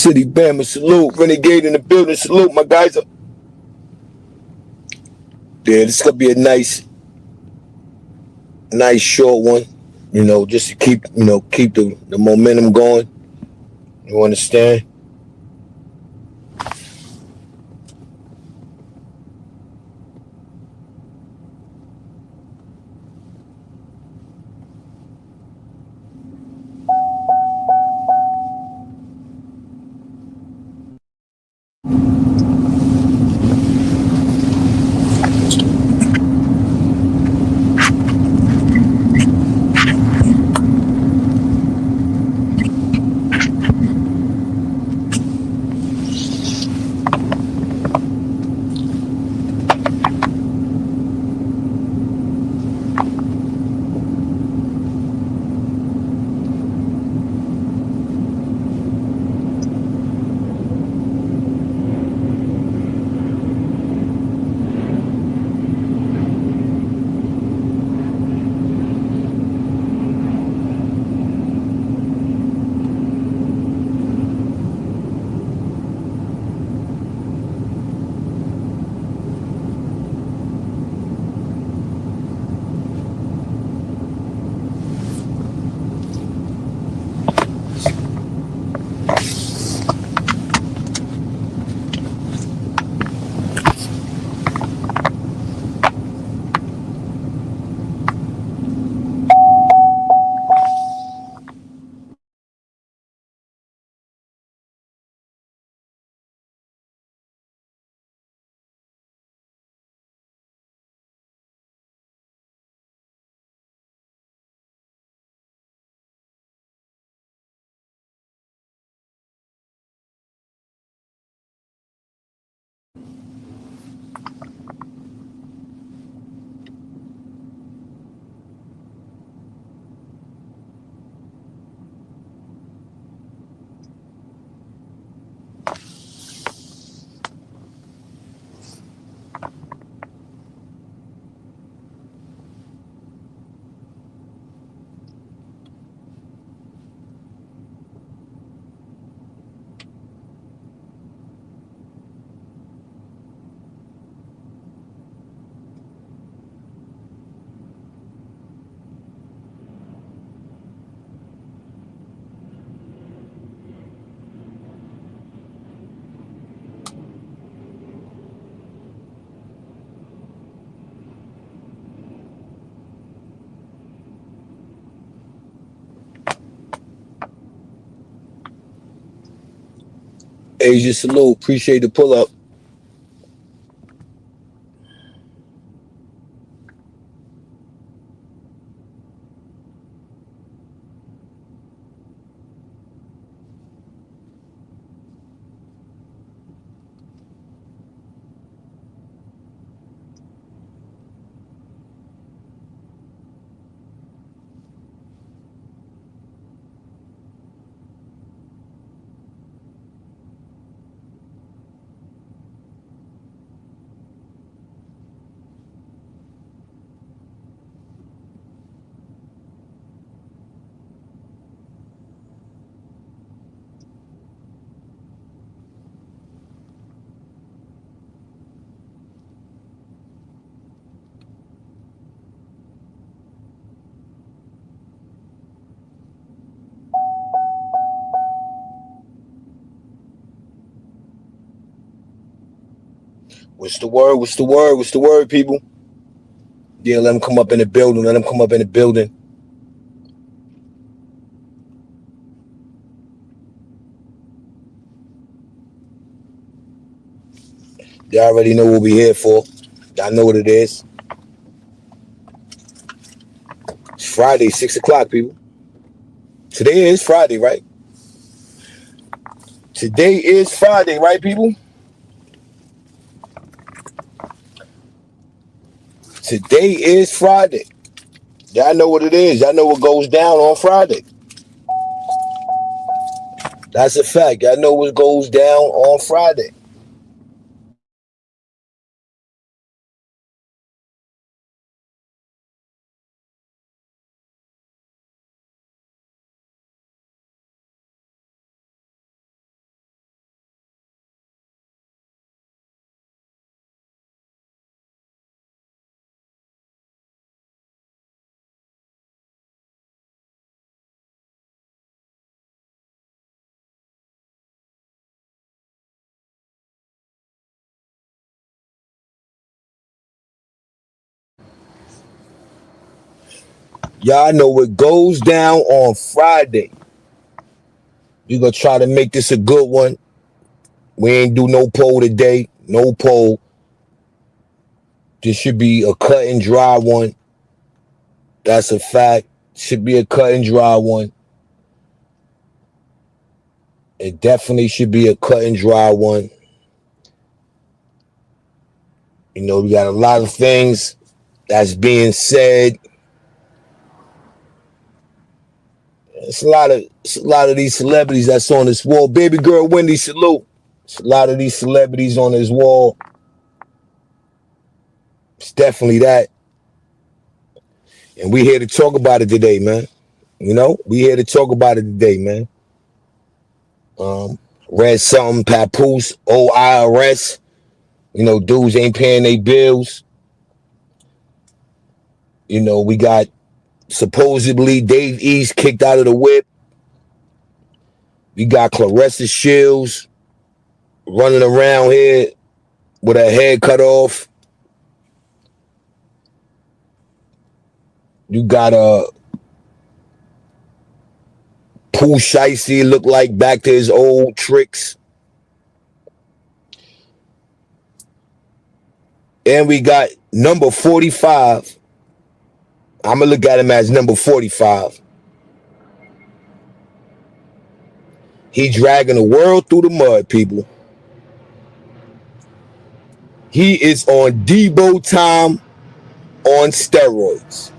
City, Bama, salute. Renegade in the building, salute, my guys. Yeah, this is gonna be a nice short one. Just to keep the momentum going. You understand? Asia, salute. Appreciate the pull up. What's the word? What's the word? What's the word, people? Yeah, let them come up in the building. Let them come up in the building. Y'all already know what we here for. Y'all know what it is. It's Friday, 6 o'clock, people. Today is Friday, right? Today is Friday, right, people? Today is Friday. Y'all know what it is. Y'all know what goes down on Friday. That's a fact. Y'all know what goes down on Friday. Y'all know what goes down on Friday. We're going to try to make this a good one. We ain't do no poll today. No poll. This should be a cut and dry one. That's a fact. Should be a cut and dry one. It definitely should be a cut and dry one. You know, we got a lot of things that's being said. It's a lot of these celebrities that's on this wall. Baby girl Wendy, salute. It's a lot of these celebrities on this wall. It's definitely that. And we here to talk about it today, man. You know, we here to talk about it today, man. Read something, Papoose, old IRS. You know, dudes ain't paying their bills. You know, we got supposedly Dave East kicked out of the whip. We got Clarissa Shields running around here with her head cut off. You got Pooh Shiesty look like back to his old tricks. And we got number 45. I'm going to look at him as number 45. He dragging the world through the mud, people. He is on Debo time on steroids.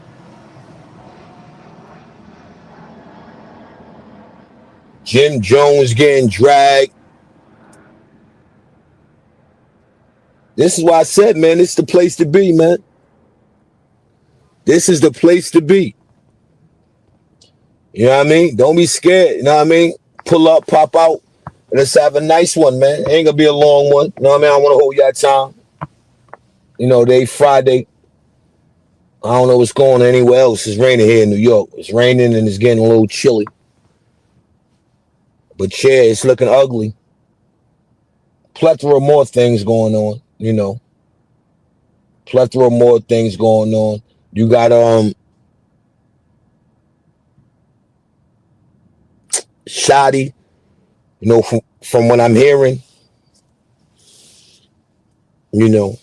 Jim Jones getting dragged. This is why I said, man, this is the place to be, man. This is the place to be. You know what I mean? Don't be scared. You know what I mean? Pull up, pop out. And let's have a nice one, man. It ain't going to be a long one. You know what I mean? I don't want to hold y'all time. You know, they Friday. I don't know what's going on anywhere else. It's raining here in New York. It's raining and it's getting a little chilly. But yeah, it's looking ugly. Plethora of more things going on, you know. Plethora of more things going on. You got Shotty, you know, from what I'm hearing, you know,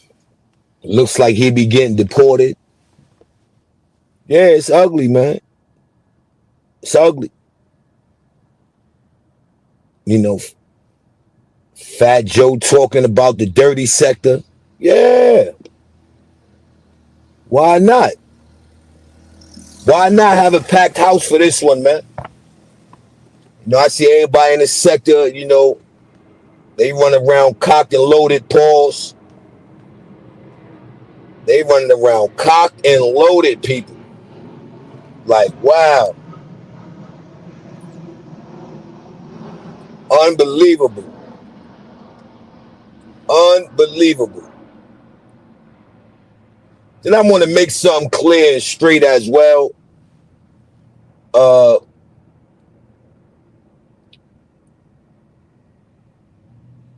looks like he be getting deported. Yeah, it's ugly, man. It's ugly. You know, Fat Joe talking about the dirty sector. Yeah. Why not? Why not have a packed house for this one, man? You know, I see everybody in the sector, you know, they run around cocked and loaded, pause. They running around cocked and loaded, people. Like, wow. Unbelievable. Unbelievable. Then I want to make something clear and straight as well.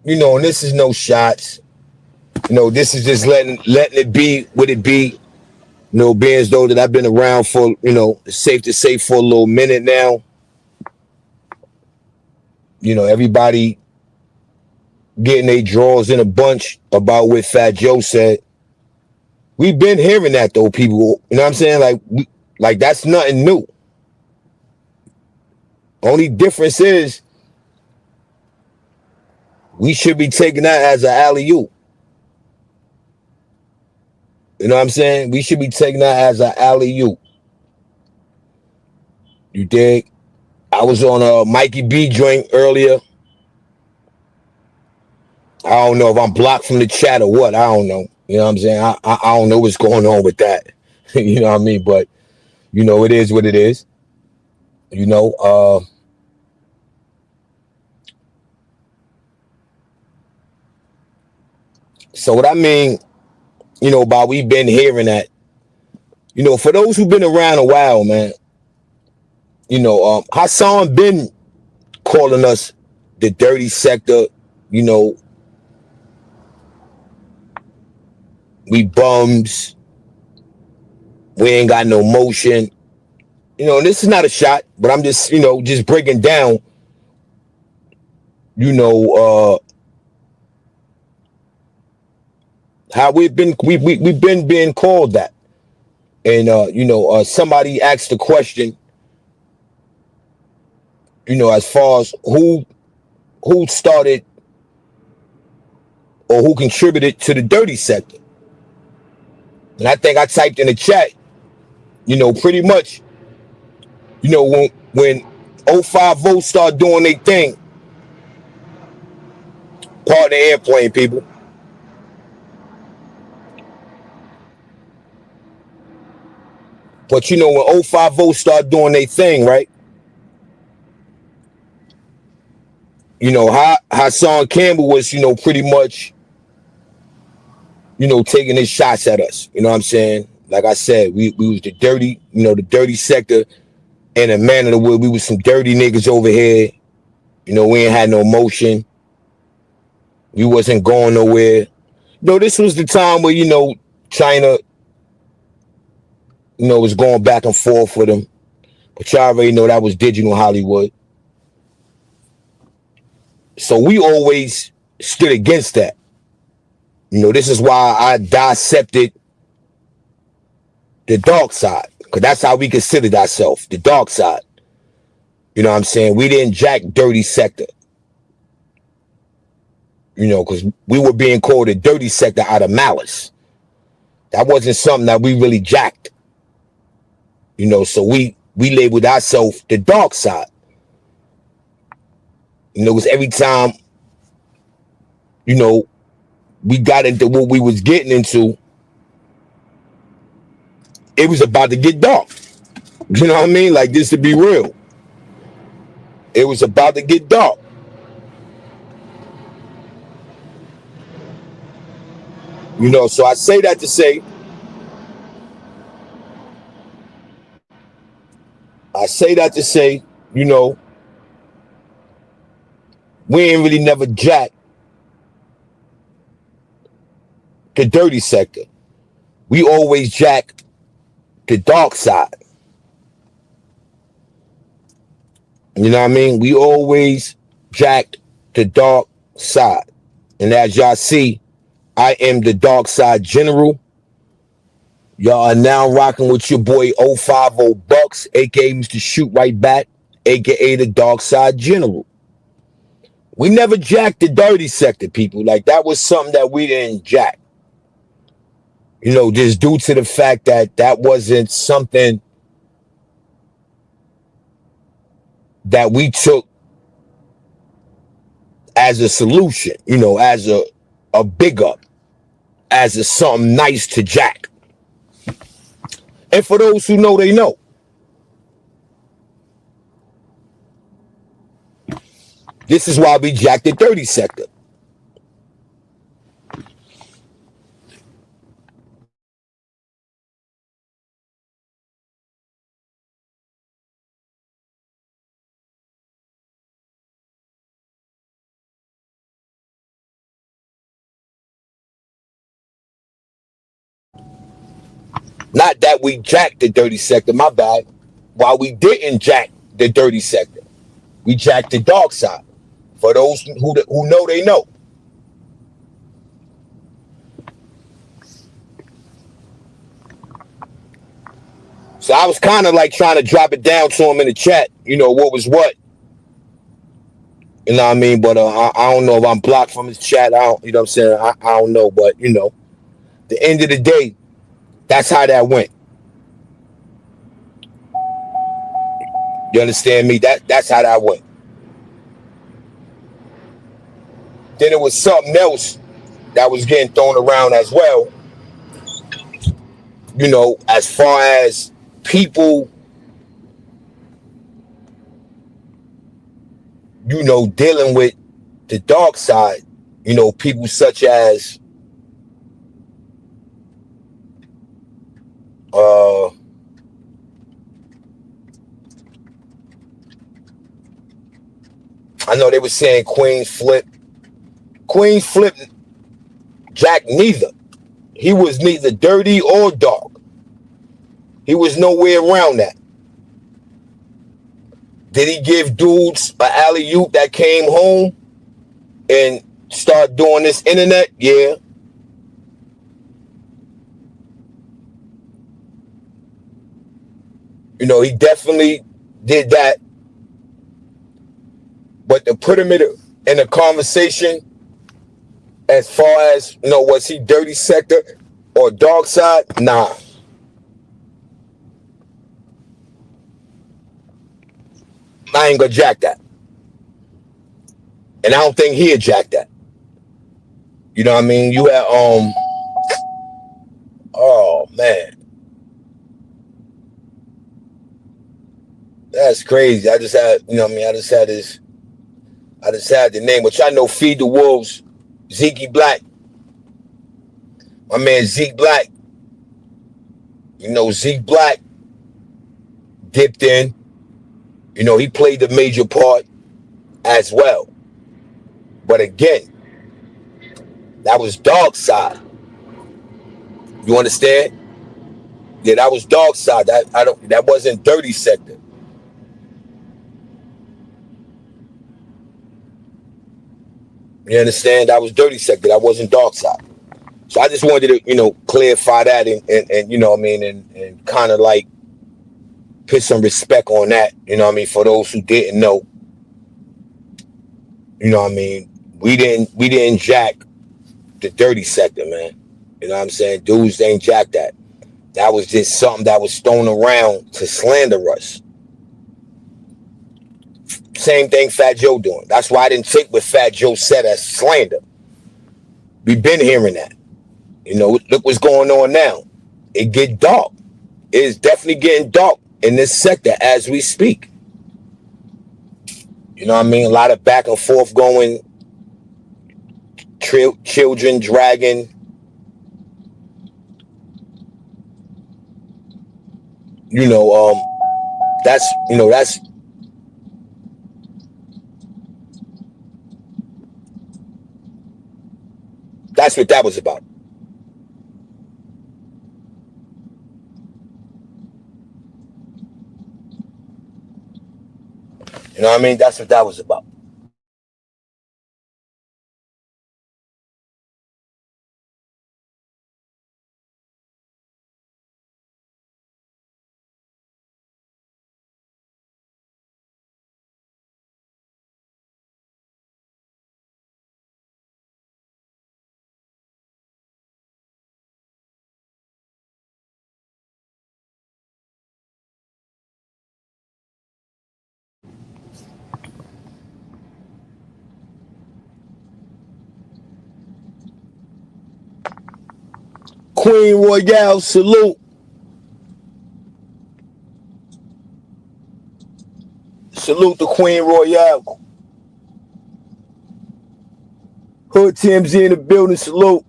You know, and this is no shots. You know, this is just letting it be what it be. You know, being as though that I've been around for, you know, it's safe to say for a little minute now. You know, everybody getting their drawers in a bunch about what Fat Joe said. We've been hearing that though, people. You know what I'm saying? Like that's nothing new. Only difference is we should be taking that as an alley-oop. You know what I'm saying? We should be taking that as an alley-oop. You dig? I was on a Mikey B joint earlier. I don't know if I'm blocked from the chat or what. I don't know. You know what I'm saying? I don't know what's going on with that. You know what I mean? But, you know, it is what it is. You know, so what I mean, you know, by we've been hearing that, you know, for those who've been around a while, man, you know, Hassan been calling us the dirty sector, you know, we bums, we ain't got no motion. And this is not a shot, but I'm just, just breaking down, you know, how we've been being called that. And somebody asked the question, as far as who started or who contributed to the dirty sector. And I think I typed in the chat, pretty much, when 05 votes start doing their thing, part the airplane, people. But when 05 votes start doing their thing, right? Hassan Campbell was, pretty much, taking his shots at us. You know what I'm saying? Like I said, we was the dirty sector, and a man of the wood. We was some dirty niggas over here. We ain't had no motion. We wasn't going nowhere. This was the time where, China, was going back and forth with them. But y'all already know that was digital Hollywood. So we always stood against that. This is why I dissected the dark side. Because that's how we considered ourselves, the dark side. You know what I'm saying? We didn't jack dirty sector. Because we were being called a dirty sector out of malice. That wasn't something that we really jacked. So we labeled ourselves the dark side. Because every time, we got into what we was getting into, it was about to get dark. You know what I mean? Like, this to be real. It was about to get dark. So I say that to say, we ain't really never jacked the dirty sector. We always jacked the dark side. You know what I mean? We always jacked the dark side. And as y'all see, I am the dark side general. Y'all are now rocking with your boy 050 Bucks, aka Mr. Shoot Right Back, aka the dark side general. We never jacked the dirty sector, people. Like, that was something that we didn't jack. Just due to the fact that that wasn't something that we took as a solution, as a big up, as a something nice to jack. And for those who know, they know. This is why we jacked the dirty sector. Not that we jacked the dirty sector, my bad. While we didn't jack the dirty sector, we jacked the dark side. For those who know, they know. So I was kind of like trying to drop it down to him in the chat, what was what. You know what I mean? But I don't know if I'm blocked from his chat. I don't, you know what I'm saying? I don't know. But, the end of the day, that's how that went. You understand me? That's how that went. Then it was something else that was getting thrown around as well. As far as people, dealing with the dark side, people such as I know they were saying Queen's Flip. Queen's Flip jack neither. He was neither dirty or dark. He was nowhere around that. Did he give dudes an alley-oop that came home and start doing this internet? Yeah. You know, he definitely did that. But to put him in a conversation as far as, you know, was he dirty sector or dark side? Nah. I ain't gonna jack that. And I don't think he'd jack that. You know what I mean? You had oh man. That's crazy. I just had, you know what I mean, I just had the name, which I know Feed the Wolves, Zeke Black. My man Zeke Black. You know, Zeke Black dipped in. You know, he played the major part as well. But again, that was dark side. You understand? Yeah, that was dark side. That wasn't dirty sector. You understand? That was dirty sector. That wasn't dark side. So I just wanted to, you know, clarify that and you know what I mean, and kind of like put some respect on that, you know what I mean, for those who didn't know. You know what I mean? We didn't jack the dirty sector, man. You know what I'm saying? Dudes ain't jack that. That was just something that was thrown around to slander us. Same thing Fat Joe doing. That's why I didn't take what Fat Joe said as slander. We've been hearing that. You know, look what's going on now. It get dark. It is definitely getting dark in this sector as we speak. You know what I mean? A lot of back and forth going, children dragging. You know, that's what that was about. You know what I mean? That's what that was about. Queen Royale, salute. Salute the Queen Royale. Hood TMZ in the building, salute.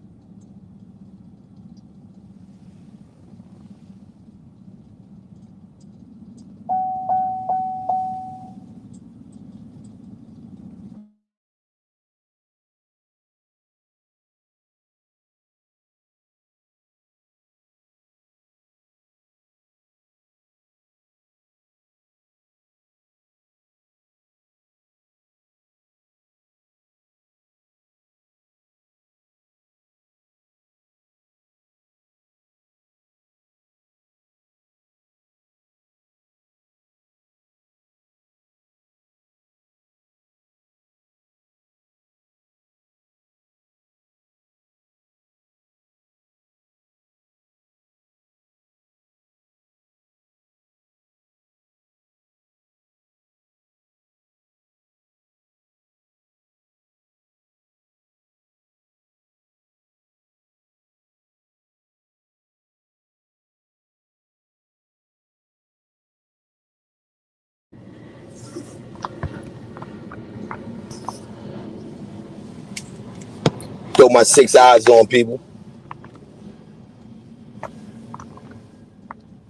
Throw my 6 eyes on people.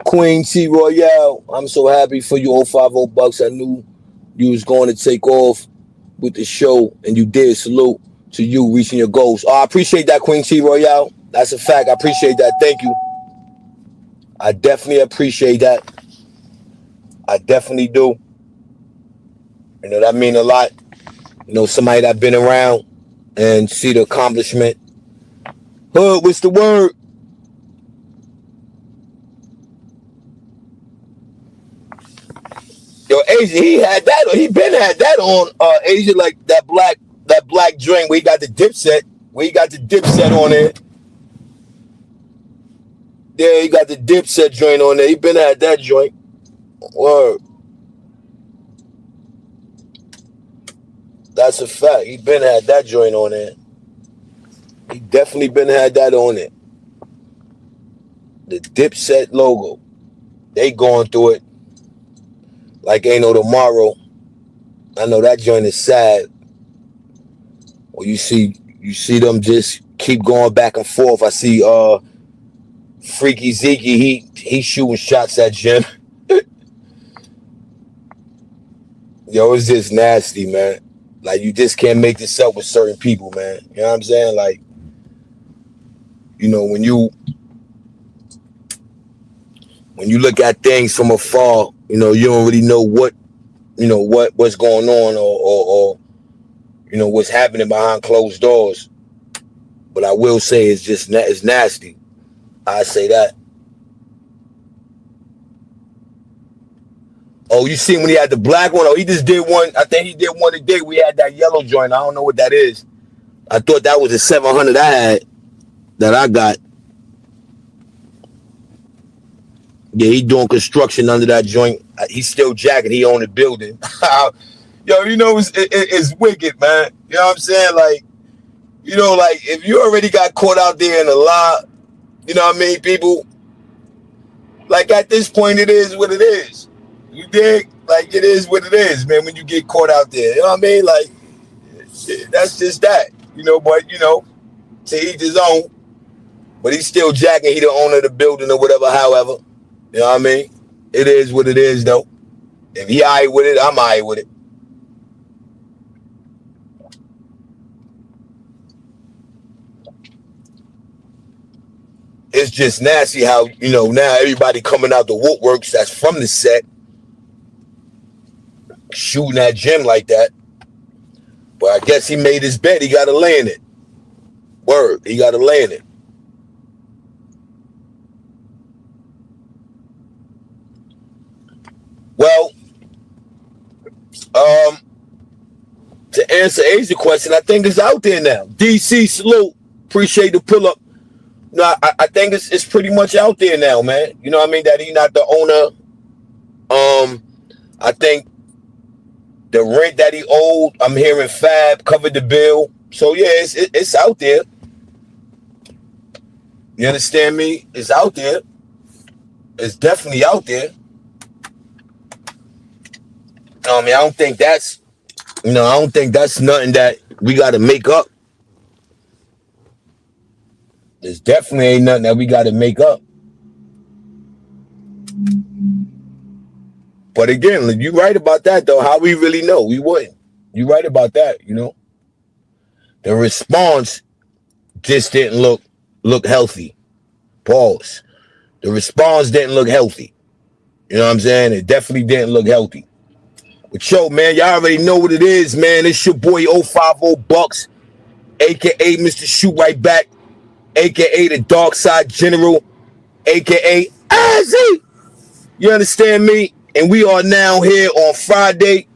Queen T Royale, I'm so happy for you, 050 bucks. I knew you was going to take off with the show, and you did. Salute to you reaching your goals. Oh, I appreciate that, Queen T Royale. That's a fact. I appreciate that. Thank you. I definitely appreciate that. I definitely do. You know, that mean a lot. You know, somebody that been around and see the accomplishment. Hood, what's the word? Yo, Asia, he had that. He been had that on Asia, like that black drink where he got the Dipset. Where he got the Dipset on it. Yeah, he got the Dipset joint on there. He been had that joint. Word. That's a fact. He been had that joint on there. He definitely been had that on it. The Dipset logo. They going through it like ain't no tomorrow. I know that joint is sad. Well, you see them just keep going back and forth. I see Freaky Zeke, he shooting shots at Jim. Yo, it's just nasty, man. Like, you just can't make this up with certain people, man. You know what I'm saying? Like, you know, when you look at things from afar, you know, you don't really know what's going on or you know, what's happening behind closed doors. But I will say it's nasty. I say that. Oh, you see when he had the black one? Oh, he just did one. I think he did one today. We had that yellow joint. I don't know what that is. I thought that was a 700 I got. Yeah, he doing construction under that joint. He's still jacking. He own the building. Yo, you know, it's wicked, man. You know what I'm saying? Like, you know, like, if you already got caught out there in a lot, you know what I mean, people, like, at this point, it is what it is. You dig? Like, it is what it is, man, when you get caught out there. You know what I mean? Like, shit, that's just that. You know, but, you know, to each his own. But he's still jacking. He the owner of the building or whatever, however. You know what I mean? It is what it is, though. If he all right with it, I'm all right with it. It's just nasty how, you know, now everybody coming out the woodworks that's from the set shooting at Jim like that. But I guess he made his bet. He got to land it. Word. He got to land it. Well, to answer Asia's question, I think it's out there now. DC, salute. Appreciate the pull up. No, I think it's pretty much out there now, man. You know what I mean? That he not the owner. I think the rent that he owed, I'm hearing Fab covered the bill. So yeah, it's out there. You understand me? It's out there. It's definitely out there. I mean, I don't think that's nothing that we got to make up. There's definitely ain't nothing that we got to make up. But again, you right about that, though. How we really know? We wouldn't. You right about that, you know. The response just didn't look healthy. Pause. The response didn't look healthy. You know what I'm saying? It definitely didn't look healthy. But yo, man, y'all already know what it is, man. It's your boy 050 Bucks, a.k.a. Mr. Shoot Right Back, a.k.a. the Dark Side General, a.k.a. Azzy. You understand me? And we are now here on Friday.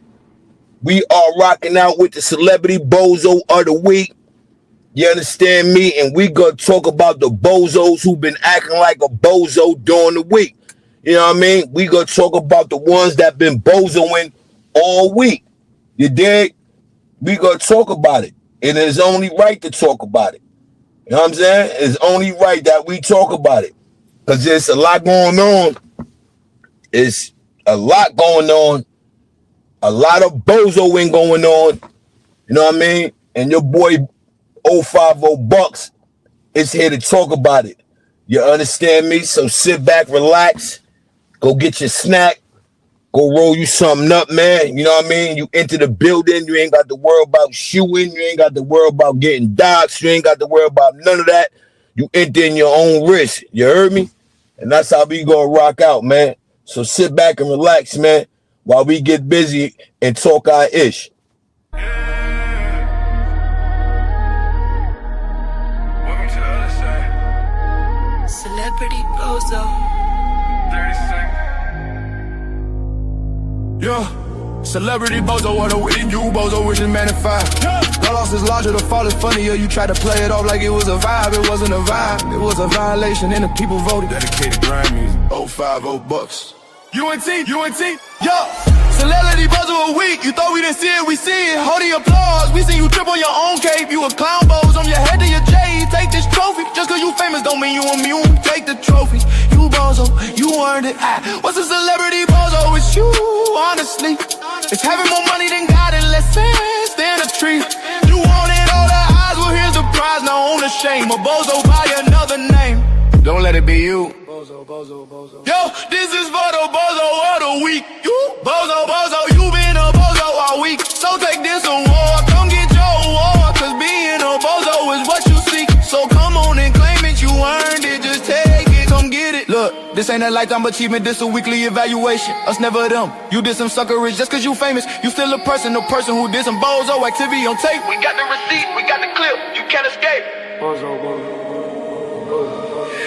We are rocking out with the celebrity bozo of the week. You understand me? And we gonna talk about the bozos who've been acting like a bozo during the week. You know what I mean? We gonna talk about the ones that been bozoing all week. You dig? We gonna talk about it. It is only right to talk about it. You know what I'm saying? It's only right that we talk about it. Because there's a lot going on. It's a lot going on. A lot of bozoing going on. You know what I mean? And your boy 050 Bucks is here to talk about it. You understand me? So sit back, relax, go get your snack, go roll you something up, man. You know what I mean? You enter the building, you ain't got to worry about shooting, you ain't got to worry about getting doxxed, you ain't got to worry about none of that. You enter in your own risk. You heard me? And that's how we gonna rock out, man. So sit back and relax, man. while we get busy and talk our ish. Welcome to the other side. Celebrity Bozo. 30 seconds. Yeah, celebrity Bozo on the week, you Bozo wishing manifest. The loss is larger, the fall is funnier. You tried to play it off like it was a vibe, it wasn't a vibe. It was a violation and the people voted. Dedicated grind music. 050 bucks. UNT, yo. Celebrity Bozo a week, you thought we didn't see it, we see it. Hold the applause, we seen you trip on your own cape. You a clown Bozo on your head to your J. Take this trophy, just cause you famous don't mean you immune. Take the trophy, you Bozo, you earned it. What's a celebrity Bozo? It's you, honestly. It's having more money than God and less sense than a tree. You wanted all the eyes, well here's the prize, now own the shame. A Bozo by another name. Don't let it be you. Bozo, Bozo, Bozo. Yo, this is for the Bozo of the week. You, Bozo, Bozo, you been a Bozo all week. So take this award, come get your award. Cause being a Bozo is what you seek. So come on and claim it, you earned it, just take it, come get it. Look, this ain't a lifetime achievement, this a weekly evaluation. Us never them, you did some suckerage just cause you famous. You still a person who did some Bozo activity on tape. We got the receipt, we got the clip, you can't escape. Bozo, Bozo.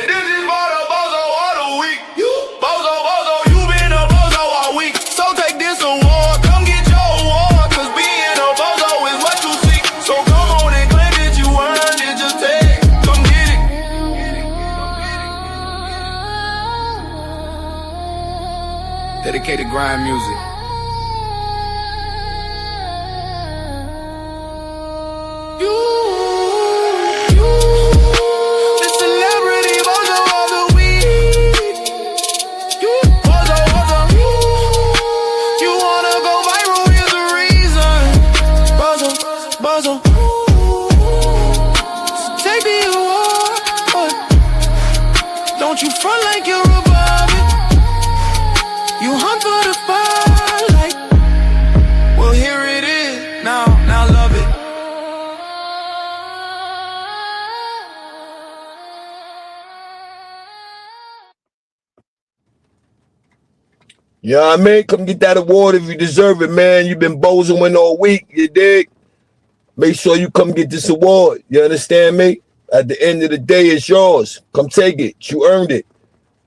This is for the Bozo of the week. You Bozo, Bozo, you been a Bozo all week. So take this award, come get your award. Cause being a Bozo is what you seek. So come on and claim it, you earned it, just take it, come get it. Dedicated grind music. Don't you front like you're above it. You hunt for the spotlight. Well, here it is. Now love it. You know what I mean? Come get that award if you deserve it, man. You've been bozoing all week, you dig? Make sure you come get this award. You understand me? At the end of the day, it's yours. Come take it. You earned it.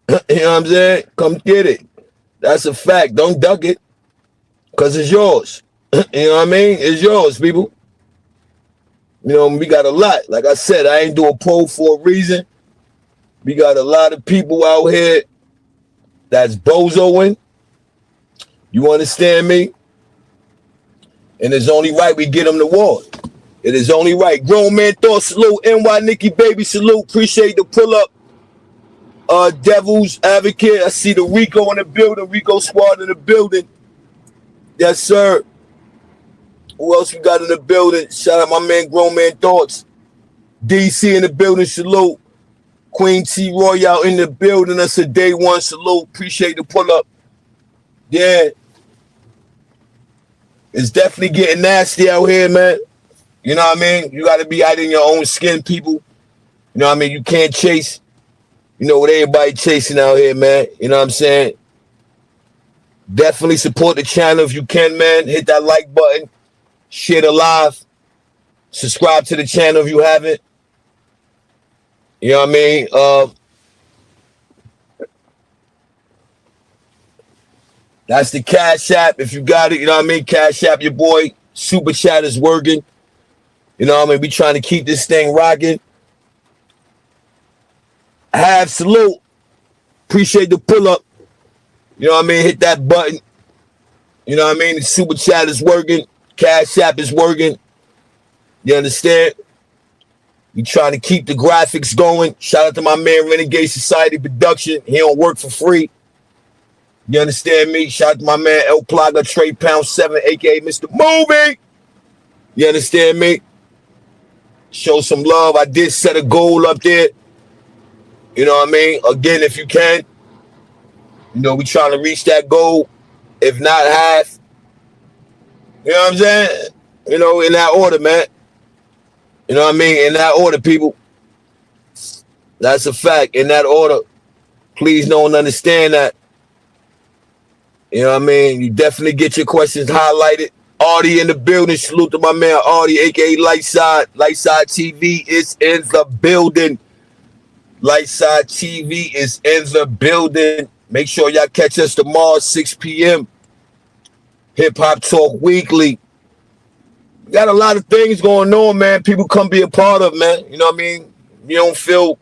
You know what I'm saying? Come get it. That's a fact. Don't duck it. Because it's yours. You know what I mean? It's yours, people. You know, we got a lot. Like I said, I ain't do a poll for a reason. We got a lot of people out here that's bozoing. You understand me? And it's only right we get them the award. It is only right. Grown man thought salute. NY Nikki baby salute. Appreciate the pull up. Devil's Advocate. I see the Rico in the building. Rico squad in the building. Yes, sir. Who else we got in the building? Shout out my man Grown Man Thoughts. DC in the building. Salute. Queen T Royale in the building. That's a day one salute. Appreciate the pull up. Yeah. It's definitely getting nasty out here, man. You know what I mean? You got to be out in your own skin, people. You know what I mean? You can't chase, you know, what everybody chasing out here, man. You know what I'm saying? Definitely support the channel if you can, man. Hit that like button. Share the live. Subscribe to the channel if you haven't. You know what I mean? That's the Cash App. If you got it, you know what I mean? Cash App your boy. Super Chat is working. You know what I mean? We trying to keep this thing rocking. Have salute. Appreciate the pull up. You know what I mean? Hit that button. You know what I mean? The Super Chat is working. Cash App is working. You understand? We trying to keep the graphics going. Shout out to my man Renegade Society Production. He don't work for free. You understand me? Shout out to my man El Plaga Trey Pound 7, aka Mr. Movie. You understand me? Show some love. I did set a goal up there. You know what I mean? Again, if you can. You know, we trying to reach that goal. If not half. You know what I'm saying? You know, in that order, man. You know what I mean? In that order, people. That's a fact. In that order. Please know and understand that. You know what I mean? You definitely get your questions highlighted. Artie in the building. Salute to my man Artie, aka Lightside. Lightside TV is in the building. Lightside TV is in the building. Make sure y'all catch us tomorrow, 6 p.m. Hip Hop Talk Weekly. We got a lot of things going on, man. People come be a part of, man. You know what I mean? You don't feel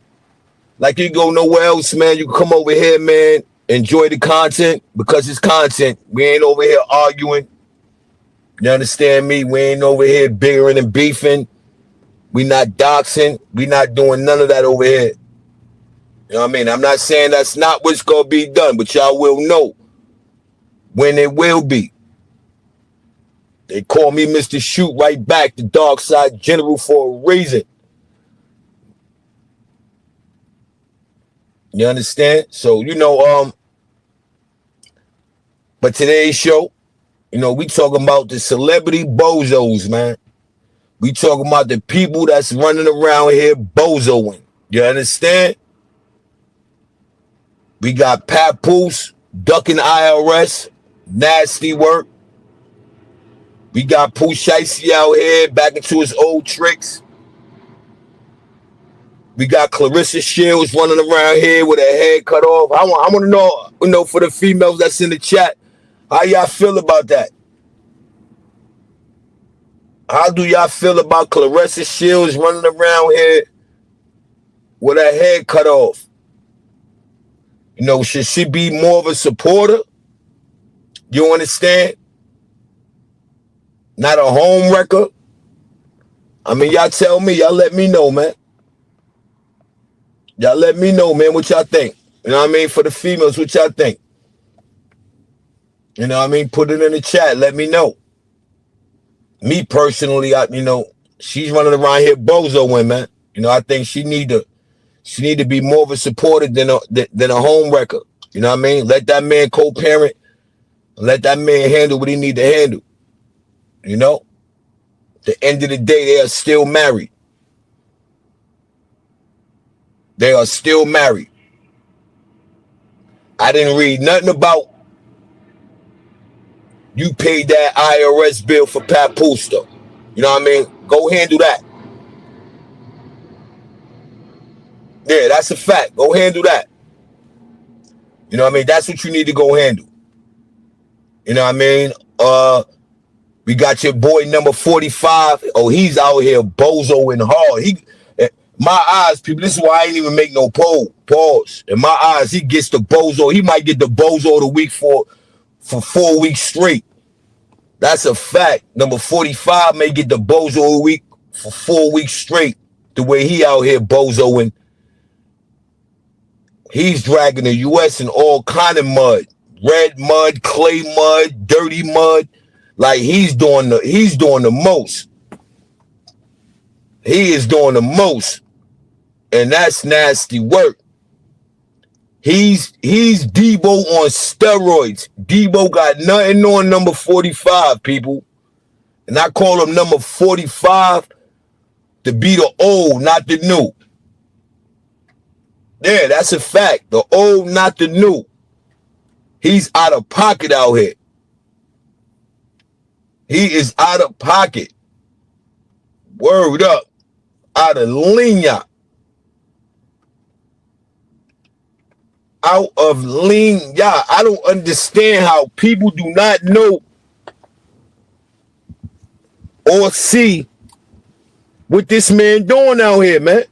like you go nowhere else, man. You can come over here, man. Enjoy the content because it's content. We ain't over here arguing. You understand me? We ain't over here bickering and beefing. We not doxing. We not doing none of that over here. You know what I mean? I'm not saying that's not what's going to be done, but y'all will know when it will be. They call me Mr. Shoot Right Back, the Dark Side General, for a reason. You understand? So, but today's show, we talking about the celebrity bozos, man. We talking about the people that's running around here bozoing. You understand? We got Papoose ducking IRS, nasty work. We got Pooh Shiesty out here back into his old tricks. We got Clarissa Shields running around here with her head cut off. I want to know, for the females that's in the chat, how y'all feel about that? How do y'all feel about Clarissa Shields running around here with her head cut off? Should she be more of a supporter? You understand? Not a home wrecker? I mean, y'all tell me. Y'all let me know, man. Y'all let me know, man, what y'all think. You know what I mean? For the females, what y'all think? You know what I mean? Put it in the chat. Let me know. Me personally, she's running around here bozoing, man. I think she need to be more of a supporter than a home wrecker. You know what I mean? Let that man co-parent. Let that man handle what he need to handle. The end of the day, they are still married. They are still married. I didn't read nothing about you paid that IRS bill for Papoose, though. You know what I mean? Go handle that. Yeah, that's a fact. Go handle that. You know what I mean? That's what you need to go handle. You know what I mean? We got your boy number 45. Oh, he's out here bozoing hard. My eyes, people, this is why I ain't even make no pause. In my eyes, he gets the bozo. He might get the bozo of the week for 4 weeks straight. That's a fact. Number 45 may get the bozo of the week for 4 weeks straight. The way he out here bozoing. He's dragging the U.S. in all kind of mud. Red mud, clay mud, dirty mud. Like he's doing the most. He is doing the most. And that's nasty work. He's Debo on steroids. Debo got nothing on number 45, people. And I call him number 45 to be the old, not the new. Yeah, that's a fact. The old, not the new. He's out of pocket out here. He is out of pocket. Word up. Out of linea. Out of linea. I don't understand how people do not know or see what this man doing out here, man.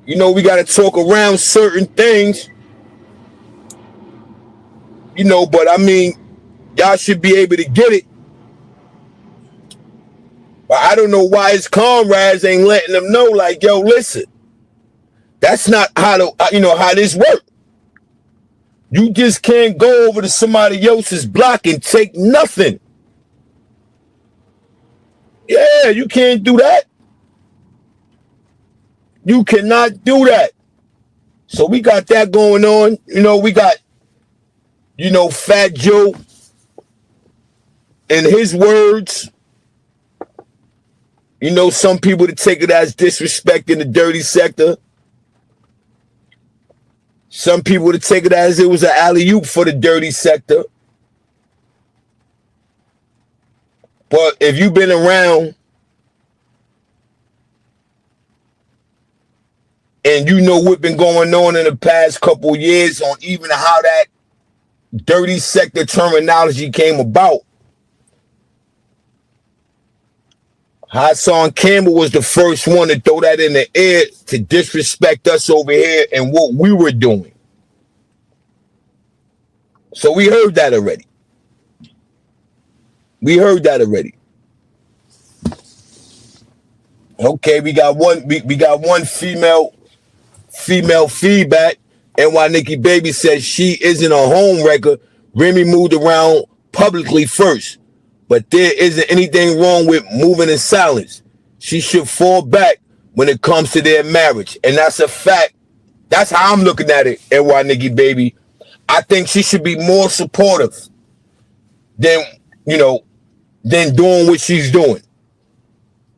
We got to talk around certain things. But I mean, y'all should be able to get it. But I don't know why his comrades ain't letting them know, like, yo, listen, that's not how this works. You just can't go over to somebody else's block and take nothing. Yeah, you can't do that. You cannot do that. So we got that going on. We got, Fat Joe in his words. Some people to take it as disrespect in the dirty sector. Some people would take it as it was an alley-oop for the dirty sector. But if you've been around and you know what's been going on in the past couple years on even how that dirty sector terminology came about, Hassan Campbell was the first one to throw that in the air to disrespect us over here and what we were doing. So we heard that already. We heard that already. Okay, we got one female feedback. And while Nikki Baby says she isn't a home wrecker, Remy moved around publicly first. But there isn't anything wrong with moving in silence. She should fall back when it comes to their marriage. And that's a fact. That's how I'm looking at it, NY Nikki Baby. I think she should be more supportive than doing what she's doing.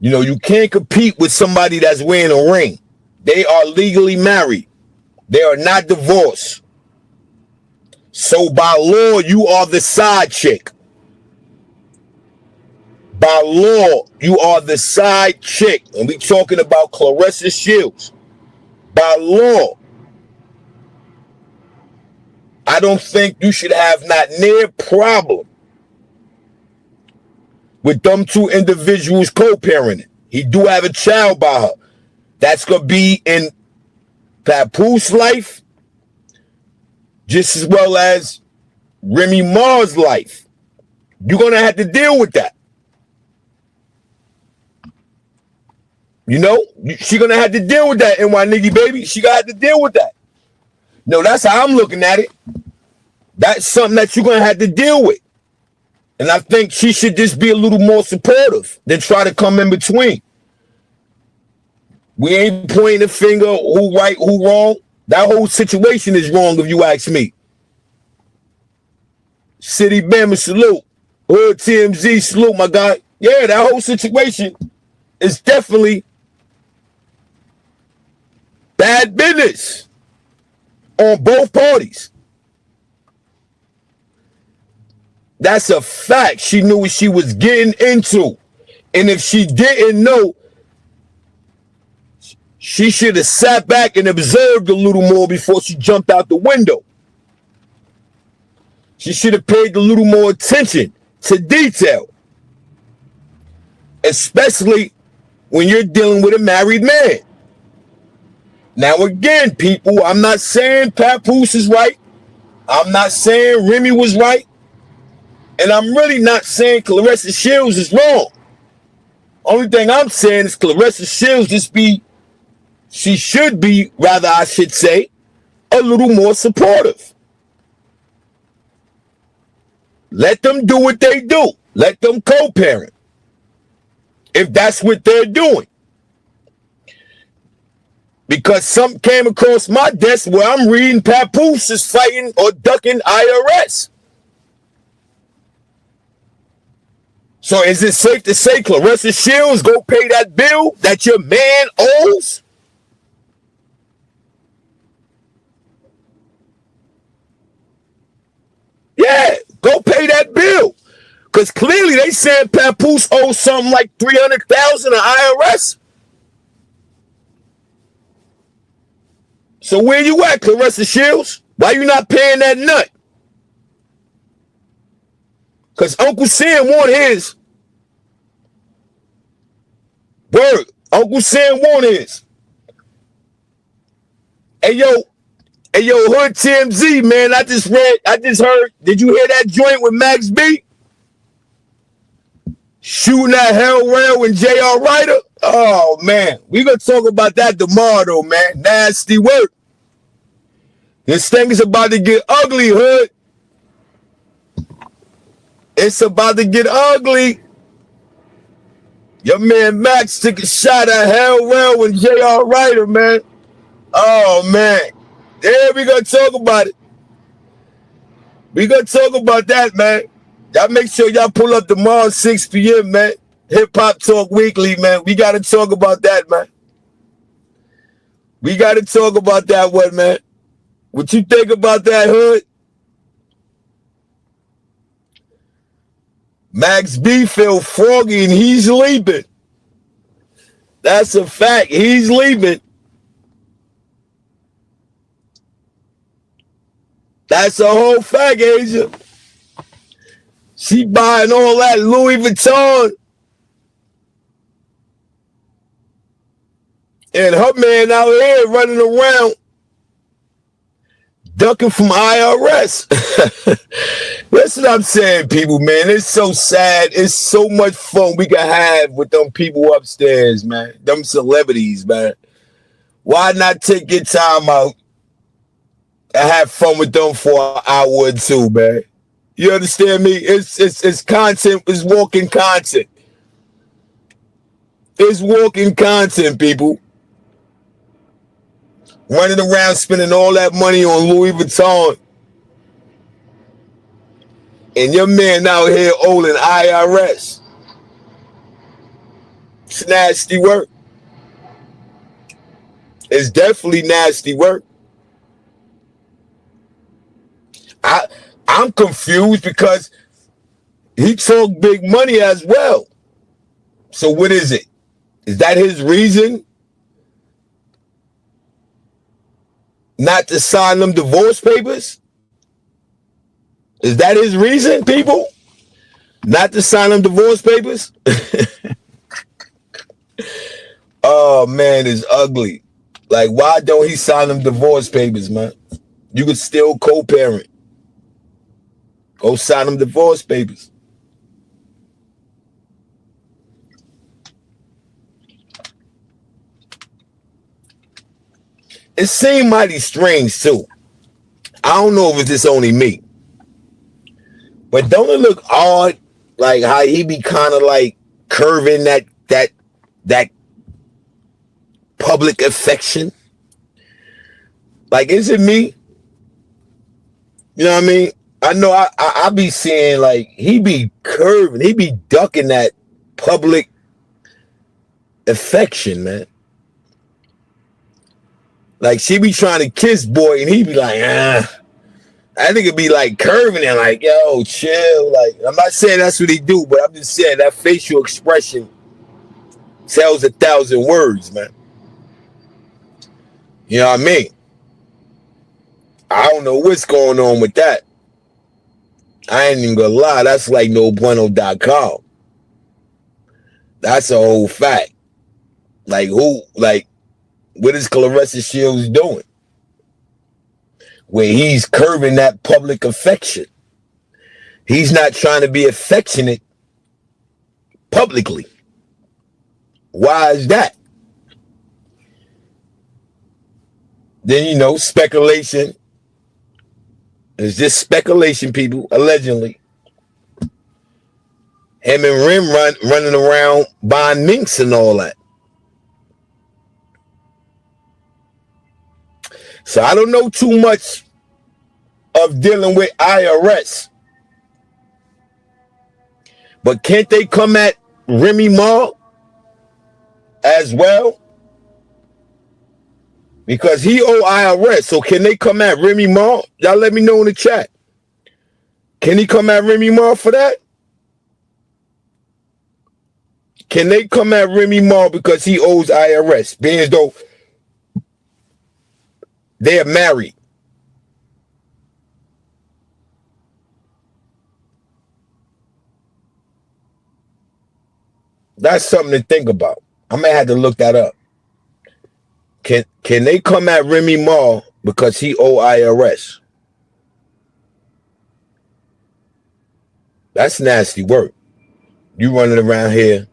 You know, you can't compete with somebody that's wearing a ring. They are legally married. They are not divorced. So by law, you are the side chick. By law, you are the side chick. And we talking about Clarissa Shields. By law, I don't think you should have not near problem with them two individuals co-parenting. He do have a child by her. That's going to be in Papoose life just as well as Remy Ma's life. You're going to have to deal with that. You know, she's going to have to deal with that, NY Nikki Baby. She going to have to deal with that. No, that's how I'm looking at it. That's something that you're going to have to deal with. And I think she should just be a little more supportive than try to come in between. We ain't pointing the finger who right, who wrong. That whole situation is wrong if you ask me. City Bama salute. Hood TMZ salute, my guy. Yeah, that whole situation is definitely bad business on both parties. That's a fact. She knew what she was getting into. And if she didn't know, she should have sat back and observed a little more before she jumped out the window. She should have paid a little more attention to detail. Especially when you're dealing with a married man. Now again, people, I'm not saying Papoose is right. I'm not saying Remy was right. And I'm really not saying Clarissa Shields is wrong. Only thing I'm saying is Clarissa Shields she should be, rather I should say, a little more supportive. Let them do what they do. Let them co-parent. If that's what they're doing. Because something came across my desk where I'm reading Papoose is fighting or ducking IRS. So is it safe to say Clarissa Shields go pay that bill that your man owes? Yeah, go pay that bill. Because clearly they said Papoose owes something like $300,000 to IRS. So where you at, Clarissa Shields? Why you not paying that nut? Because Uncle Sam want his. Word. Uncle Sam want his. Hey, yo, Hood TMZ, man, I just heard, did you hear that joint with Max B? Shooting at Hell Rail and J.R. Ryder? Oh, man. We going to talk about that tomorrow, though, man. Nasty work. This thing is about to get ugly, Hood. It's about to get ugly. Your man Max took a shot at Hell Rail and J.R. Ryder, man. Oh, man. Yeah, we going to talk about it. We going to talk about that, man. Y'all make sure y'all pull up tomorrow at 6 p.m., man. Hip Hop Talk Weekly, man. We got to talk about that, man. We got to talk about that one, man. What you think about that, Hood? Max B feel froggy and he's leaving. That's a fact. He's leaving. That's a whole fact, Asia. She buying all that Louis Vuitton. And her man out here running around ducking from IRS. Listen what I'm saying, people, man. It's so sad. It's so much fun we can have with them people upstairs, man. Them celebrities, man. Why not take your time out and have fun with them for an hour or two, man? You understand me? It's content. It's walking content. It's walking content, people. Running around spending all that money on Louis Vuitton. And your man out here owing IRS. It's nasty work. It's definitely nasty work. I'm confused because he talked big money as well. So what is it? Is that his reason not to sign them divorce papers? Is that his reason, people? Not to sign them divorce papers? Oh, man, it's ugly. Like, why don't he sign them divorce papers, man? You could still co-parent. Go sign them divorce papers. It seemed mighty strange, too. I don't know if it's just only me. But don't it look odd, like how he be kind of like curving that public affection? Like, is it me? You know what I mean? I know I be seeing like he be curving, he be ducking that public affection, man. Like she be trying to kiss boy and he be like, I think it'd be like curving and like, yo, chill. Like, I'm not saying that's what he do, but I'm just saying that facial expression tells 1,000 words, man. You know what I mean? I don't know what's going on with that. I ain't even gonna lie, that's like nobueno.com. That's a whole fact. Like who, like, what is Clarissa Shields doing? Where he's curving that public affection. He's not trying to be affectionate publicly. Why is that? Then, you know, speculation. It's just speculation, people, allegedly. Him and Rim running around buying minks and all that. So I don't know too much of dealing with IRS. But can't they come at Remy Ma as well? Because he owe IRS. So can they come at Remy Ma? Y'all let me know in the chat. Can he come at Remy Ma for that? Can they come at Remy Ma because he owes IRS? Being as though they're married. That's something to think about. I may have to look that up. Can they come at Remy Ma because he owe IRS? That's nasty work. You running around here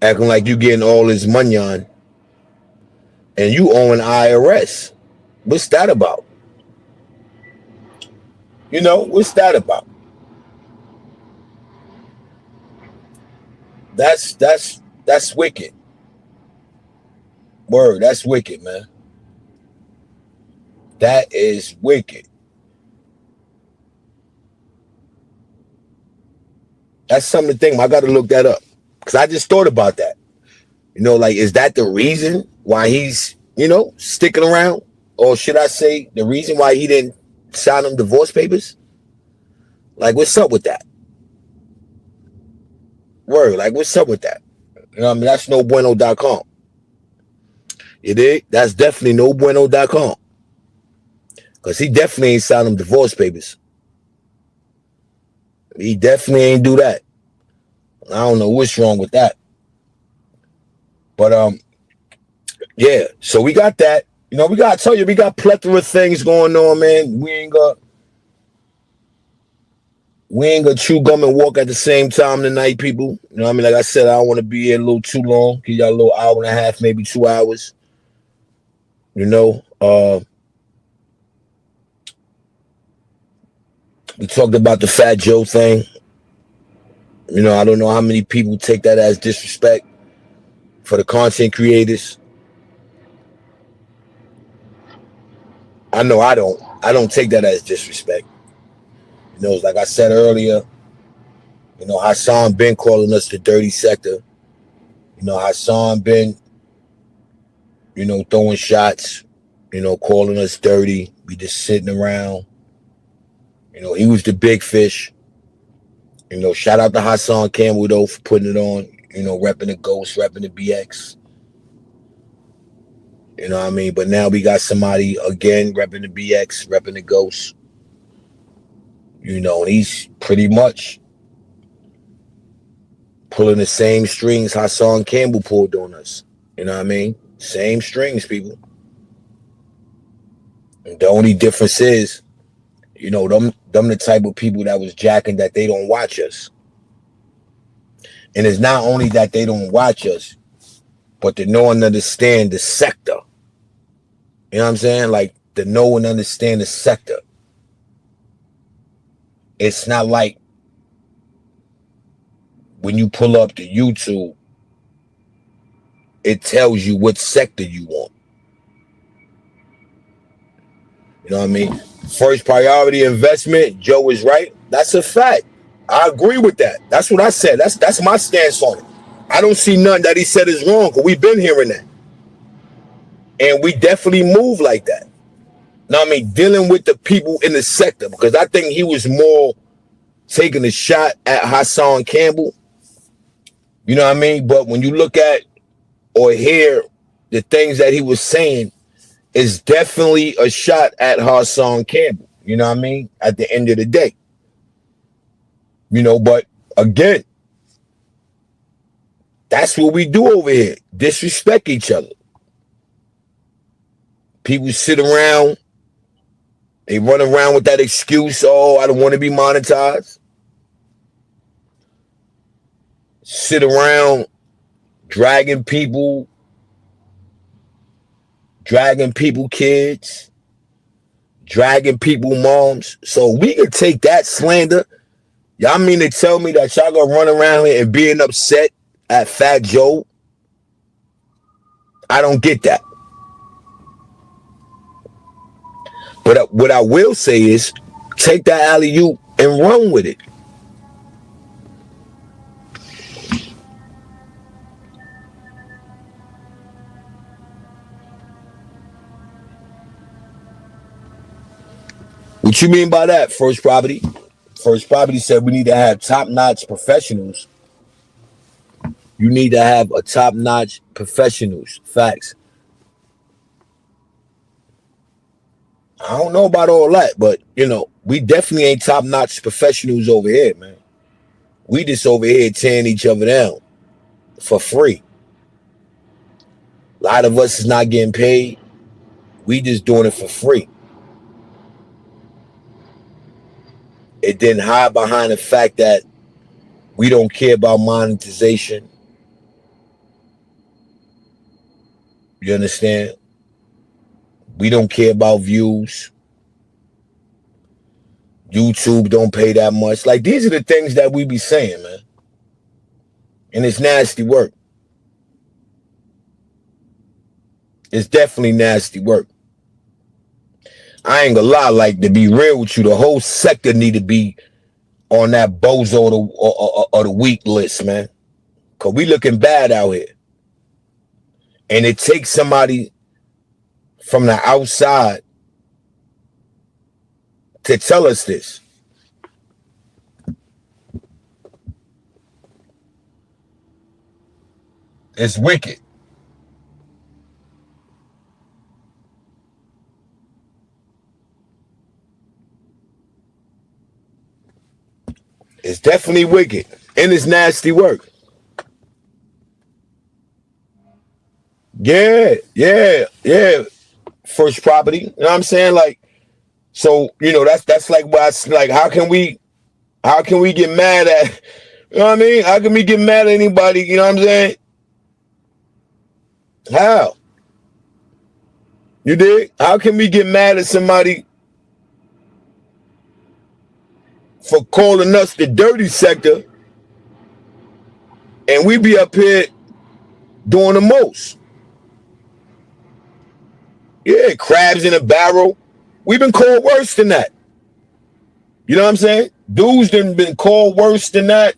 acting like you getting all this money on and you owing IRS. What's that about? You know, what's that about? That's wicked. Word, that's wicked, man. That is wicked. That's something to think about. I got to look that up because I just thought about that. You know, like, is that the reason why he's, you know, sticking around? or should I say, the reason why he didn't sign them divorce papers? Like, what's up with that? Word, like, what's up with that? You know what I mean? That's nobueno.com. You dig? That's definitely nobueno.com. Because he definitely ain't signed them divorce papers. He definitely ain't do that. I don't know what's wrong with that. But, yeah. So we got that. You know, we got to tell you, we got plethora of things going on, man. We ain't gonna chew gum and walk at the same time tonight, people. You know what I mean? Like I said, I don't want to be here a little too long. Give y'all a little hour and a half, maybe 2 hours. You know, we talked about the Fat Joe thing. You know, I don't know how many people take that as disrespect for the content creators. I know I don't. I don't take that as disrespect. You know, like I said earlier, you know, Hassan been calling us the dirty sector. You know, Hassan been, you know, throwing shots, you know, calling us dirty. We just sitting around. You know, he was the big fish. You know, shout out to Hassan Campbell, though, for putting it on. You know, repping the Ghost, repping the BX. You know what I mean? But now we got somebody, again, repping the BX, repping the Ghost. You know, and he's pretty much pulling the same strings Hassan Campbell pulled on us. You know what I mean? Same strings, people. And the only difference is, you know, them the type of people that was jacking that they don't watch us. And it's not only that they don't watch us, but to know and understand the sector. You know what I'm saying? Like, to know and understand the sector. It's not like when you pull up to YouTube, it tells you what sector you want. You know what I mean? First priority investment, Joe is right. That's a fact. I agree with that. That's what I said. That's my stance on it. I don't see nothing that he said is wrong, because we've been hearing that. And we definitely move like that. Now, I mean, dealing with the people in the sector, because I think he was more taking a shot at Hassan Campbell. You know what I mean? But when you look at or hear the things that he was saying, it's definitely a shot at Hassan Campbell. You know what I mean? At the end of the day. You know, but again, that's what we do over here. Disrespect each other. People sit around. They run around with that excuse, oh, I don't want to be monetized. Sit around dragging people kids, dragging people moms. So we can take that slander. Y'all mean to tell me that y'all gonna run around here and being upset at Fat Joe? I don't get that. But what I will say is, take that alley-oop and run with it. What you mean by that, First Property? First Property said we need to have top-notch professionals. You need to have a top-notch professionals. Facts. I don't know about all that, but, you know, we definitely ain't top-notch professionals over here, man. We just over here tearing each other down for free. A lot of us is not getting paid. We just doing it for free. It didn't hide behind the fact that we don't care about monetization. You understand? We don't care about views. YouTube don't pay that much. Like, these are the things that we be saying, man. And it's nasty work. It's definitely nasty work. I ain't gonna lie, like, to be real with you, the whole sector need to be on that Bozo or the weak list, man. Because we looking bad out here. And it takes somebody from the outside to tell us this. It's wicked. It's definitely wicked. And it's nasty work. Yeah, yeah, yeah. First property. You know what I'm saying? Like, so, that's like why it's like, how can we get mad at, you know what I mean? How can we get mad at anybody? You know what I'm saying? How? You dig? How can we get mad at somebody for calling us the dirty sector and we be up here doing the most? Yeah, crabs in a barrel. We've been called worse than that. You know what I'm saying? Dudes done been called worse than that.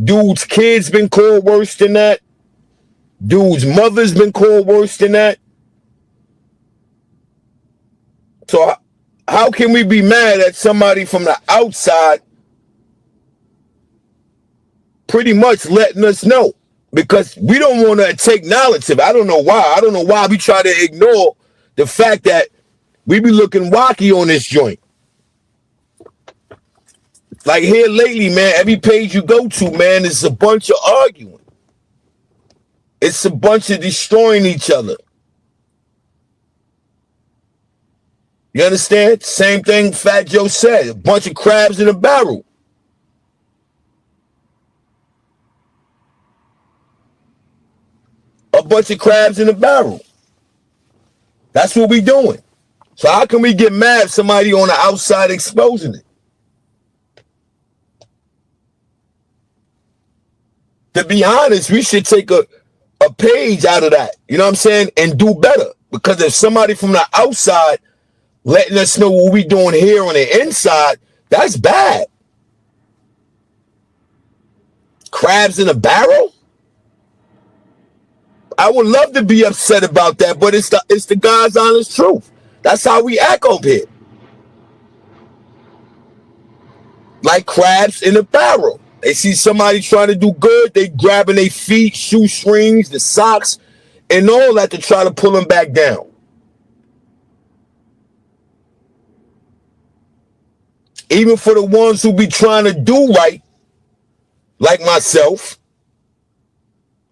Dudes' kids been called worse than that. Dudes' mothers been called worse than that. So how can we be mad at somebody from the outside pretty much letting us know? Because we don't want to take knowledge of it. I don't know why. I don't know why we try to ignore the fact that we be looking wacky on this joint. Like here lately, man, every page you go to, man, is a bunch of arguing. It's a bunch of destroying each other. You understand? Same thing Fat Joe said. A bunch of crabs in a barrel. A bunch of crabs in a barrel. That's what we doing. So how can we get mad if somebody on the outside exposing it? To be honest, we should take a page out of that. You know what I'm saying? And do better. Because if somebody from the outside letting us know what we doing here on the inside, that's bad. Crabs in a barrel? I would love to be upset about that, but it's the God's honest truth. That's how we act over here. Like crabs in a barrel. They see somebody trying to do good, they grabbing their feet, shoestrings, the socks, and all that to try to pull them back down. Even for the ones who be trying to do right, like myself,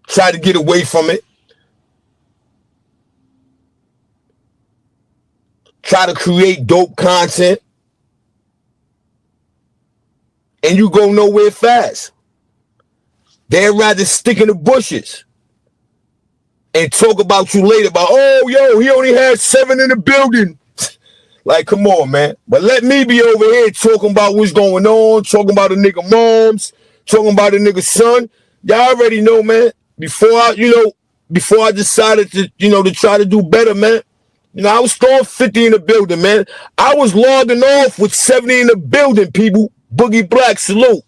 try to get away from it. Try to create dope content. And you go nowhere fast. They'd rather stick in the bushes and talk about you later about, oh, yo, he only had 7 in the building. Like, come on, man. But let me be over here talking about what's going on, talking about the nigga moms, talking about the nigga son. Y'all already know, man. Before I decided to, to try to do better, man. I was throwing 50 in the building, man. I was logging off with 70 in the building, people. Boogie Black, salute.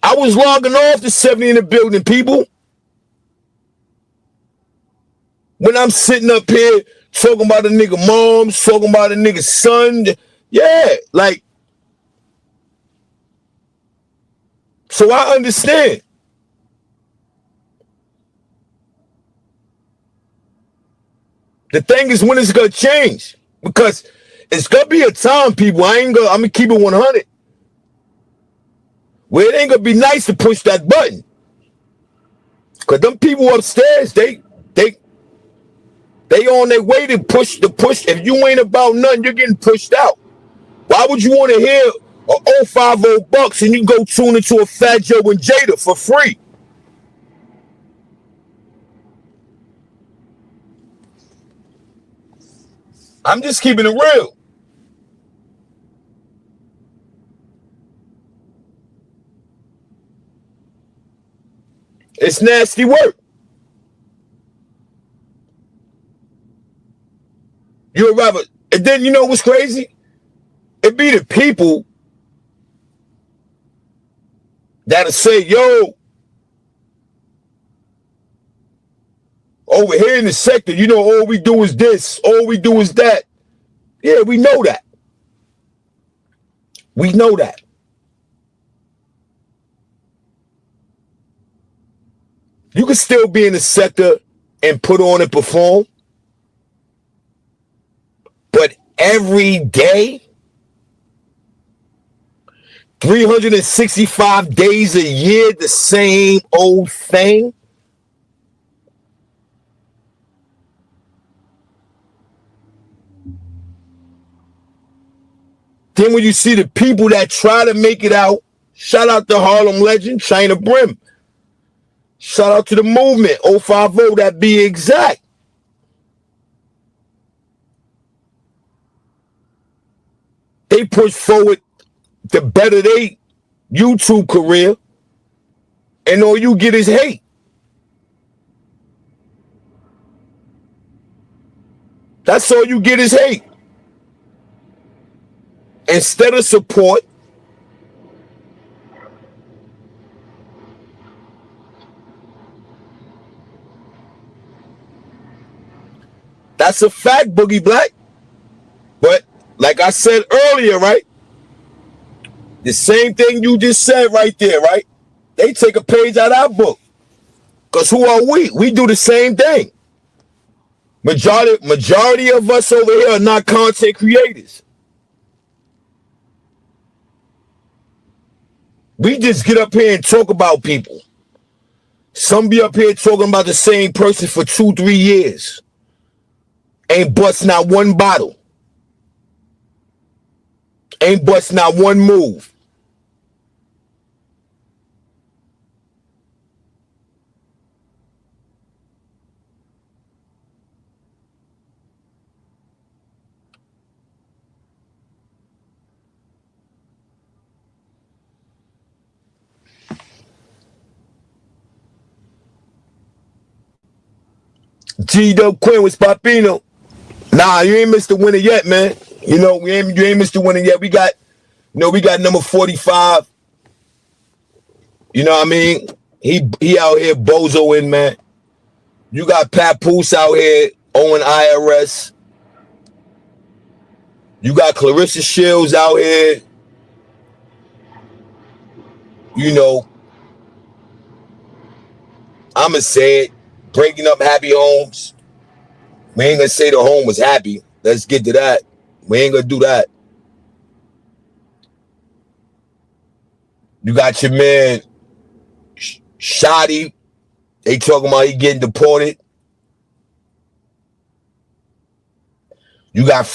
I was logging off to 70 in the building, people. When I'm sitting up here talking about a nigga moms, talking about a nigga son. Yeah, like. So I understand. The thing is, when it's gonna change? Because it's gonna be a time, people. I'm gonna keep it 100. Where it ain't gonna be nice to push that button. Cause them people upstairs, they on their way to push. If you ain't about nothing, you're getting pushed out. Why would you want to hear a 050 bucks and you go tune into a Fat Joe and Jada for free? I'm just keeping it real. It's nasty work. You'd rather, and then you know what's crazy? It be the people that'll say, yo, over here in the sector, you know, all we do is this, all we do is that. Yeah, we know that. We know that. You can still be in the sector and put on and perform, but every day, 365 days a year, the same old thing. Then when you see the people that try to make it out, shout out to Harlem legend, China Brim. Shout out to the movement, 050, that be exact. They push forward to better their YouTube career, and all you get is hate. That's all you get is hate. Instead of support, that's a fact, Boogie Black. But like I said earlier, right? The same thing you just said right there, right? They take a page out of our book. Because who are we? We do the same thing. Majority of us over here are not content creators. We just get up here and talk about people. Some be up here talking about the same person for 2-3 years. Ain't bust not one bottle. Ain't bust not one move. G-Dub Quinn was Papino. Nah, you ain't missed the winner yet, man. You know, you ain't missed the winner yet. We got number 45. You know what I mean? He out here Bozo in, man. You got Papoose out here owing IRS. You got Clarissa Shields out here. You know, I'ma say it, breaking up happy homes. We ain't gonna say the home was happy. Let's get to that. We ain't gonna do that. You got your man Shotty. They talking about he getting deported. You got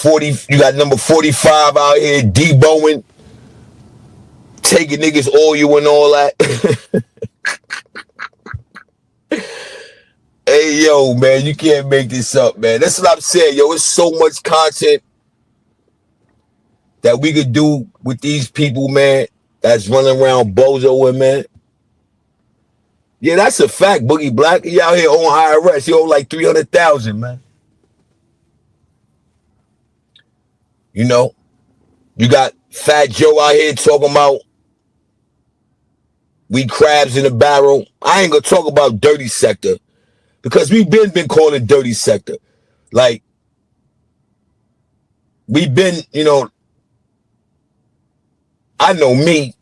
number 45 out here deboing, taking niggas oil and all that. Hey, yo, man, you can't make this up, man. That's what I'm saying, yo. It's so much content that we could do with these people, man, that's running around Bozo, man. Yeah, that's a fact, Boogie Black. He out here on IRS. He owe like 300,000, man. You know, you got Fat Joe out here talking about we crabs in a barrel. I ain't gonna talk about dirty sector because we've been calling dirty sector. Like, we've been, you know, I know me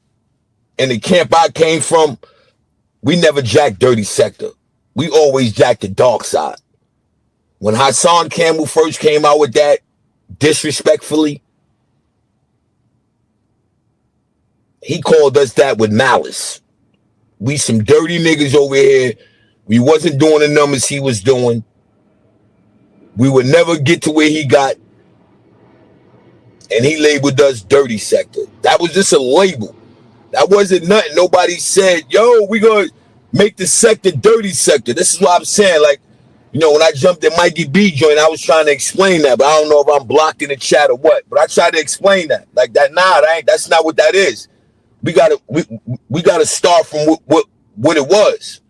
in the camp I came from, we never jacked dirty sector. We always jacked the dark side. When Hassan Campbell first came out with that, disrespectfully, he called us that with malice. We some dirty niggas over here. We wasn't doing the numbers he was doing. We would never get to where he got. And he labeled us dirty sector. That was just a label. That wasn't nothing. Nobody said, yo, we gonna make the sector dirty sector. This is what I'm saying. Like, you know, when I jumped in Mikey B joint, I was trying to explain that, but I don't know if I'm blocked in the chat or what. But I tried to explain that. Like that, nah, that's not what that is. We gotta start from what it was.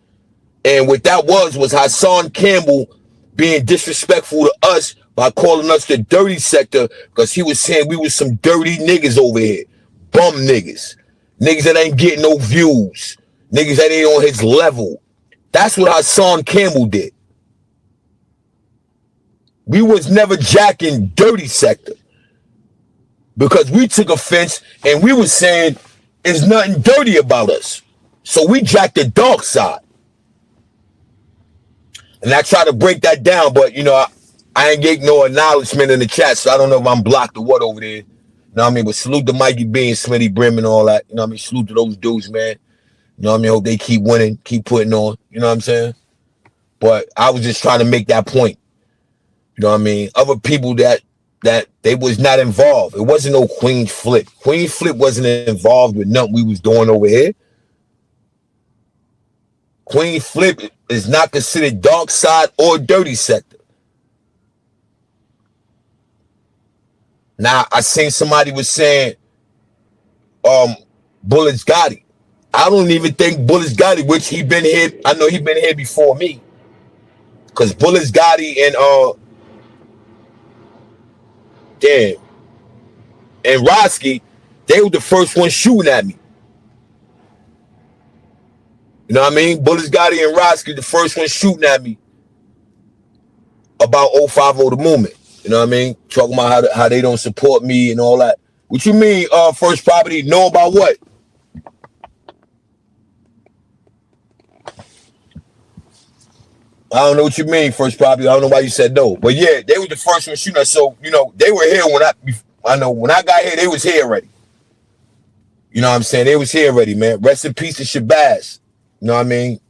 And what that was Hassan Campbell being disrespectful to us by calling us the dirty sector because he was saying we was some dirty niggas over here. Bum niggas. Niggas that ain't getting no views. Niggas that ain't on his level. That's what Hassan Campbell did. We was never jacking dirty sector because we took offense and we was saying there's nothing dirty about us. So we jacked the dark side. And I try to break that down, but you know, I ain't get no acknowledgement in the chat, so I don't know if I'm blocked or what over there. You know what I mean? But salute to Mikey B and Smitty Brim and all that. You know what I mean? Salute to those dudes, man. You know what I mean? Hope they keep winning, keep putting on. You know what I'm saying? But I was just trying to make that point. You know what I mean? Other people that they was not involved. It wasn't no Queen Flip. Queen Flip wasn't involved with nothing we was doing over here. Queen Flip is not considered dark side or dirty sector. Now, I seen somebody was saying, Bullets Gotti. I don't even think Bullets Gotti, which he been here. I know he been here before me. Because Bullets Gotti and Roski, they were the first one shooting at me. You know what I mean? Bullets Gotti and Roski, the first one shooting at me about 050 the movement. You know what I mean? Talking about how they don't support me and all that. What you mean, First Property? Know about what? I don't know what you mean, First Property. I don't know why you said no. But yeah, they were the first one shooting us. So, you know, they were here when I got here, they was here already. You know what I'm saying? They was here already, man. Rest in peace to Shabazz. You know what I mean?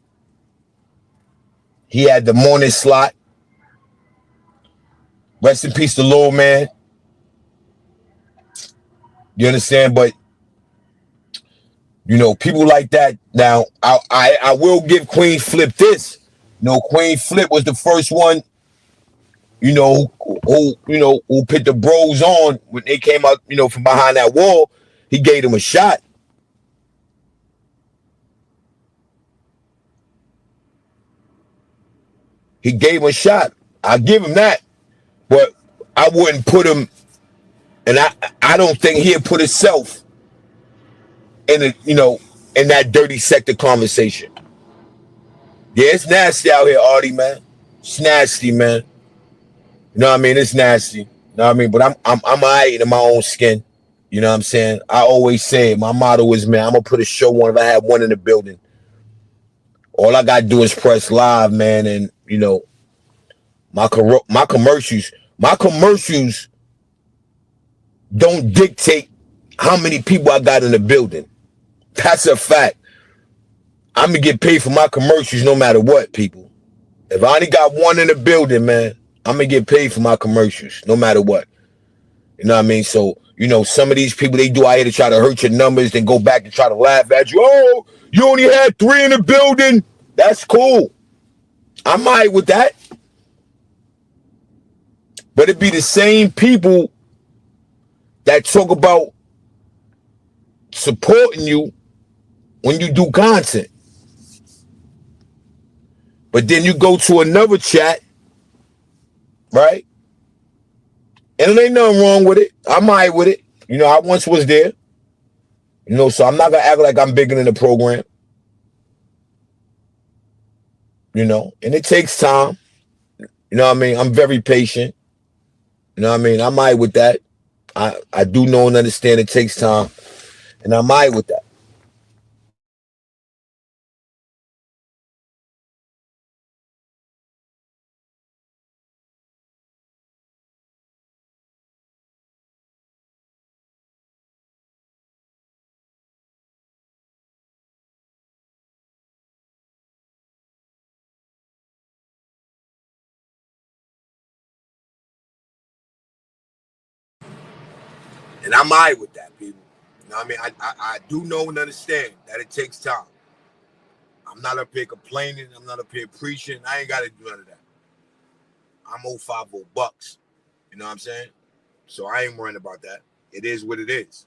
He had the morning slot. Rest in peace to Lil Man. You understand? But you know, people like that. Now, I will give Queen Flip this. You know, Queen Flip was the first one, you know, who put the bros on when they came out, you know, from behind that wall. He gave them a shot. He gave him a shot. I give him that. But I wouldn't put him, and I don't think he'd put himself in a, you know, in that dirty sector conversation. Yeah, it's nasty out here, Artie, man. It's nasty, man. You know what I mean? It's nasty. You know what I mean? But I'm all right in my own skin. You know what I'm saying? I always say my motto is, man, I'm gonna put a show on if I have one in the building. All I gotta do is press live, man, and you know, my commercials don't dictate how many people I got in the building. That's a fact. I'm gonna get paid for my commercials no matter what, people. If I only got one in the building, man, I'm gonna get paid for my commercials no matter what. You know what I mean? So, you know, some of these people, they do out here to try to hurt your numbers, then go back and try to laugh at you. Oh, you only had 3 in the building. That's cool. I'm all right with that. But it be the same people that talk about supporting you when you do content. But then you go to another chat, right? And there ain't nothing wrong with it. I'm all right with it. You know, I once was there. You know, so I'm not going to act like I'm bigger than the program. You know, and it takes time. You know what I mean? I'm very patient. You know what I mean? I'm all right with that. I do know and understand it takes time. And I'm all right with that. And I'm all right with that, people. You know what I mean? I do know and understand that it takes time. I'm not up here complaining. I'm not up here preaching. I ain't got to do none of that. I'm 050 bucks. You know what I'm saying? So I ain't worrying about that. It is what it is.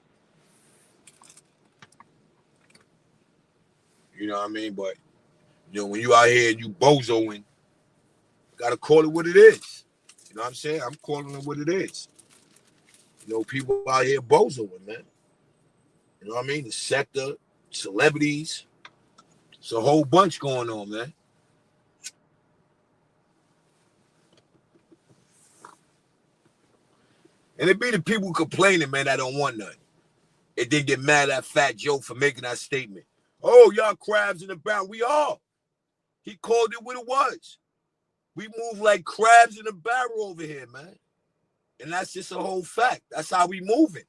You know what I mean? But, you know, when you out here and you bozoing, you got to call it what it is. You know what I'm saying? I'm calling it what it is. You know, people out here bozoing, man. You know what I mean? The sector, celebrities. It's a whole bunch going on, man. And it be the people complaining, man, that don't want nothing. And then get mad at Fat Joe for making that statement. Oh, y'all crabs in the barrel. We are. He called it what it was. We move like crabs in a barrel over here, man. And that's just a whole fact. That's how we move it.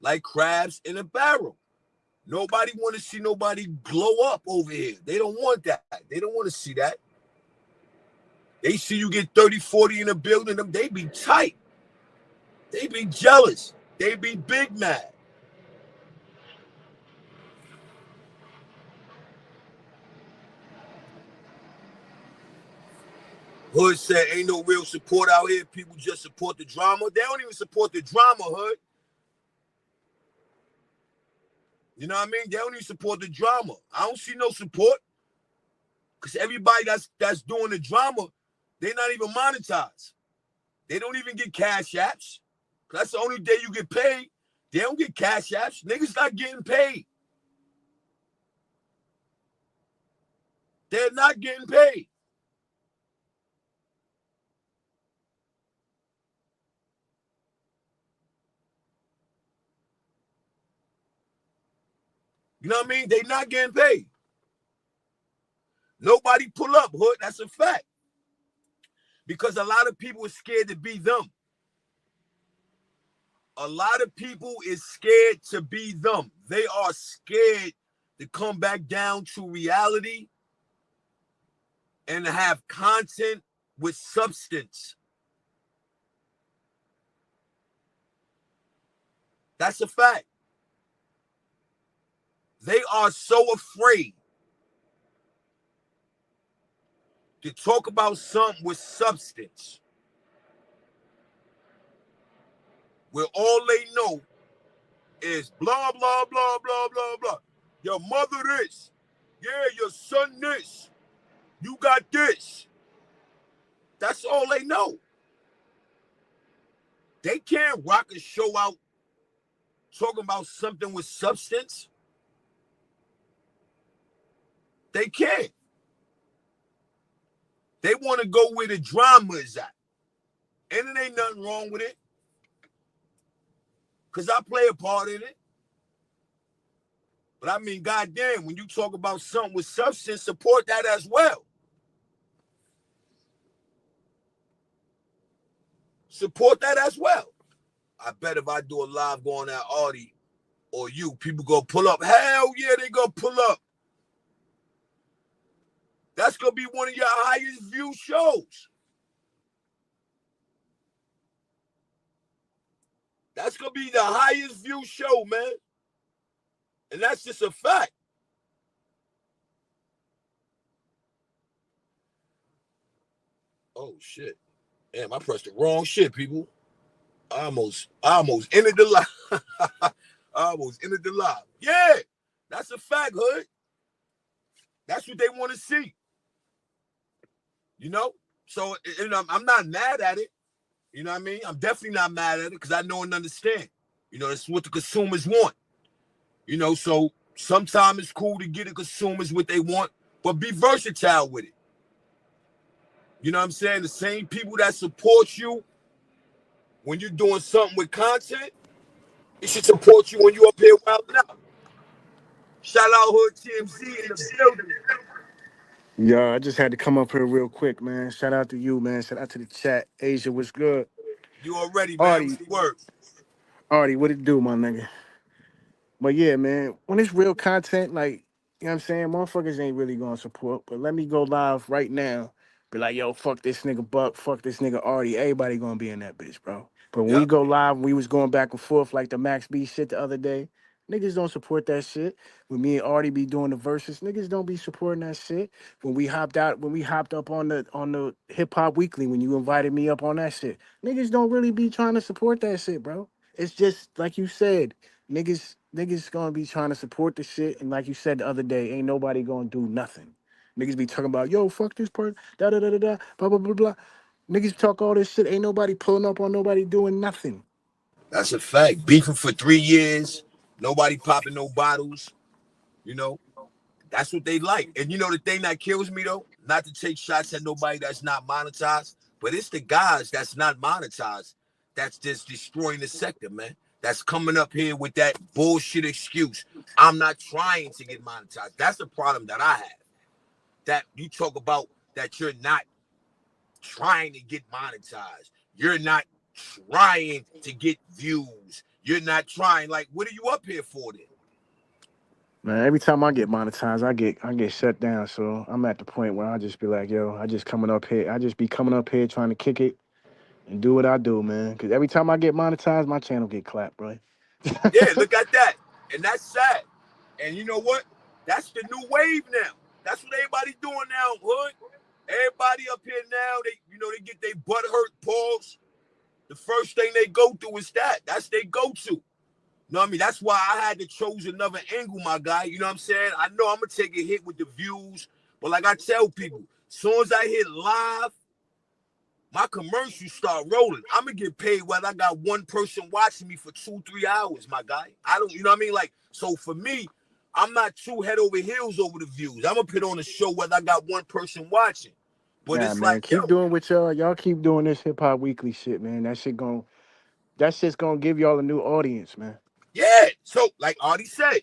Like crabs in a barrel. Nobody want to see nobody blow up over here. They don't want that. They don't want to see that. They see you get 30, 40 in a building, they be tight. They be jealous. They be big mad. Hood said ain't no real support out here. People just support the drama. They don't even support the drama, Hood. You know what I mean? They don't even support the drama. I don't see no support. Because everybody that's doing the drama, they're not even monetized. They don't even get cash apps. That's the only day you get paid. They don't get cash apps. Niggas not getting paid. They're not getting paid. You know what I mean? They not getting paid. Nobody pull up, Hood. That's a fact. Because a lot of people are scared to be them. A lot of people is scared to be them. They are scared to come back down to reality and have content with substance. That's a fact. They are so afraid to talk about something with substance, where all they know is blah, blah, blah, blah, blah, blah. Your mother this. Yeah, your son this. You got this. That's all they know. They can't rock a show out talking about something with substance. They can't. They want to go where the drama is at. And it ain't nothing wrong with it. Because I play a part in it. But I mean, goddamn, when you talk about something with substance, support that as well. Support that as well. I bet if I do a live going at Artie or you, people go pull up. Hell yeah, they go pull up. That's going to be one of your highest view shows. That's going to be the highest view show, man. And that's just a fact. Oh, shit. Damn, I pressed the wrong shit, people. I almost ended the live. I almost ended the live. Yeah, that's a fact, Hood. That's what they want to see. You know? So, you know, I'm not mad at it. You know what I mean? I'm definitely not mad at it because I know and understand. You know, that's what the consumers want. You know, so sometimes it's cool to get the consumers what they want, but be versatile with it. You know what I'm saying? The same people that support you when you're doing something with content, it should support you when you're up here wilding out. Shout out Hood TMZ in the building. Yeah, I just had to come up here real quick, man. Shout out to you, man. Shout out to the chat. Asia, what's good? You already, man. What's Artie, the word? What it do, my nigga? But yeah, man, when it's real content, like, you know what I'm saying, motherfuckers ain't really gonna support. But let me go live right now. Be like, yo, fuck this nigga Buck, fuck this nigga Artie. Everybody gonna be in that bitch, bro. But when we Yep. go live, we was going back and forth like the Max B shit the other day. Niggas don't support that shit. When me and Artie be doing the verses, niggas don't be supporting that shit. When we hopped up on the Hip Hop Weekly, when you invited me up on that shit, niggas don't really be trying to support that shit, bro. It's just like you said, niggas gonna be trying to support the shit, and like you said the other day, ain't nobody gonna do nothing. Niggas be talking about, yo, fuck this part, da da da da da, blah blah blah blah. Niggas talk all this shit, ain't nobody pulling up on nobody doing nothing. That's a fact. Beefing for 3 years, nobody popping no bottles. You know, that's what they like. And you know the thing that kills me though, not to take shots at nobody that's not monetized, but it's the guys that's not monetized that's just destroying the sector, man. That's coming up here with that bullshit excuse. I'm not trying to get monetized. That's the problem that I have. That you talk about that you're not trying to get monetized. You're not trying to get views. You're not trying. Like, what are you up here for then? Man, every time I get monetized, I get shut down. So I'm at the point where I just be like, yo, I just coming up here. I just be coming up here trying to kick it and do what I do, man. Cause every time I get monetized, my channel get clapped, bro. Yeah, look at that. And that's sad. And you know what? That's the new wave now. That's what everybody's doing now, hood. Everybody up here now, they get their butt hurt pause. The first thing they go through is that. That's their go-to. You know what I mean? That's why I had to choose another angle, my guy. You know what I'm saying? I know I'm gonna take a hit with the views, but like I tell people, as soon as I hit live, my commercials start rolling. I'm gonna get paid whether I got one person watching me for 2-3 hours, my guy. I don't, you know what I mean? Like, so for me, I'm not too head over heels over the views. I'm gonna put on a show whether I got one person watching. But Nah, it's man, like, keep yo, doing what y'all keep doing this hip hop weekly shit, man. That shit's gonna give y'all a new audience, man. yeah. So, like Artie said,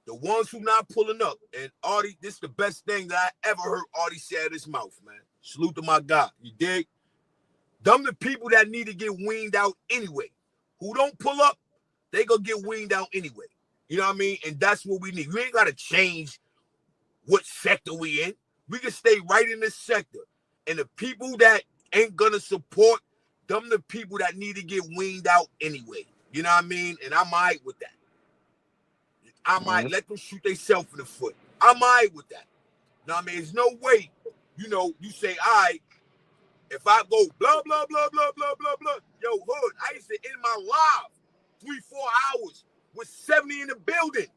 the ones who not pulling up, and Artie, this is the best thing that I ever heard Artie say out of his mouth, man. Salute to my God. You dig? Them the people that need to get weaned out anyway. Who don't pull up, they gonna get weaned out anyway. You know what I mean? And that's what we need. We ain't gotta change what sector we in. We can stay right in this sector. And the people that ain't gonna support them, the people that need to get weaned out anyway. You know what I mean? And I'm all right with that. I might Mhm. let them shoot themselves in the foot. I'm all right with that. You know what I mean? There's no way, you say, all right, if I go blah, blah, blah, blah, blah, blah, blah, yo, hood, I used to end my live 3-4 hours with 70 in the building,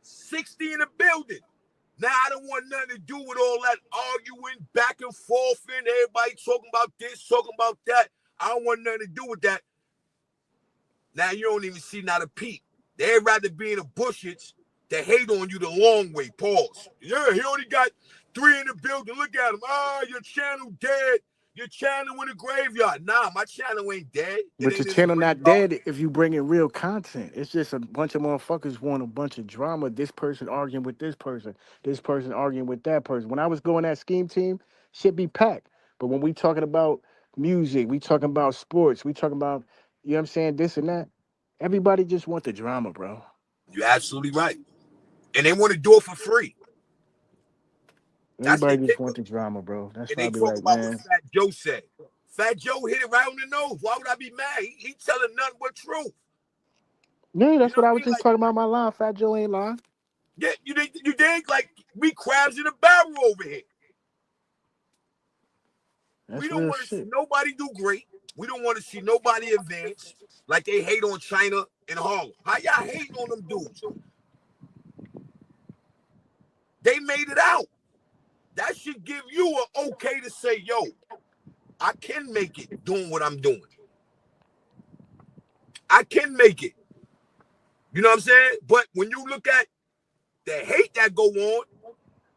60 in the building. Now I don't want nothing to do with all that arguing back and forth and everybody talking about this, talking about that. I don't want nothing to do with that. Now you don't even see not a peep. They'd rather be in the bushes to hate on you the long way. Pause. Yeah, he only got 3 in the building. Look at him. Your channel dead. Your channel in the graveyard. Nah, my channel ain't dead. It But your ain't in the channel not graveyard. dead if you bring in real content. It's just a bunch of motherfuckers want a bunch of drama. This person arguing with this person arguing with that person. When I was going that scheme team, shit be packed. But when we talking about music, we talking about sports, we talking about, you know what I'm saying, this and that. Everybody just want the drama, bro. You're absolutely right. And they want to do it for free. That's the Everybody just kicker. want the drama, bro. That's And why I they be talk like, about what man, Fat Joe said. Fat Joe hit it right on the nose. Why would I be mad? He telling nothing but truth. yeah, You that's know what what I I was mean? just Like, talking about my line. Fat Joe ain't lying. yeah, you dig? Like, we crabs in a barrel over here. We That's don't real want to see shit. nobody do great. We don't want to see nobody advance like they hate on China and Harlem. How y'all hating on them dudes? They made it out. That should give you an okay to say, yo, I can make it doing what I'm doing. I can make it. You know what I'm saying? But when you look at the hate that go on,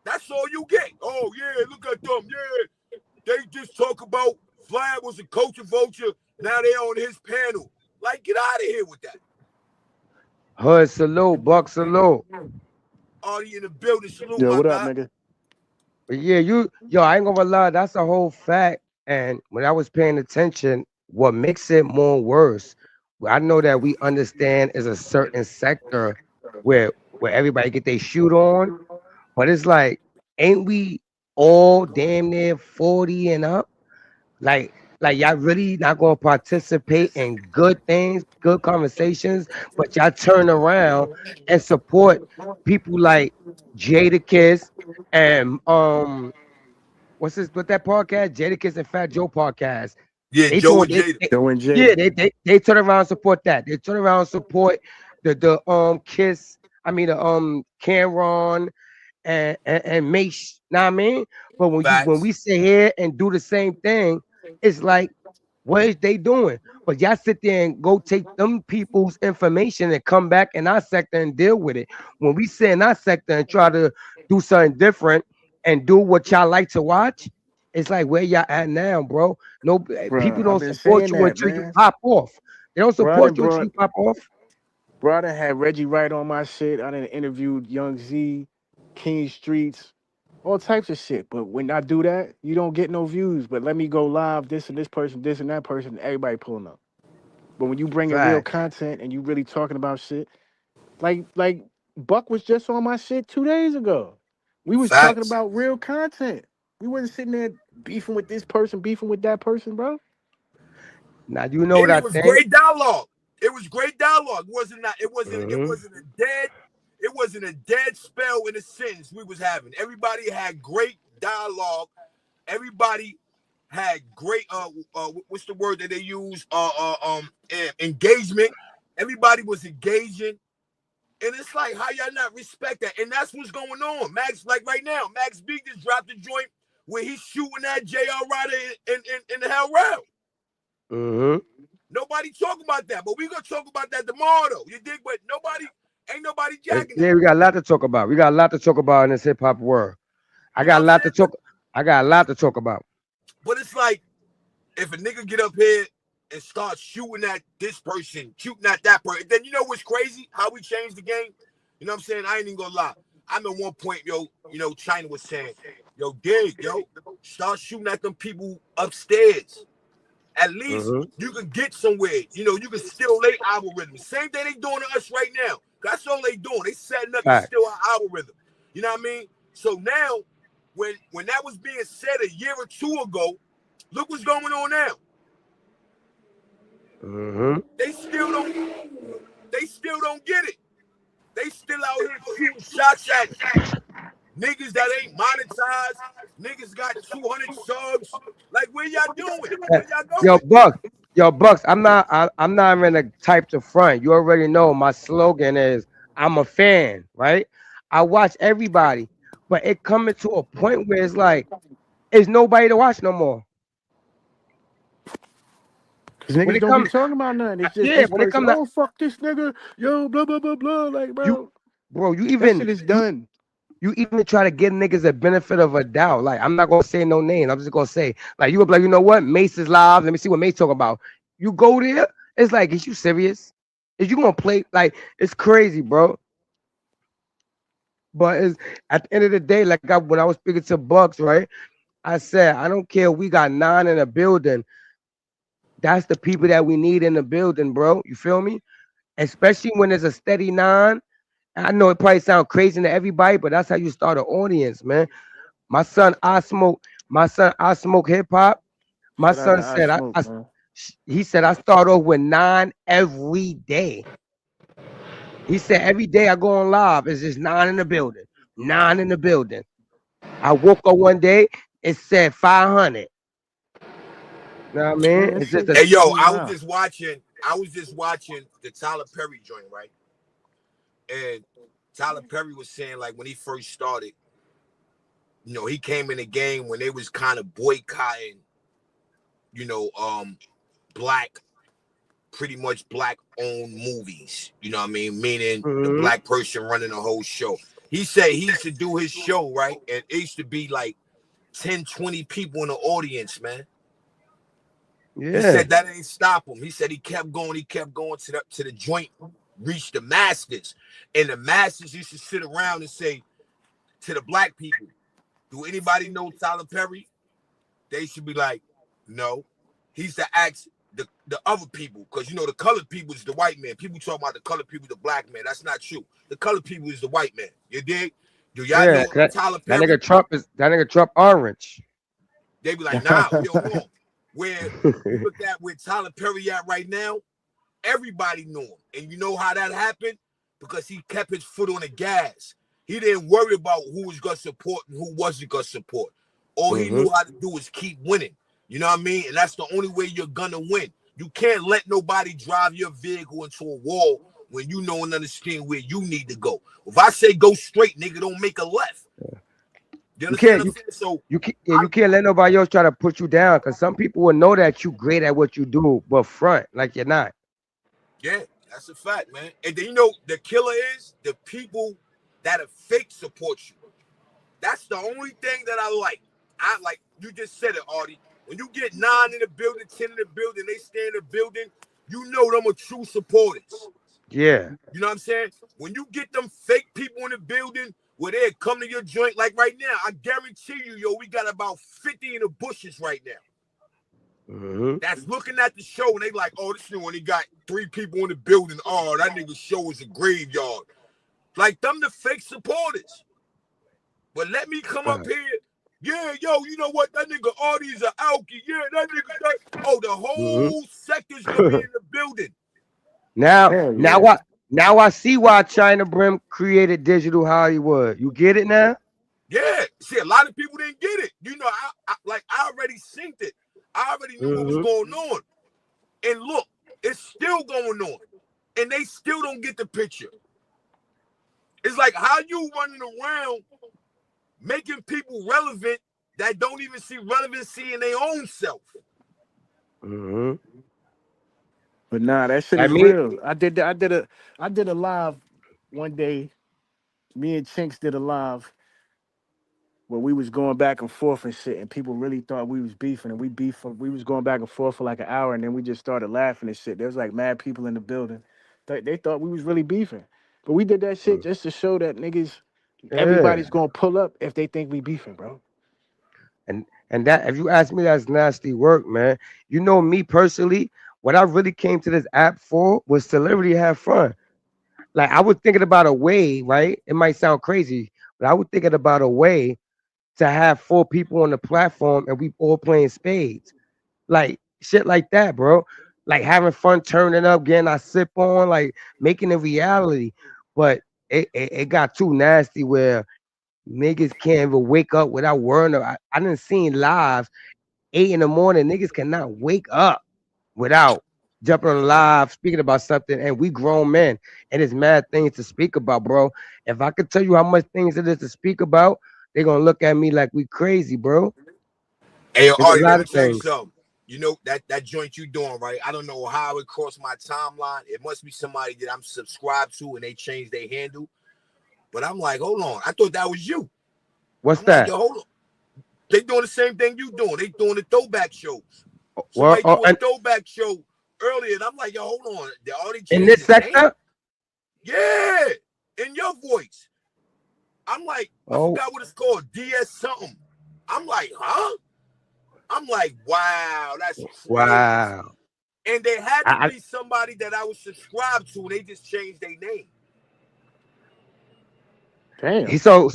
that's all you get. Oh, yeah, look at them. Yeah, they just talk about Vlad was a culture vulture. Now they on his panel. Like, get out of here with that. Hood salute, Buck salute. Already in the building. Salute, Yo, my what up, guy. nigga? But yeah, I ain't gonna lie, that's a whole fact. And when I was paying attention, what makes it more worse, I know that we understand is a certain sector where everybody get their shoot on, but it's like, ain't we all damn near 40 and up? Like, y'all really not gonna participate in good things, good conversations, but y'all turn around and support people like Jadakiss and what that podcast? Jadakiss and Fat Joe podcast. Yeah, They Joe doing and Jada. Joe and yeah, Jada. they turn around and support that. They turn around and support the Kiss, I mean the Cameron and Mace, know what I mean? But when Facts. we sit here and do the same thing, it's like, what is they doing? But y'all sit there and go take them people's information and come back in our sector and deal with it. When we sit in our sector and try to do something different and do what y'all like to watch, It's like where y'all at now, bro. No, people Bruh, I've don't been support saying you that, until you man. pop off. They don't Bro, I done support you until brought you pop off. bro, I done had Reggie Wright on my shit. I done interviewed Young Z, King Streets, all types of shit. But when I do that, you don't get no views. But let me go live, this and this person, this and that person, everybody pulling up. But when you bring in real Facts. content and you really talking about shit, like Buck was just on my shit 2 days ago. We was talking Facts. about real content. We wasn't sitting there beefing with this person, beefing with that person, bro. Now you know what And it I was think. great dialogue. It was great dialogue. It wasn't not, it Hmm. wasn't a dead, it wasn't a dead spell in a sentence we was having. Everybody had great dialogue. Everybody had great what's the word that they use? Engagement. Everybody was engaging. And it's like, how y'all not respect that? And that's what's going on. Max, like right now, Max B just dropped a joint where he's shooting at JR Ryder in the hell round. Hmm. Nobody talk about that, but we gonna talk about that tomorrow, though. You dig? But ain't nobody jacking that. Yeah, we got a lot to talk about. We got a lot to talk about in this hip hop world. I You know got what a I'm lot to saying? talk. I got a lot to talk about. But it's like if a nigga get up here and start shooting at this person, shooting at that person, then you know what's crazy? How we changed the game. You know what I'm saying? I ain't even gonna lie. I'm at one point, yo, China was saying, yo, dig, yo, start shooting at them people upstairs. At least Hmm. you can get somewhere. You can steal their algorithm. Same thing they doing to us right now. That's all they doing. They setting up to Fact. steal our algorithm. You know what I mean? So now, when that was being said a year or two ago, look what's going on now. Hmm. They still don't. They still don't get it. They still out here shooting shots at niggas that ain't monetized. Niggas got 200 subs. Like, where y'all doing? Where y'all Yo, going? Bucks. Yo, Bucks. I'm not even the type to front. You already know my slogan is I'm a fan, right? I watch everybody, but it coming to a point where it's like, there's nobody to watch no more. Cause When niggas it don't be come, talking about nothing. It's just yeah, this when it person. come to Oh fuck this nigga. Yo, blah blah blah blah. Like, you, bro, bro, you that even shit is you done. you even try to give niggas a benefit of a doubt. Like I'm not gonna say no name. I'm just gonna say like you gonna be like, you know what? Mace is live. Let me see what Mace talking about. You go there, it's like, is you serious? Is you gonna play like it's crazy, bro? But it's at the end of the day, like when I was speaking to Bucks, right? I said, I don't care. We got 9 in a building. That's the people that we need in the building, bro. You feel me? Especially when there's a steady 9. I know it probably sounds crazy to everybody, but that's how you start an audience, man. My son, I smoke. My son, I smoke hip hop. My Shout out to son I said, Smoke, man. he said I start off with 9 every day. He said every day I go on live, it's just 9 in the building, 9 in the building. I woke up one day, it said 500. You know what I mean? Man, that It's just shit, a Hey, yo, that shit I was wild. just watching. I was just watching the Tyler Perry joint, right? And Tyler Perry was saying like when he first started, he came in the game when they was kind of boycotting, you know, black, pretty much black owned movies. You know what I mean? Meaning the Mhm. black person running the whole show. He said he used to do his show, right? And it used to be like 10, 20 people in the audience, man. He Yeah. said that ain't stop him. He said he kept going to the joint, reached the masses. And the masses used to sit around and say to the black people, do anybody know Tyler Perry? They should be like, no. He's to ask the other people, because the colored people is the white man. People talk about the colored people, the black man. That's not true. The colored people is the white man. You dig? Do y'all Yeah. know Tyler That Perry? nigga Trump orange. They be like, nah, we don't know him. Where you look at where Tyler Perry at right now, everybody knew him. And you know how that happened? Because he kept his foot on the gas. He didn't worry about who was going to support and who wasn't going to support. All he Hmm. knew how to do was keep winning. You know what I mean? And that's the only way you're going to win. You can't let nobody drive your vehicle into a wall when you know and understand where you need to go. If I say go straight, nigga, don't make a left. You You understand can't what I'm you saying? So, you can't, yeah, you can't let nobody else try to put you down because some people will know that you great at what you do, but front like you're not. yeah, that's a fact, man. And then the killer is the people that are fake support you. That's the only thing that I like. I like you just said it, Artie. When you get 9 in the building, 10 in the building, they stay in the building, you know them are true supporters. Yeah. You know what I'm saying? When you get them fake people in the building where they come to your joint, like right now, I guarantee you, yo, we got about 50 in the bushes right now. Mm-hmm. That's looking at the show and they like, oh, this new one, he got 3 people in the building. Oh, that nigga show is a graveyard. Like them the fake supporters. But let me come up Right. here. Yeah, yo, you know what? That nigga Artie's a alky. Yeah, that nigga. Oh, the Mm-hmm. whole sector's gonna be in the building. now, Hell now yeah. I now I see why China Brim created Digital Hollywood. You get it now? Yeah. See, a lot of people didn't get it. You know, I already synced it. I already knew what was Mm-hmm. going on. And look, it's still going on. And they still don't get the picture. It's like how you running around making people relevant that don't even see relevancy in their own self. Mm-hmm. But nah, that shit I is mean, real. I did a live one day. Me and Chinks did a live where we was going back and forth and shit, and people really thought we was beefing, and we was going back and forth for like an hour, and then we just started laughing and shit. There was like mad people in the building. They thought we was really beefing, but we did that shit just to show that niggas, yeah. everybody's gonna pull up if they think we beefing, bro. And that, if you ask me, that's nasty work, man. You know me personally, what I really came to this app for was to literally have fun. Like I was thinking about a way, right? It might sound crazy, but I was thinking about a way to have 4 people on the platform and we all playing spades. Like shit like that, bro. Like having fun, turning up, getting our sip on, like making it reality. But it got too nasty where niggas can't even wake up without worrying. I didn't seen live 8 in the morning. Niggas cannot wake up without jumping on live, speaking about something, and we grown men, and it's mad things to speak about, bro. If I could tell you how much things it is to speak about, they're gonna look at me like we crazy, bro. Hey, It's a Artie, let lot me of tell you things. something. You know that joint you doing, right? I don't know how it crossed my timeline. It must be somebody that I'm subscribed to and they changed their handle. But I'm like, hold on. I thought that was you. What's I'm like, that? yo, hold on. They doing the same thing you doing. They doing the throwback shows. Well, Somebody do a and throwback show earlier, and I'm like, yo, hold on. They already in changed this his name? sector, Yeah, in your voice. I'm like, I oh forgot what it's called. DS something. I'm like, huh? I'm like, wow, that's crazy. wow. And they had to I, be somebody that I was subscribed to. They just changed their name. Damn. so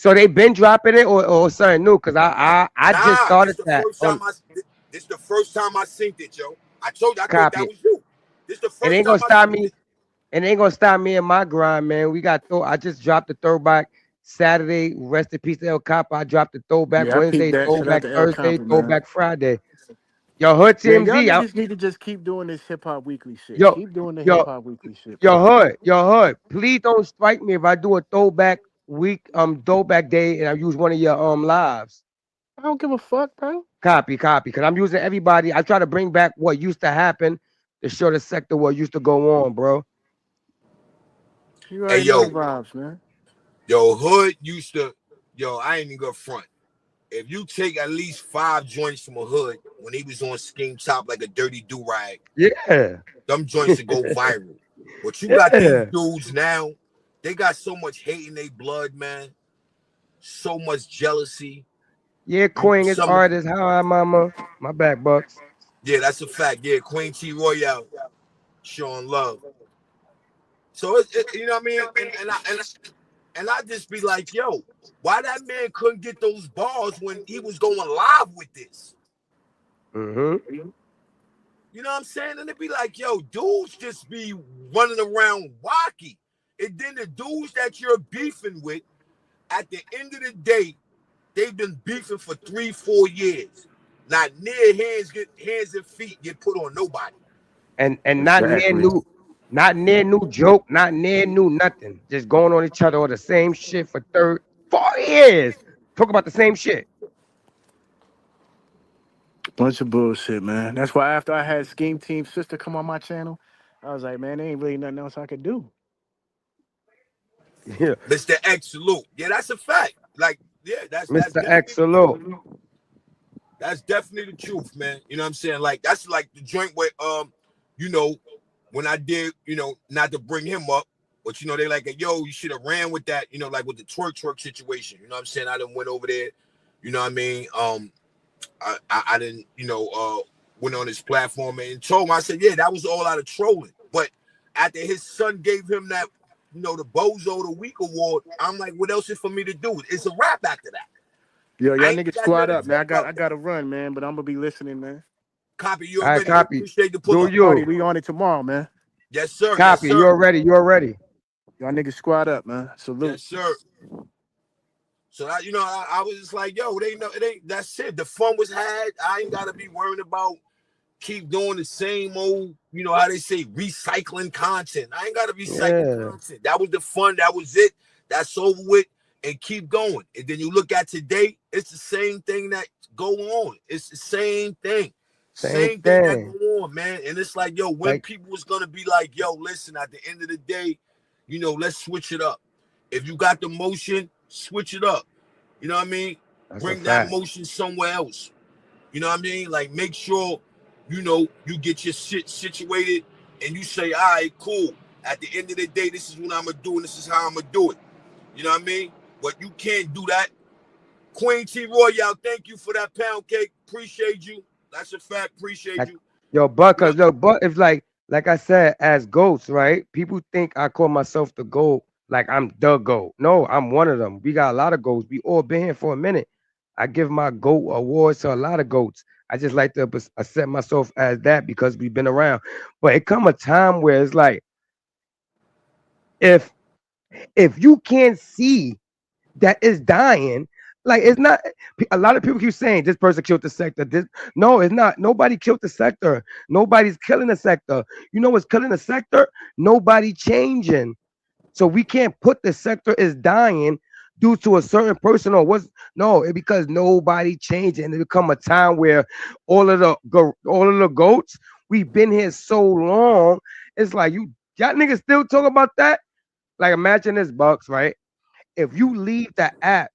they been dropping it or something new? Cause I just Nah, started that on this the first time I synced it, yo. I told you I thought that copy. was you. This the It first ain't time gonna I stop synced me. it. It ain't gonna stop me in my grind, man. We got I just dropped the throwback Saturday. Rest in peace to El Capo. I dropped the throwback Yeah, I peeped Wednesday, that. Shout out throwback to El Thursday, Compa, man. throwback Friday. Yo, Hood Man, y'all TMZ. niggas need to just keep doing this hip hop weekly shit. Yo, Keep doing the hip yo, hop weekly shit, yo, bro. Hood. Please don't strike me if I do a throwback week, throwback day, and I use one of your lives. I don't give a fuck, bro. Copy. Because I'm using everybody. I try to bring back what used to happen to show the sector what used to go on, bro. You Hey, already know the vibes, man. Hood used to, I ain't even gonna front. If you take at least 5 joints from a Hood when he was on Scheme Top like a dirty do-rag, Yeah, them joints to go viral. But you got these yeah. dudes now, they got so much hate in their blood, man. So much jealousy. Yeah, You Queen is some artist. How I mama? My back bucks. Yeah, that's a fact. Yeah, Queen T Royale showing love. So you know what I mean? And I just be like, yo, why that man couldn't get those bars when he was going live with this? Mm-hmm. You know what I'm saying? And it be like, yo, dudes just be running around wacky. And then the dudes that you're beefing with, at the end of the day, they've been beefing for 3-4 years. Not near hands and feet get put on nobody. And Exactly. not near new joke, not near new nothing. Just going on each other or the same shit for 4 years. Talk about the same shit. Bunch of bullshit, man. That's why after I had Scheme Team Sister come on my channel, I was like, man, there ain't really nothing else I could do. Yeah. Mr. X salute. Yeah, that's a fact. Like Yeah, that's Mr. X definitely the truth. salute. That's definitely the truth, man. You know what I'm saying? Like that's like the joint where you know, when I did, not to bring him up, but they like, yo, you should have ran with that, like with the twerk situation. You know what I'm saying? I done went over there, you know what I mean? I didn't, went on his platform and told him, I said, yeah, that was all out of trolling. But after his son gave him that, the Bozo of the Week award, I'm like, what else is for me to do? It's a rap after that. Yo, I y'all ain't niggas got squad nothing up, to man. say I got about I that. got to run, man. But I'm gonna be listening, man. Copy, you All right, already. We copy. appreciate the pull Do up. Already, you? we on it tomorrow, man. Yes, sir. Yes, Copy. sir. You're ready. You're ready. Y'all niggas squad up, man. Salute. Yes, sir. So that I was just like, yo, it ain't. That's it. The fun was had. I ain't gotta be worrying about keep doing the same old, how they say, recycling content. I ain't gotta recycle Yeah. content. That was the fun. That was it. That's over with. And keep going. And then you look at today, it's the same thing that go on. It's the same thing. Same Same thing that go thing. on, man. And it's like, yo, when Like people was gonna be like, yo, listen, at the end of the day, let's switch it up. If you got the motion, switch it up. You know what I mean? that's a Bring that fact. motion somewhere else. You know what I mean? Like make sure, you get your shit situated and you say, all right, cool. At the end of the day, this is what I'm gonna do and this is how I'm gonna do it. You know what I mean? But you can't do that. Queen T Royale, thank you for that pound cake. Appreciate you. That's a fact. Appreciate Like, you. yo, but cause look, but if like I said, as goats, right? People think I call myself the goat, like I'm the goat. No, I'm one of them. We got a lot of goats. We all been here for a minute. I give my goat awards to a lot of goats. I just like to accept myself as that because we've been around. But it come a time where it's like if you can't see that is dying. Like it's not a lot of people keep saying this person killed the sector. This no, it's not. Nobody killed the sector. Nobody's killing the sector. You know what's killing the sector? Nobody changing. So we can't put the sector is dying due to a certain person or what's no, it because nobody changing. And it become a time where all of the goats, we've been here so long. It's like y'all niggas still talk about that. Like imagine this Bucks, right? If you leave the app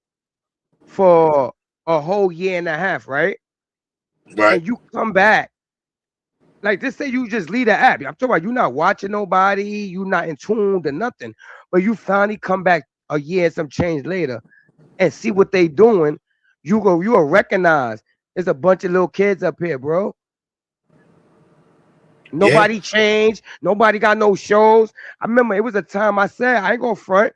for a whole year and a half, right? Right. And you come back, like just say you just leave the app. I'm talking about you not watching nobody, you not in tune to nothing, but you finally come back a year and some change later and see what they doing. You will recognize there's a bunch of little kids up here, bro. Yeah. Nobody changed. Nobody got no shows. I remember it was a time I said I ain't gonna front.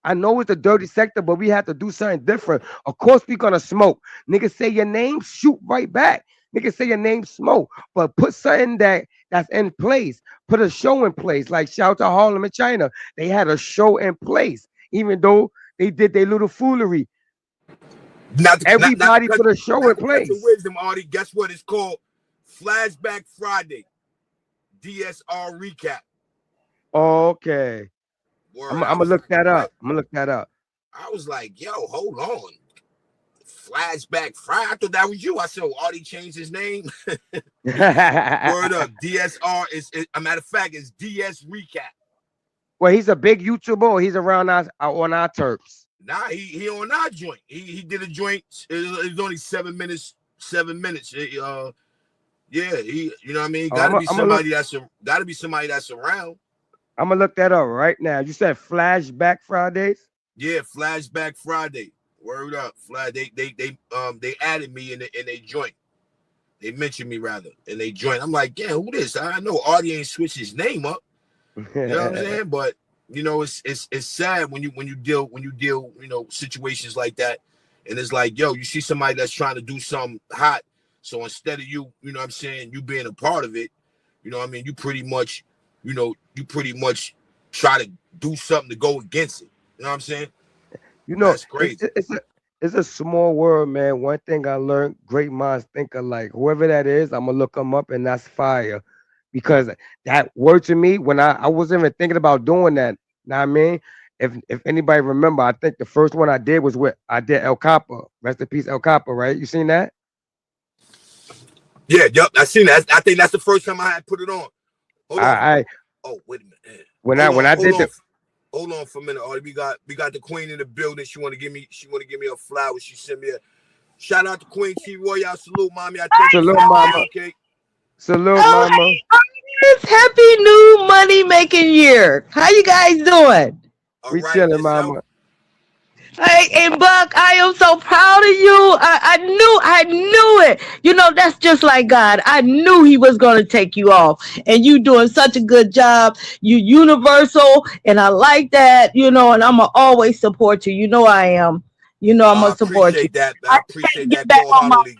I know it's a dirty sector, but we have to do something different. Of course, we gonna smoke. Niggas say your name, shoot right back. Niggas say your name, smoke. But put something that's in place. Put a show in place. Like shout out to Harlem in China. They had a show in place, even though they did their little foolery. Not to not to Everybody cut put a show in not to cut your place. wisdom, Artie. Guess what? It's called Flashback Friday. DSR recap. Okay. I'm Word. I gonna was look like, that what? up. I'm gonna look that up. I was like, yo, hold on. Flashback Friday. I thought that was you. I said, oh, Artie changed his name. Word up. DSR is a matter of fact, it's DS recap. Well, he's a big YouTuber. Or he's around us on our terps. Nah, he on our joint. He did a joint. It was only 7 minutes. 7 minutes. Yeah, he. You know what I mean. Oh, Got to be somebody that's around. I'm gonna look that up right now. You said Flashback Fridays. Yeah, Flashback Friday. Word up, Flash. They added me in they joint. They mentioned me rather, and they joint. I'm like, yeah, who this? I know Artie ain't switched his name up. You know what I'm saying? But it's sad when you deal situations like that, and it's like, yo, you see somebody that's trying to do something hot, so instead of you know what I'm saying, you being a part of it, you know what I mean, you pretty much try to do something to go against it. You know what I'm saying? You know, That's crazy. it's a small world, man. One thing I learned: great minds think alike. Whoever that is, I'm gonna look them up, and that's fire. Because that word to me when I wasn't even thinking about doing that. Know what I mean? If anybody remember, I think the first one I did was with I did El Capa. Rest in peace, El Capa, right? You seen that? Yeah, yep, I seen that. I think that's the first time I had put it on. Hold on. I Oh, wait a minute. when Hold I on. Hold did on. Hold on for a minute, Artie. We got the queen in the building. She wanna give me a flower. She sent me a shout out to Queen T Royale. Salute, mommy. I thank you for Salute, that mama. pound cake. Salute, Oh, mama. hey, Artist. Happy new money making year. How you guys doing? All We right, chilling, yourself. mama. Hey, and Buck, I am so proud of you. I knew it. You know, that's just like God. I knew He was going to take you off, and you doing such a good job. You universal, and I like that. You know, and I'm gonna always support you. You know I am. You know I'm I gonna support you. appreciate that. I I just had to appreciate get that back cold on my. heartedly.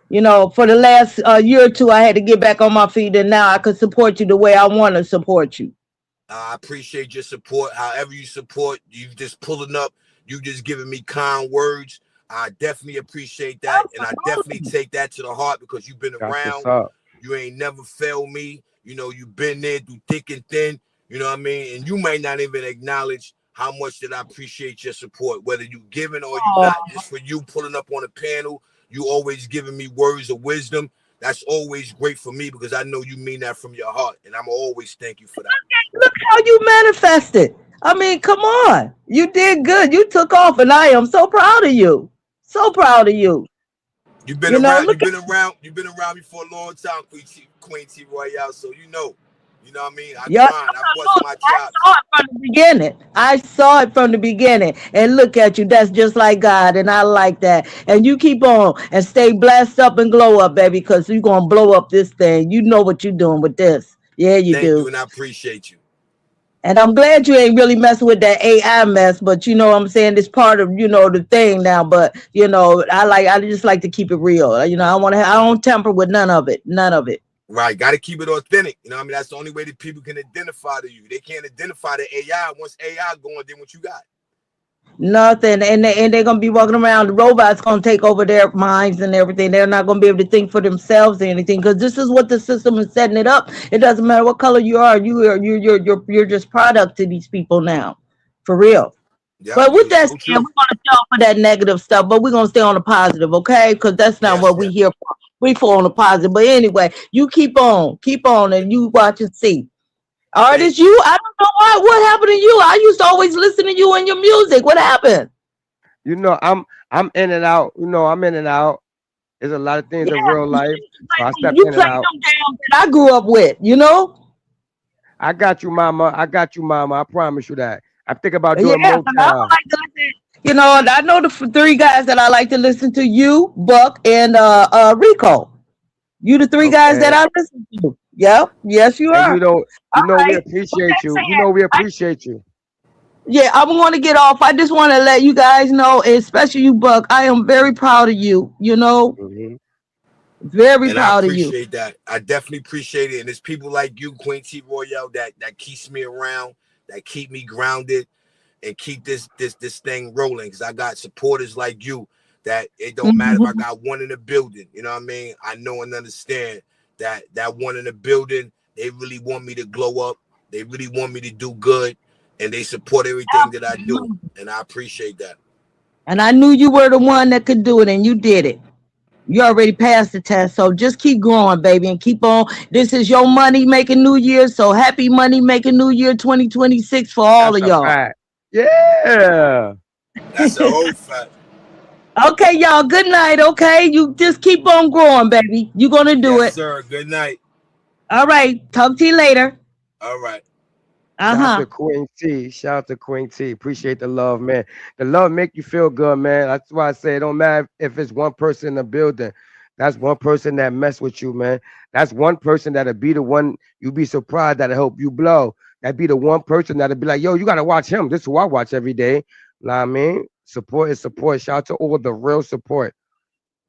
You know, for the last year or two, I had to get back on my feet, and now I can support you the way I want to support you. I appreciate your support. However you support, you just pulling up, you just giving me kind words. I definitely appreciate that. And I definitely Absolutely. take that to the heart because you've been That's what's around. up. You ain't never failed me. You know, you've been there through thick and thin. You know what I mean? And you might not even acknowledge how much that I appreciate your support, whether you giving or you Oh, not. Just for you pulling up on a panel, you always giving me words of wisdom. That's always great for me because I know you mean that from your heart. And I'm always thank you for that. look how you manifested. I mean, come on. You did good. You took off, and I am so proud of you. So proud of you. You've been You know, around. You've look at been around. You've been around me for a long time, Queen T Royale. So you know. You know what I mean? I yeah. grind. I bust my I chops. saw it from the beginning. I saw it from the beginning. And look at you. That's just like God. And I like that. And you keep on and stay blessed up and glow up, baby, because you're going to blow up this thing. You know what you're doing with this. Yeah, you Thank you, do. and I appreciate you. And I'm glad you ain't really messing with that AI mess, but you know what I'm saying? It's part of, you know, the thing now. But, you know, I just like to keep it real. You know, I don't tamper with none of it. None of it. Right, got to keep it authentic. You know what I mean? That's the only way that people can identify to you. They can't identify the AI. Once AI going, then what you got? Nothing. And they're gonna be walking around. The robots gonna take over their minds and everything. They're not gonna be able to think for themselves or anything. Because this is what the system is setting it up. It doesn't matter what color you are, you're just product to these people now. For real. Yep, But with you're that so said, we're true. gonna stay off of that negative stuff, but we're gonna stay on the positive, okay? Because that's not Yes, what we sir. here for. We for on the positive. But anyway, you keep on, and you watch and see. Thank Artist, you. you, I don't know why. What happened to you? I used to always listen to you and your music. What happened? You know, I'm in and out. You know, I'm in and out. There's a lot of things Yeah, in real life. So I step you in and play out. them jams that I grew up with, you know? I got you, mama. I got you, mama. I promise you that. I'm thinking about Yeah, doing 'cause I don't Motown. like to listen. You know, and I know the three guys that I like to listen to: you, Buck, and Rico. You the three guys that Okay. I listen to. Yep, yes, you And are. you All know we right. With appreciate that you. You said, know we appreciate you. yeah, I'm going to get off. I just want to let you guys know, especially you, Buck. I am very proud of you. You know, Hmm. very And I proud of you. appreciate that. I definitely appreciate it. And it's people like you, Queen T Royale, that keeps me around, that keep me grounded, and keep this thing rolling. Because I got supporters like you that it don't matter if I Mhm. got one in the building. You know what I mean? I know and understand that one in the building, they really want me to glow up. They really want me to do good, and they support everything that I do. And I appreciate that. And I knew you were the one that could do it, and you did it. You already passed the test, so just keep growing, baby, and keep on. This is your money making New Year, so happy money making New Year 2026 for all That's of a y'all. fact. Yeah. That's a whole fact. Okay, y'all. Good night. Okay, you just keep on growing, baby. You're gonna do Yes, it. sir. Good night. All right. Talk to you later. All right. Uh Shout out huh. to Queen T. Shout out to Queen T. Appreciate the love, man. The love make you feel good, man. That's why I say it don't matter if it's one person in the building. That's one person that mess with you, man. That's one person that'll be the one you be surprised that'll help you blow. That be the one person that'll be like, yo, you gotta watch him. This is who I watch every day. Know what I mean? Support is support. Shout out to all the real support.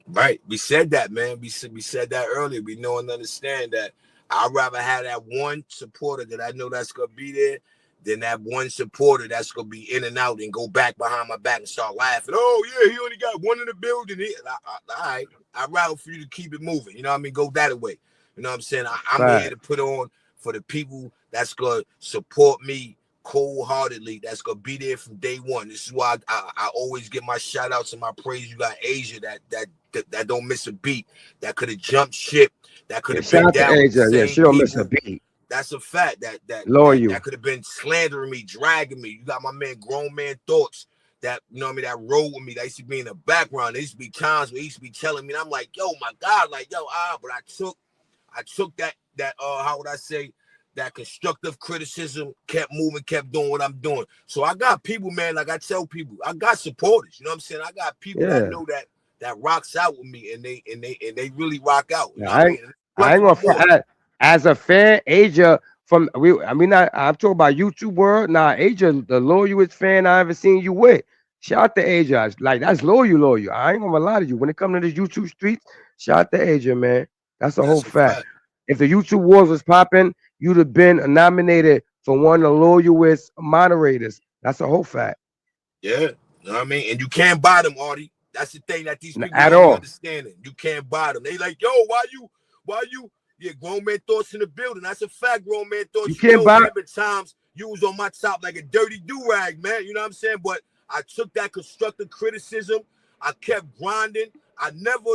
Right. We said that, man. We said that earlier. We know and understand that I'd rather have that one supporter that I know that's gonna be there than that one supporter that's gonna be in and out and go back behind my back and start laughing. Oh yeah, he only got one in the building. All right. I'd rather for you to keep it moving. You know what I mean? Go that way. You know what I'm saying? I'm here Fact. to put on for the people that's gonna support me cold-heartedly, that's gonna be there from day one. This is why I always give my shout outs and my praise. You got Asia that don't miss a beat, that could have jumped ship, that could Yeah, have shout been out to down with the Asia. Yeah, same she don't miss a people. beat. That's a fact. That Loyal. could have been slandering me, dragging me. You got my man, grown man thoughts. That you know what I mean. That roll with me. That used to be in the background. There used to be times where he used to be telling me, and I'm like, yo, my God, like yo, But I took that how would I say that constructive criticism, kept moving, kept doing what I'm doing. So I got people, man. Like I tell people, I got supporters. You know what I'm saying? I got people that Yeah. know that rocks out with me, and they really rock out. You Yeah, know what I mean? And it I reflects ain't my gonna morals. as a fan, Asia from we. I mean, I'm talking about YouTube world. Nah, Asia, the loyalest fan I ever seen you with. Shout out to Asia. Like that's loyal. I ain't gonna lie to you. When it comes to the YouTube streets, shout out to Asia, man. That's a whole That's a fact. fact. If the YouTube wars was popping, you'd have been nominated for one of the loyalist moderators. That's a whole fact. Yeah, you know what I mean? And you can't buy them, Artie. That's the thing that these people At don't be all. understanding. You can't buy them. They like, yo, why you, yeah, grown man thoughts in the building. That's a fact, grown man You thoughts. You can't know, buy. man, but times you was on my top like a dirty do-rag, man. You know what I'm saying? But I took that constructive criticism. I kept grinding. I never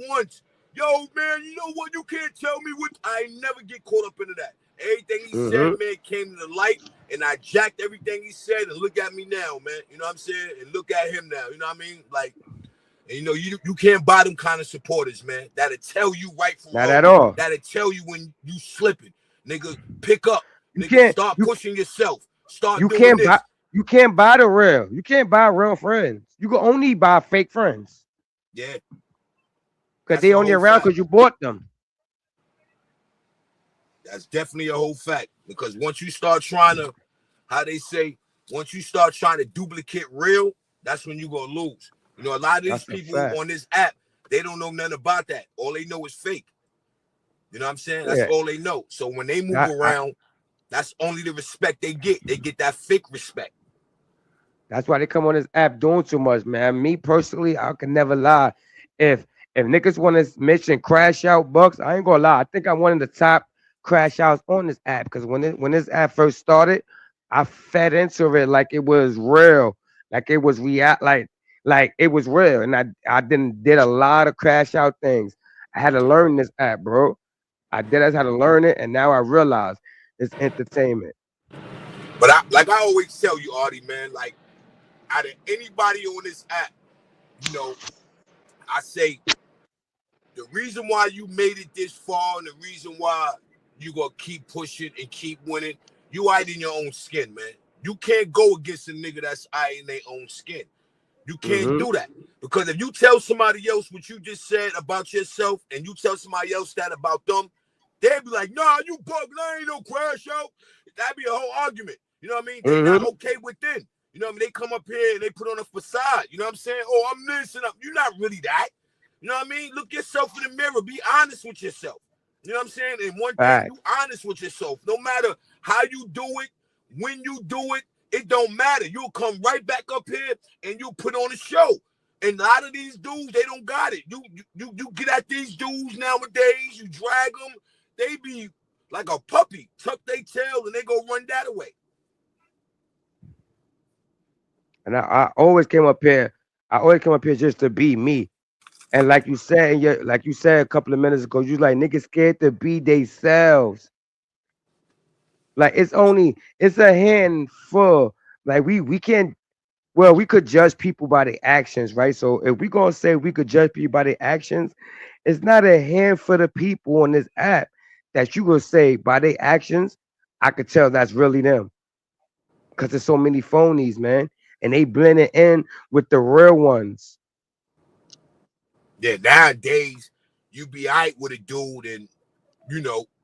once, yo, man, you know what? You can't tell me what. I never get caught up into that. Everything he said, Hmm. man, came to the light, and I jacked everything he said. And look at me now, man. You know what I'm saying? And look at him now. You know what I mean? Like, and, you can't buy them kind of supporters, man. That'll tell you right from Not wrong. at all. That'll tell you when you slipping. Nigga, pick up. You Nigga, can't. start pushing yourself. Start You doing can't buy this. you can't buy the real. You can't buy real friends. You can only buy fake friends Yeah, because that's they a only whole around fact. because you bought them. That's definitely a whole fact. Because once you start trying to, how they say, once you start trying to duplicate real, that's when you're gonna lose. You know, a lot of these That's a people fact. on this app, they don't know nothing about that. All they know is fake. You know what I'm saying? That's Yeah. all they know. So when they move That, I, around, that's only the respect they get. They get that fake respect. that's why they come on this app doing too much, man. Me personally, I can never lie. If if niggas want to mention crash out bucks, I ain't gonna lie. I think I'm one of the top crash outs on this app because when this app first started, I fed into it like it was real, like it was real, like it was real, and I did a lot of crash out things. I had to learn this app, bro. I did as how to learn it, and now I realize it's entertainment. But like I always tell you, Artie, man, like out of anybody on this app, you know, I say the reason why you made it this far and the reason why you gonna keep pushing and keep winning, you out in your own skin, man. You can't go against a nigga that's out in their own skin. You can't Hmm. do that. Because if you tell somebody else what you just said about yourself and you tell somebody else that about them, they'll be like, nah, you bugging, I ain't no crash out. That'd be a whole argument. You know what I mean? They not Hmm. okay within. You know what I mean? They come up here and they put on a facade. You know what I'm saying? Oh, I'm this and you're not really that. You know what I mean? Look yourself in the mirror. Be honest with yourself. You know what I'm saying? And one thing, you Facts. honest with yourself. No matter how you do it, when you do it, it don't matter. You'll come right back up here and you put on a show. And a lot of these dudes, they don't got it. You get at these dudes nowadays, you drag them, they be like a puppy, tuck their tail, and they go run that away. And I always came up here. I always come up here just to be me. And like you said, like you said a couple of minutes ago, you like niggas scared to be themselves. Like it's a handful. Like we can't. Well, we could judge people by their actions, right? So if we gonna say we could judge people by their actions, it's not a handful of people on this app that you gonna say by their actions. I could tell that's really them because there's so many phonies, man, and they blending in with the real ones. Yeah, nowadays, you be all right with a dude, and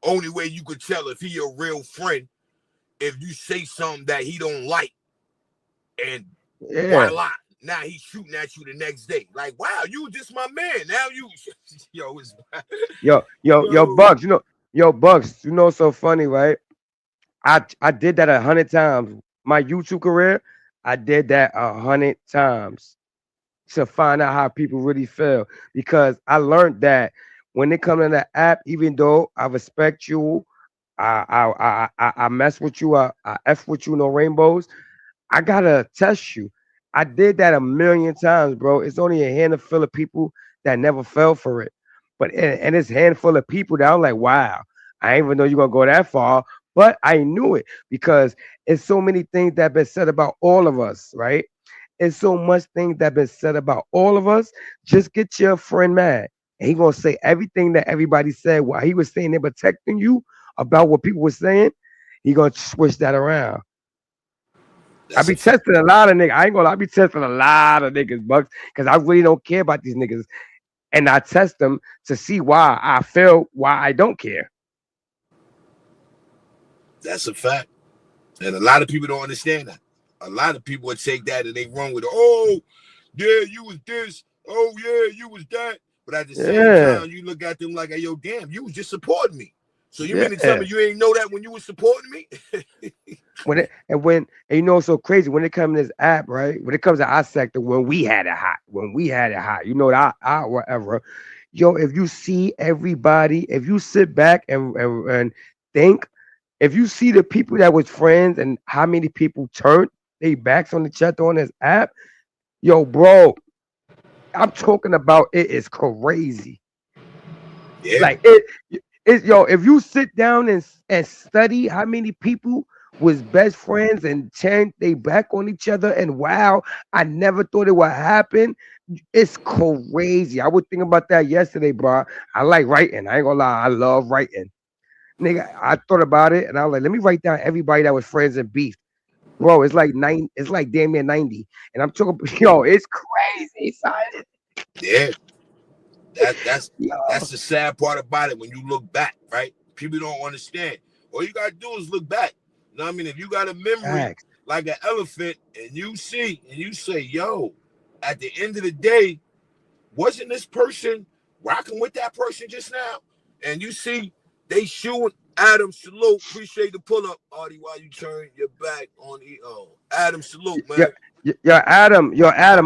only way you could tell if he a real friend if you say something that he don't like, and Yeah. voila, now he's shooting at you the next day. Like, wow, you just my man. Now you, yo, it's Yo, yo, Bugs, Bugs, so funny, right? I did that 100 times. My YouTube career, I did that 100 times to find out how people really feel because I learned that when it comes to the app, even though I respect you, I mess with you, I f with you, no rainbows. I gotta test you. I did that a million times, bro. It's only a handful of people that never fell for it, but and it's handful of people that I'm like, wow. I ain't even know you're gonna go that far, but I knew it because it's so many things that have been said about all of us, right? It's so much things that have been said about all of us. Just get your friend mad. And he gonna say everything that everybody said while he was saying they're protecting you about what people were saying. He gonna switch that around. I That's a be fact. testing a lot of niggas. I ain't gonna lie, I be testing a lot of niggas, Bucks, because I really don't care about these niggas. And I test them to see why I feel why I don't care. That's a fact. And a lot of people don't understand that. A lot of people would take that and they run with it. Oh, yeah, you was this. Oh, yeah, you was that. But at the same Yeah, time, you look at them like, hey, yo, damn, you was just supporting me. So you mean to tell yeah. me you ain't know that when you was supporting me? And you know it's so crazy when it comes to this app, right? When it comes to our sector, when we had it hot, you know that our whatever. Yo, if you see everybody, if you sit back and think, if you see the people that was friends and how many people turned their backs on each other on this app, yo, bro, I'm talking about it is crazy. Yeah, Like yo, if you sit down and study how many people was best friends and turned they back on each other, and wow, I never thought it would happen. It's crazy. I was thinking about that yesterday, bro. I like writing. I ain't gonna lie, I love writing. Nigga, I thought about it and I was like, let me write down everybody that was friends and beef. Bro, it's like it's like damn near 90. And I'm talking yo, it's crazy, son. yeah. That's Yo, that's the sad part about it when you look back, right? People don't understand. All you gotta do is look back. You know what I mean? If you got a memory facts. like an elephant and you see and you say, yo, at the end of the day, wasn't this person rocking with that person just now? And you see they shooting Adam salute. Appreciate the pull up, Artie, while you turn your back on EO. Adam salute, Yo, man. Adam,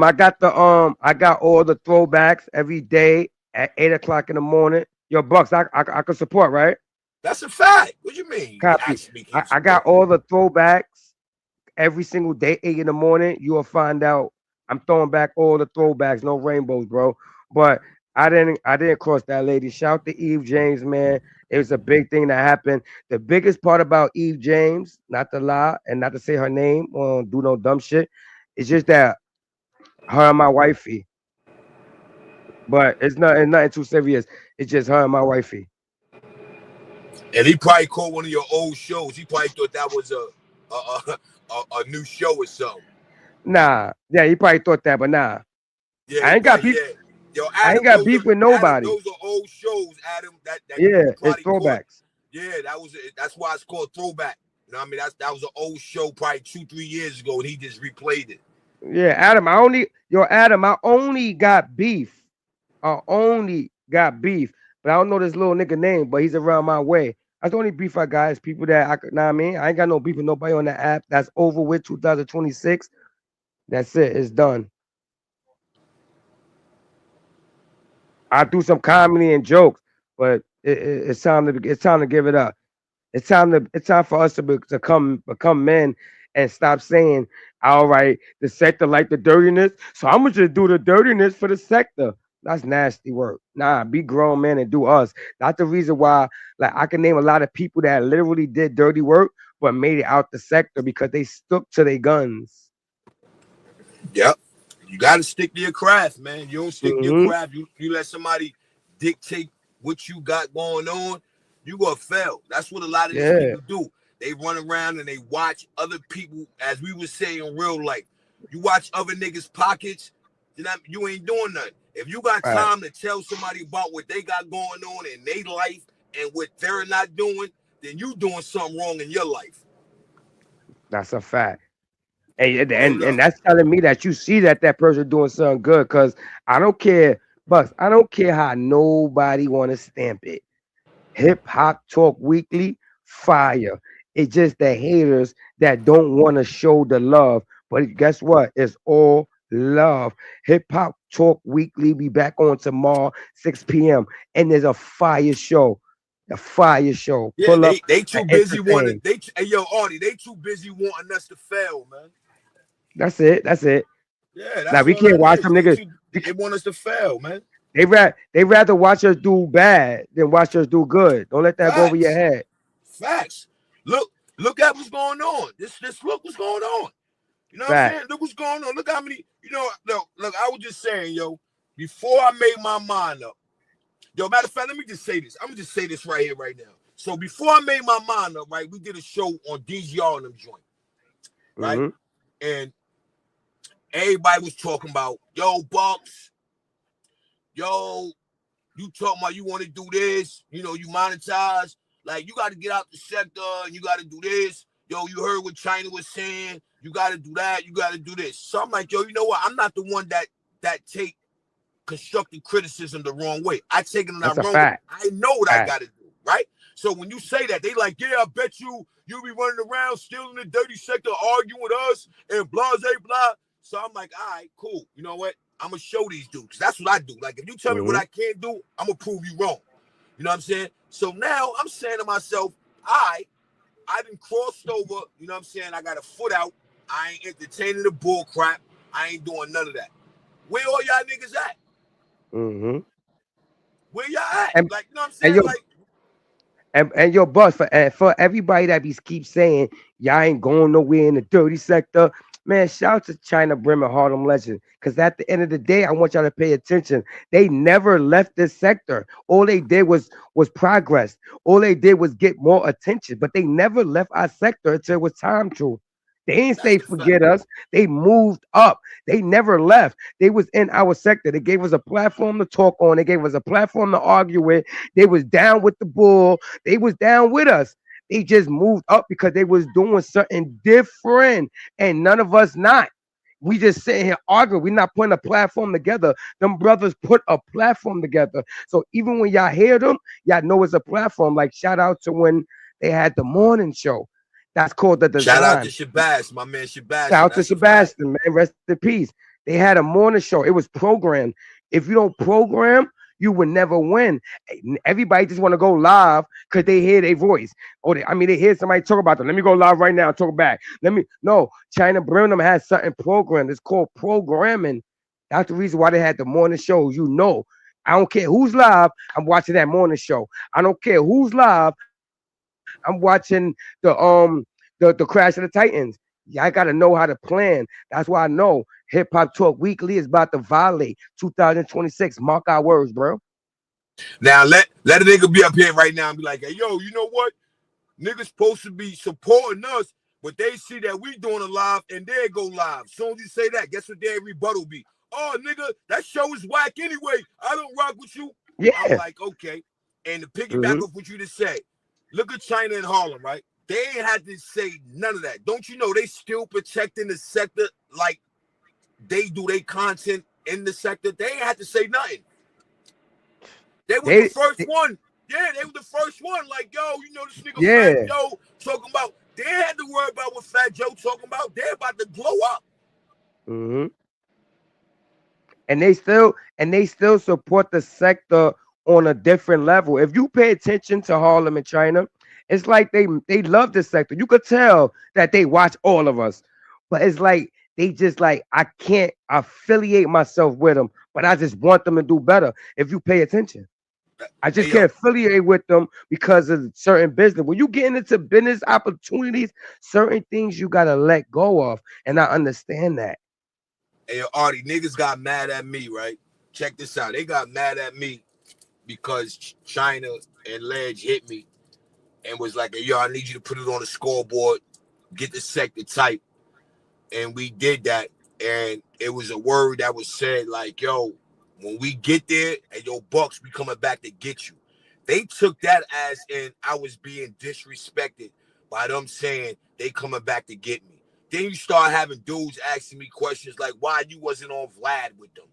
I got all the throwbacks every day at 8 o'clock in the morning. Yo, Bucks, I can support, right? That's a fact. What you mean? You Copy. ask me, can you I got support? all the throwbacks every single day, 8 in the morning. You will find out I'm throwing back all the throwbacks, no rainbows, bro. But I didn't cross that lady. Shout to Eve James, man. It was a big thing that happened. The biggest part about Eve James, not to lie and not to say her name or do no dumb shit, it's just that her and my wifey. But it's nothing too serious. It's just her and my wifey. And he probably caught one of your old shows. He probably thought that was a new show or something. Nah, yeah, you probably thought that, but nah. Yeah, I he ain't got probably beef. yeah. Yo, I ain't Adam, got beef with Adam, nobody. those are old shows, Adam. That you Yeah, it's probably caught. throwbacks. Yeah, that's why it's called throwback. You know what I mean? That was an old show probably 2-3 years ago, and he just replayed it. Yeah, Adam, I only got beef. I only got beef. But I don't know this little nigga name, but he's around my way. That's the only beef I got is people that I could, know what I mean? I ain't got no beef with nobody on the app. That's over with 2026. That's it. It's done. I do some comedy and jokes, but it's time to give it up. It's time for us to come become men and stop saying, all right, the sector like the dirtiness, so I'm gonna just do the dirtiness for the sector. That's nasty work. Nah, be grown men and do us. That's the reason why, like, I can name a lot of people that literally did dirty work but made it out the sector because they stuck to their guns. Yep. You got to stick to your craft, man. You don't stick to your Hmm. craft. You let somebody dictate what you got going on. You gonna fail. That's what a lot of these Yeah, people do. They run around and they watch other people, as we would say in real life. You watch other niggas' pockets. You ain't doing nothing. If you got right. time to tell somebody about what they got going on in their life and what they're not doing, then you doing something wrong in your life. That's a fact. And, Word and up. and that's telling me that you see that person doing something good. Cause I don't care, Bucks. I don't care how nobody want to stamp it. Hip Hop Talk Weekly, fire. It's just the haters that don't want to show the love. But guess what? It's all love. Hip Hop Talk Weekly be back on tomorrow, 6 p.m. And there's a fire show. A fire show. Yeah, Pull up they and too busy wanting entertain. they hey yo Artie, they too busy wanting us to fail, man. That's it. That's it. Yeah, Now that's we all can't that watch is. them niggas. They want us to fail, man. They rather watch us do bad than watch us do good. Don't let that go over your Facts. head. Facts. Look, look at what's going on. This look what's going on. You know what I'm Fact. saying? Look what's going on. Look how many, look, I was just saying, yo, before I made my mind up. Yo, matter of fact, let me just say this. I'm gonna just say this right here, right now. So before I made my mind up, right, we did a show on DGR and them joint, right? Mm-hmm. And everybody was talking about, yo, Bucks, yo, you talking about you want to do this, you monetize, like you got to get out the sector and you got to do this. Yo, you heard what China was saying. You got to do that. You got to do this. So I'm like, yo, you know what? I'm not the one that take constructive criticism the wrong way. I take it in That's that a wrong way. fact. I know what I Fact. got to do, right? So when you say that, they like, yeah, I bet you be running around still in the dirty sector arguing with us and blah, blah, blah. So I'm like, all right, cool. You know what? I'm going to show these dudes. That's what I do. Like, if you tell me what Mm-hmm. I can't do, I'm going to prove you wrong. You know what I'm saying? So now I'm saying to myself, I done crossed over. You know what I'm saying? I got a foot out. I ain't entertaining the bull crap. I ain't doing none of that. Where all y'all niggas at? Mm-hmm. Where y'all at? And Like, you know what I'm and saying? yo, Like, and your boss for everybody that be keep saying y'all ain't going nowhere in the dirty sector. Man, shout out to China Brim and Harlem Legend. Because at the end of the day, I want y'all to pay attention. They never left this sector. All they did was progress. All they did was get more attention. But they never left our sector until it was time to. They ain't that's say the fact. forget us. They moved up. They never left. They was in our sector. They gave us a platform to talk on. They gave us a platform to argue with. They was down with the bull. They was down with us. They just moved up because they was doing something different, and none of us not. We just sitting here arguing. We're not putting a platform together. Them brothers put a platform together. So even when y'all hear them, y'all know it's a platform. Like shout out to when they had the morning show. That's called the Shout out to design. Shabazz, my man Shout Shabazz. out to That's a fact. Sebastian, man. Rest in peace. They had a morning show. It was programmed. If you don't program, you would never win. Everybody just want to go live because they hear their voice. They hear somebody talk about them. Let me go live right now. Talk back. No. China Burnham has something programmed. It's called programming. That's the reason why they had the morning shows. I don't care who's live. I'm watching that morning show. I don't care who's live. I'm watching the Crash of the Titans. Y'all gotta know how to plan. That's why I know Hip Hop Talk Weekly is about to violate 2026. Mark our words, bro. Now let a nigga be up here right now and be like, hey, yo, you know what? Niggas supposed to be supporting us, but they see that we doing a live and they go live. As soon as you say that, guess what their rebuttal be? Oh, nigga, that show is whack anyway. I don't rock with you. I'm Yeah. like, okay. And to piggyback Mm-hmm. off what you just said, look at China and Harlem, right? They ain't had to say none of that. Don't you know they still protecting the sector like they do their content in the sector? They ain't had to say nothing. They was the They, first they one. Yeah, they was the first one. Like, yo, this nigga Fat yeah. Joe talking about. They had to worry about what Fat Joe talking about. They're about to blow up. Mm-hmm. And they still support the sector on a different level. If you pay attention to Harlem and China, it's like they love this sector. You could tell that they watch all of us, but it's like they just like I can't affiliate myself with them, but I just want them to do better. If you pay attention, I Hey, just yo, can't affiliate with them because of certain business. When you get into business opportunities, certain things you gotta let go of, and I understand that. hey, yo, Artie, niggas got mad at me, right? Check this out. They got mad at me because China and Ledge hit me and was like, hey, yo, I need you to put it on the scoreboard, get the sector type. And we did that. And it was a word that was said like, yo, when we get there and your Bucks, we coming back to get you. They took that as in I was being disrespected by them saying they coming back to get me. Then you start having dudes asking me questions like why you wasn't on Vlad with them,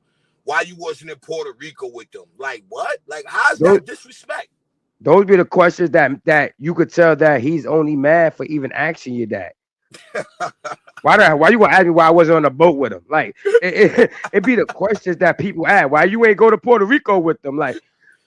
why you wasn't in Puerto Rico with them. Like what? Like how's Those that disrespect? those be the questions that you could tell that he's only mad for even asking you that. Why you gonna ask me why I wasn't on the boat with him? Like it be the questions that people ask. Why you ain't go to Puerto Rico with them? Like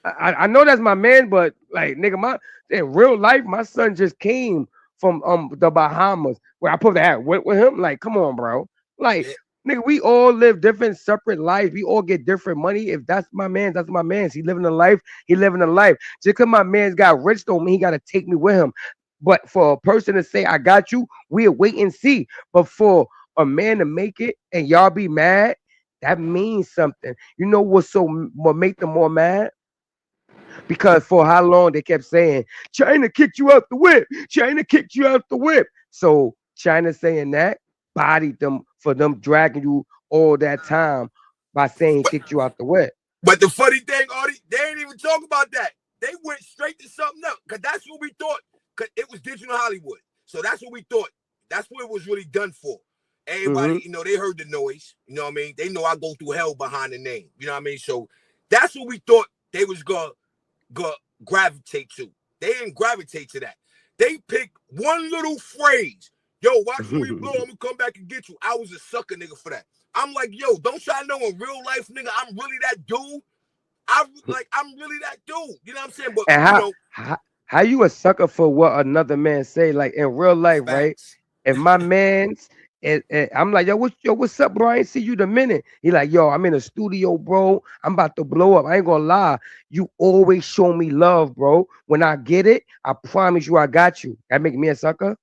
I know that's my man, but like nigga, in real life, my son just came from the Bahamas where I put the hat with him. Like, come on, bro. Like Yeah. Nigga, we all live different, separate lives. We all get different money. If that's my man, that's my man. He living a life. He living a life. Just because my man's got rich don't mean he got to take me with him. But for a person to say, I got you, we'll wait and see. But for a man to make it and y'all be mad, that means something. You know what make them more mad? Because for how long they kept saying, China kicked you out the whip. China kicked you out the whip. So China saying that bodied them for them dragging you all that time by saying he But kicked you out the whip. but the funny thing, Artie, they ain't even talk about that. They went straight to something else. Cause that's what we thought. Cause it was digital Hollywood. So that's what we thought. That's what it was really done for. Everybody, Mm-hmm. they heard the noise. You know what I mean? They know I go through hell behind the name. You know what I mean? So that's what we thought they was gonna gravitate to. They didn't gravitate to that. They picked one little phrase. Yo, watch when we blow, I'm gonna come back and get you. I was a sucker nigga for that. I'm like, yo, don't y'all know in real life, nigga, I'm really that dude. I'm really that dude. You know what I'm saying? But And how you a sucker for what another man say? Like in real life, right? facts. If my man's and I'm like, what's up, bro? I ain't see you the minute. He like, yo, I'm in a studio, bro. I'm about to blow up. I ain't gonna lie. You always show me love, bro. When I get it, I promise you I got you. That make me a sucker.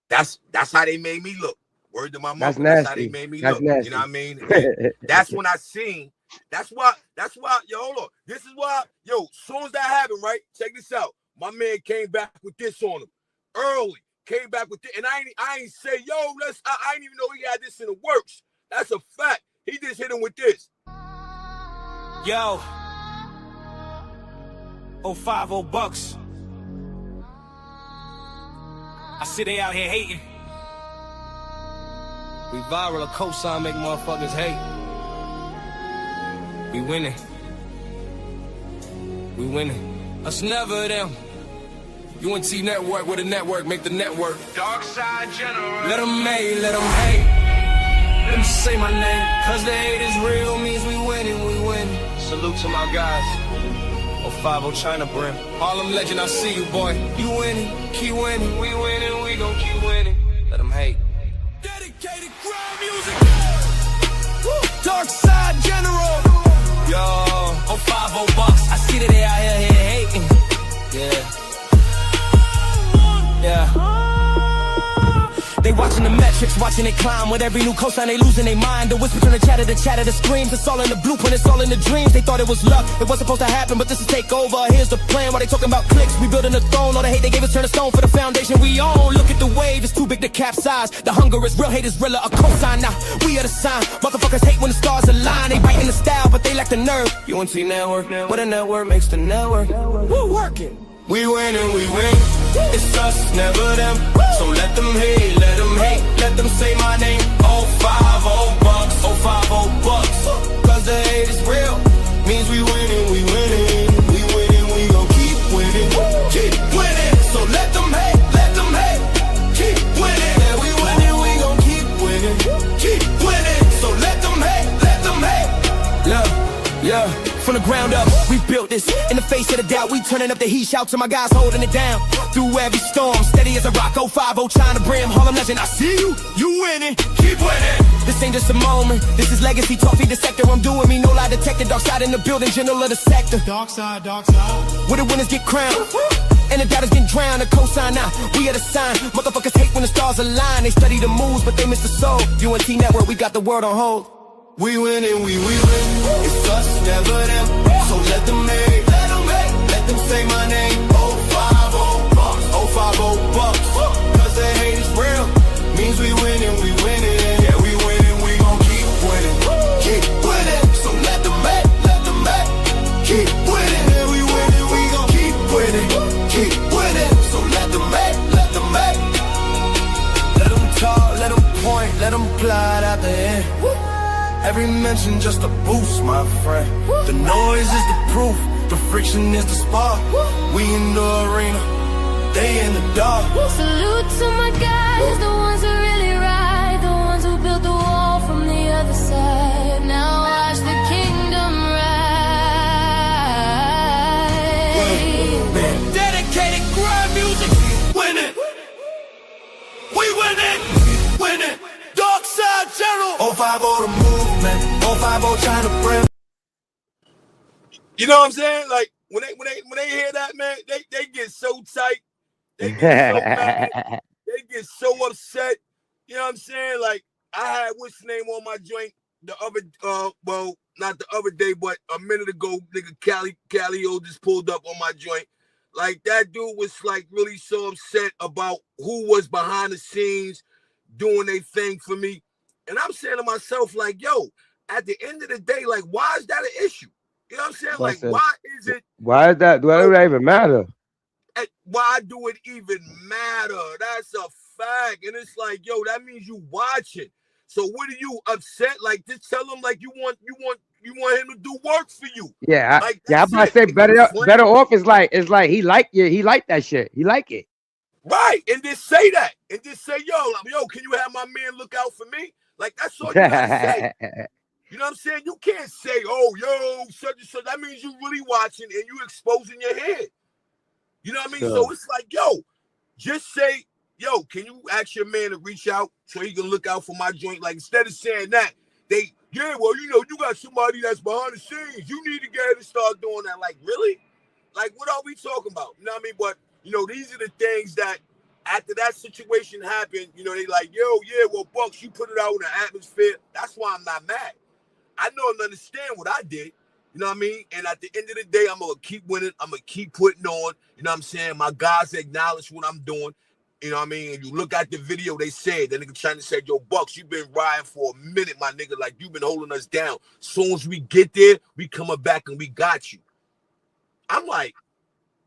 That's how they made me look. Word to my mother. That's That's how they nasty. made me That's look. You nasty. know what I mean? And that's when I seen. That's why, yo, hold on. This is why, yo, as soon as that happened, right? Check this out. My man came back with this on him. Early. Came back with it. And I ain't say, yo, I ain't even know he had this in the works. That's a fact. He just hit him with this. Yo. 050 bucks. I see they out here hating. We viral, a cosign make motherfuckers hate. We winning. We winning. Us never them. UNT network with a network, make the network. Dark side general. Let them hate, let them hate. Let me say my name. Cause the hate is real, means we winning, we winning. Salute to my guys. 050 China Brim. Harlem legend, I see you, boy. You winning, keep winning. We winning, we gon' keep winning. Let them hate. Dedicated crowd music. Dark side general. Yo, 050 bucks. I see that they out here hating. Yeah. Yeah. They watching the metrics, watching it climb. With every new cosign, they losing their mind. The whisper turn the chatter, the screams. It's all in the blueprint, it's all in the dreams. They thought it was luck, it wasn't supposed to happen, but this is takeover. Here's the plan, while they talking about clicks. We building a throne, all the hate they gave us turn to stone for the foundation we own. Look at the wave, it's too big to capsize. The hunger is real, hate is realer, a cosign now. We are the sign, motherfuckers hate when the stars align. They biting the style, but they lack the nerve. UNT network, what a network makes the network. We're working. We winning, we win. It's us, never them. So let them hate, let them hate. Let them say my name. 050 bucks, 050 bucks. Cause the hate is real. Means we winning, we winning. We winning, we gon' keep winning. Keep winning. So let them hate, let them hate. Keep winning. Yeah, we winning, we gon' keep winning. Keep winning. So let them hate, let them hate. Yeah. From the ground up, we built this. In the face of the doubt, we turning up the heat. Shout to my guys holding it down. Through every storm, steady as a rock. 050 China Brim, Harlem legend. I see you, you winning, keep winning. This ain't just a moment, this is legacy. Talk, feed the sector, I'm doing me. No lie detected, dark side in the building, general of the sector. Dark side, dark side. Where the winners get crowned. And the doubters get drowned, the cosign now. We are the sign. Motherfuckers hate when the stars align. They study the moves, but they miss the soul. UNT network, we got the world on hold. We winning, we win. It's us, never them. So let them hate, let them hate. Let them say my name. 050 bucks, 050 bucks. Cause the hate is real. Means we winning, we winning. Yeah, we winning, we gon' keep winning. Keep winning. So let them hate, let them hate. Keep winning. Yeah, we winning, we gon' keep winning. Keep winning. So let them hate, let them hate. Let them talk, let them point, let them glide out the end. Every mention just a boost, my friend. The noise is the proof, the friction is the spark. We in the arena, they in the dark. Salute to my guys, the ones who really ride, the ones who built the wall from the other side. Now watch the kingdom rise. Dedicated grind music, winning. We winning, winning. Dark side general. 450 the movement. 450 trying to bring. You know what I'm saying? Like when they hear that, man, they get so tight, they get so mad, they get so upset. You know what I'm saying? Like I had what's the name on my joint the other well, not the other day, but a minute ago, nigga Calio just pulled up on my joint. Like that dude was like really so upset about who was behind the scenes doing their thing for me. And I'm saying to myself, like, yo, at the end of the day, like, why is that an issue? You know what I'm saying? Like, Busted. why is it? Why is that? Why does Yo, that even matter? why do it even matter? That's a fact. And it's like, yo, that means you watching. So what are you upset? Like, just tell him like you want him to do work for you. Yeah, Like yeah. I'm that's about to it. say And you better flame off is like he like you. He like that shit. He like it. right, and just say that, and just say, yo, can you have my man look out for me? Like that's all you gotta say. You know what I'm saying? You can't say, oh, yo, such and such. That means you really watching and you exposing your head. You know what I mean? Sure. So it's like, yo, just say, yo, can you ask your man to reach out so he can look out for my joint? Like instead of saying that, well, you got somebody that's behind the scenes. You need to get to start doing that. Like, really? Like, what are we talking about? You know what I mean? But these are the things that after that situation happened, they like, yo, yeah, well, Bucks, you put it out in the atmosphere. That's why I'm not mad. I know and understand what I did. You know what I mean? And at the end of the day, I'm going to keep winning. I'm going to keep putting on. You know what I'm saying? My guys acknowledge what I'm doing. You know what I mean? And you look at the video, they said, that nigga trying to say, yo, Bucks, you've been riding for a minute, my nigga. Like, you've been holding us down. Soon as we get there, we coming back and we got you. I'm like,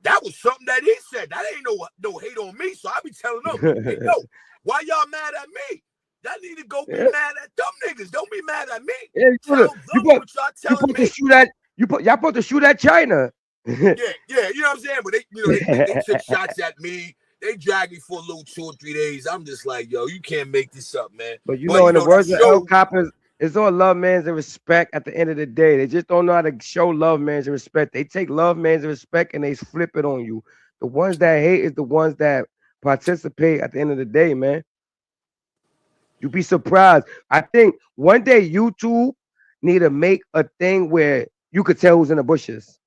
that was something that he said. That ain't no hate on me. So I be telling them, hey, yo, why y'all mad at me? Y'all need to go be Yeah, mad at them niggas. Don't be mad at me. yeah. Tell them what y'all You telling put to me. shoot at y'all put to shoot at China. Yeah, you know what I'm saying? But they took shots at me. They dragged me for a little 2 or 3 days. I'm just like, yo, you can't make this up, man. But But in the that words of El shows. Coppers, it's all love, mans, and respect at the end of the day. They just don't know how to show love, mans, and respect. They take love, mans, and respect and they flip it on you. The ones that hate is the ones that participate at the end of the day, man. You'd be surprised. I think one day YouTube need to make a thing where you could tell who's in the bushes.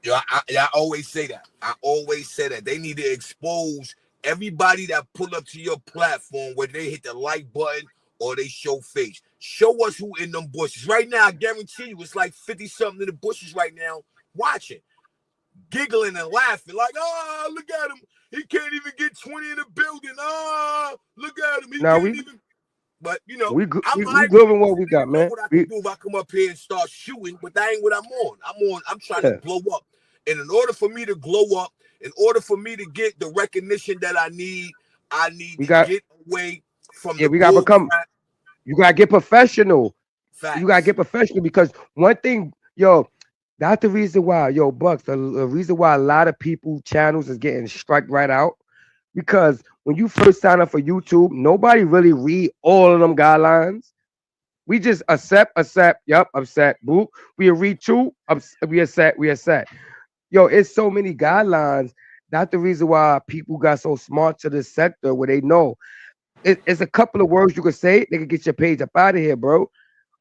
Yo, I always say that. I always say that. They need to expose everybody that pull up to your platform, whether they hit the like button or they show face. Show us who in them bushes. Right now, I guarantee you, it's like 50-something in the bushes right now watching, giggling and laughing. Like, oh, look at him. He can't even get 20 in the building. Oh, look at him. He Now can't even. But, I'm we hyped good with because what a we got, nigga know man. what I can do if I come up here and start shooting, but that ain't what I'm on. I'm trying to Yeah, glow up. And in order for me to glow up, in order for me to get the recognition that I need we to got get away from yeah, the we gotta bull become crap. you gotta get professional. You gotta Facts. get professional because one thing, yo, that's the reason why, yo, Bucks, the reason why a lot of people channels is getting struck right out. Because when you first sign up for YouTube, nobody really read all of them guidelines. We just accept, yep, upset, boop. We read two, we accept. Yo, it's so many guidelines. That's the reason why people got so smart to this sector where they know it's a couple of words you could say, they can get your page up out of here, bro.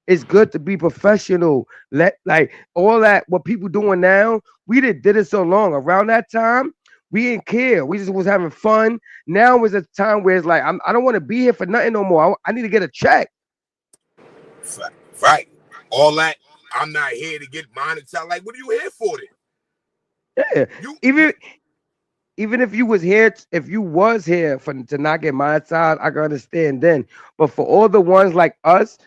It's good to be professional. Let like all that what people doing now. We did it so long. Around that time, we didn't care. We just was having fun. Now is a time where it's like I don't want to be here for nothing no more. I need to get a check. Right. All that. I'm not here to get monetized. Like, what are you here for then? Yeah. You Even if you was here, if you was here for to not get monetized, I can understand then. But for all the ones like us,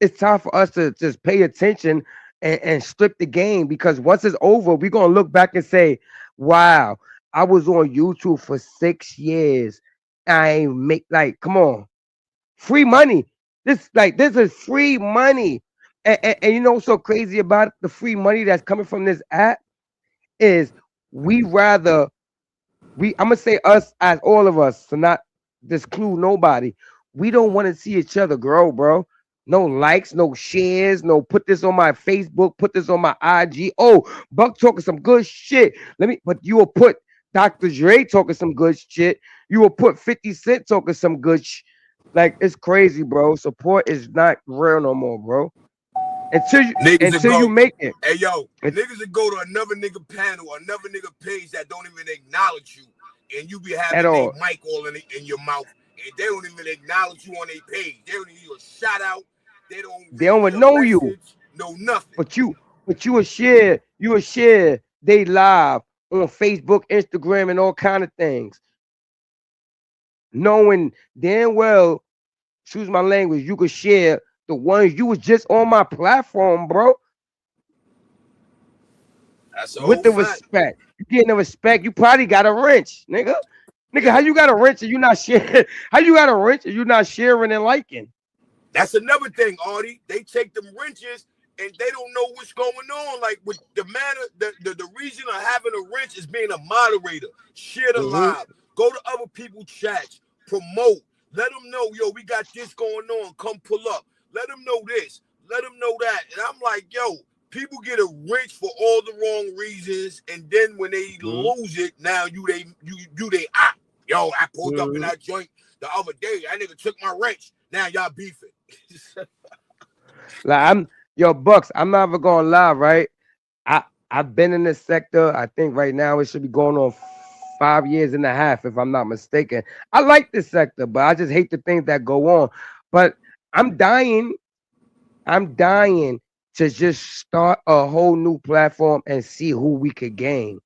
it's time for us to just pay attention and strip the game because once it's over, we're gonna look back and say, "Wow, I was on YouTube for 6 years. I ain't make like, come on, free money. This is free money." And you know what's so crazy about the free money that's coming from this app is we rather I'm gonna say us as all of us, to not disclude nobody. We don't want to see each other grow, bro. No likes, no shares, no put this on my Facebook, put this on my IG. Oh, Buck talking some good shit. But you will put Dr. Dre talking some good shit. You will put 50 Cent talking some good Like it's crazy, bro. Support is not real no more, bro. Until you Niggas that until you go, make it. hey yo, It- niggas that go to another nigga panel, another nigga page that don't even acknowledge you, and you be at having their all. mic all in your mouth, and they don't even acknowledge you on their page. They don't even give you a shout out. They don't They read don't even your know you. message. No nothing. But you will share they live on Facebook, Instagram, and all kind of things. Knowing damn well, choose my language, you could share the ones you was just on my platform, bro. That's a With whole the fact. respect. You getting the respect, you probably got a wrench, nigga. Nigga, how Yeah. you got a wrench and you not sharing? How you got a wrench and you not sharing and liking? That's another thing, Artie. They take them wrenches and they don't know what's going on. Like with the manner, the reason of having a wrench is being a moderator. Share the Mm-hmm. live. Go to other people's chats. Promote. Let them know, yo, we got this going on. Come pull up. Let them know this. Let them know that. And I'm like, yo, people get a wrench for all the wrong reasons, and then when they Mm-hmm. lose it, now they op. Yo, I pulled up in Mm-hmm. that joint the other day. That nigga took my wrench. Now y'all beefing. Like I'm yo, Bucks, I'm not even gonna lie, right? I I've been in this sector. I think right now it should be going on 5 years and a half, if I'm not mistaken. I like this sector, but I just hate the things that go on. But I'm dying. I'm dying to just start a whole new platform and see who we could gain.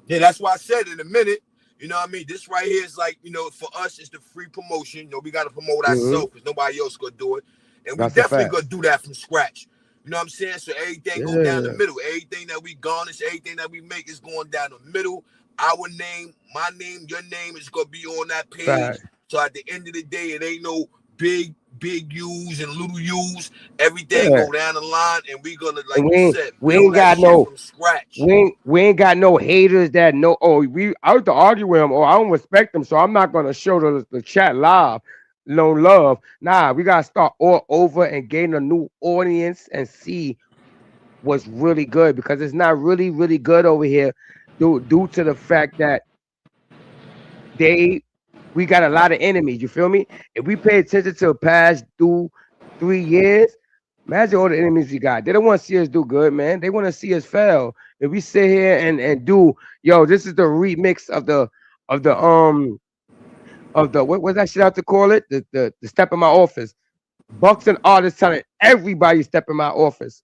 Yeah, that's why I said in a minute. You know what I mean? This right here is like, for us, it's the free promotion. We got to promote Hmm. ourselves because nobody else gonna do it. And we That's a definitely fact. gonna do that from scratch. You know what I'm saying? So everything go down the Yeah, middle. Everything that we garnish, everything that we make is going down the middle. Our name, my name, your name is gonna be on that page. fact. So at the end of the day, it ain't no big U's and little U's. Everything Yeah, go down the line, and we gonna, and like you said, we build ain't that got shit no from scratch. we ain't got no haters that know. Oh, I have to argue with him. Or I don't respect him, so I'm not gonna show the chat live. No love. Nah, we gotta start all over and gain a new audience and see what's really good because it's not really good over here due to the fact that they we got a lot of enemies. You feel me? If we pay attention to the past 3 years, imagine all the enemies we got. They don't want to see us do good, man. They want to see us fail. If we sit here and do, yo, this is the remix of the what's that shit out to call it? The step in my office. Bucks and artists telling everybody step in my office.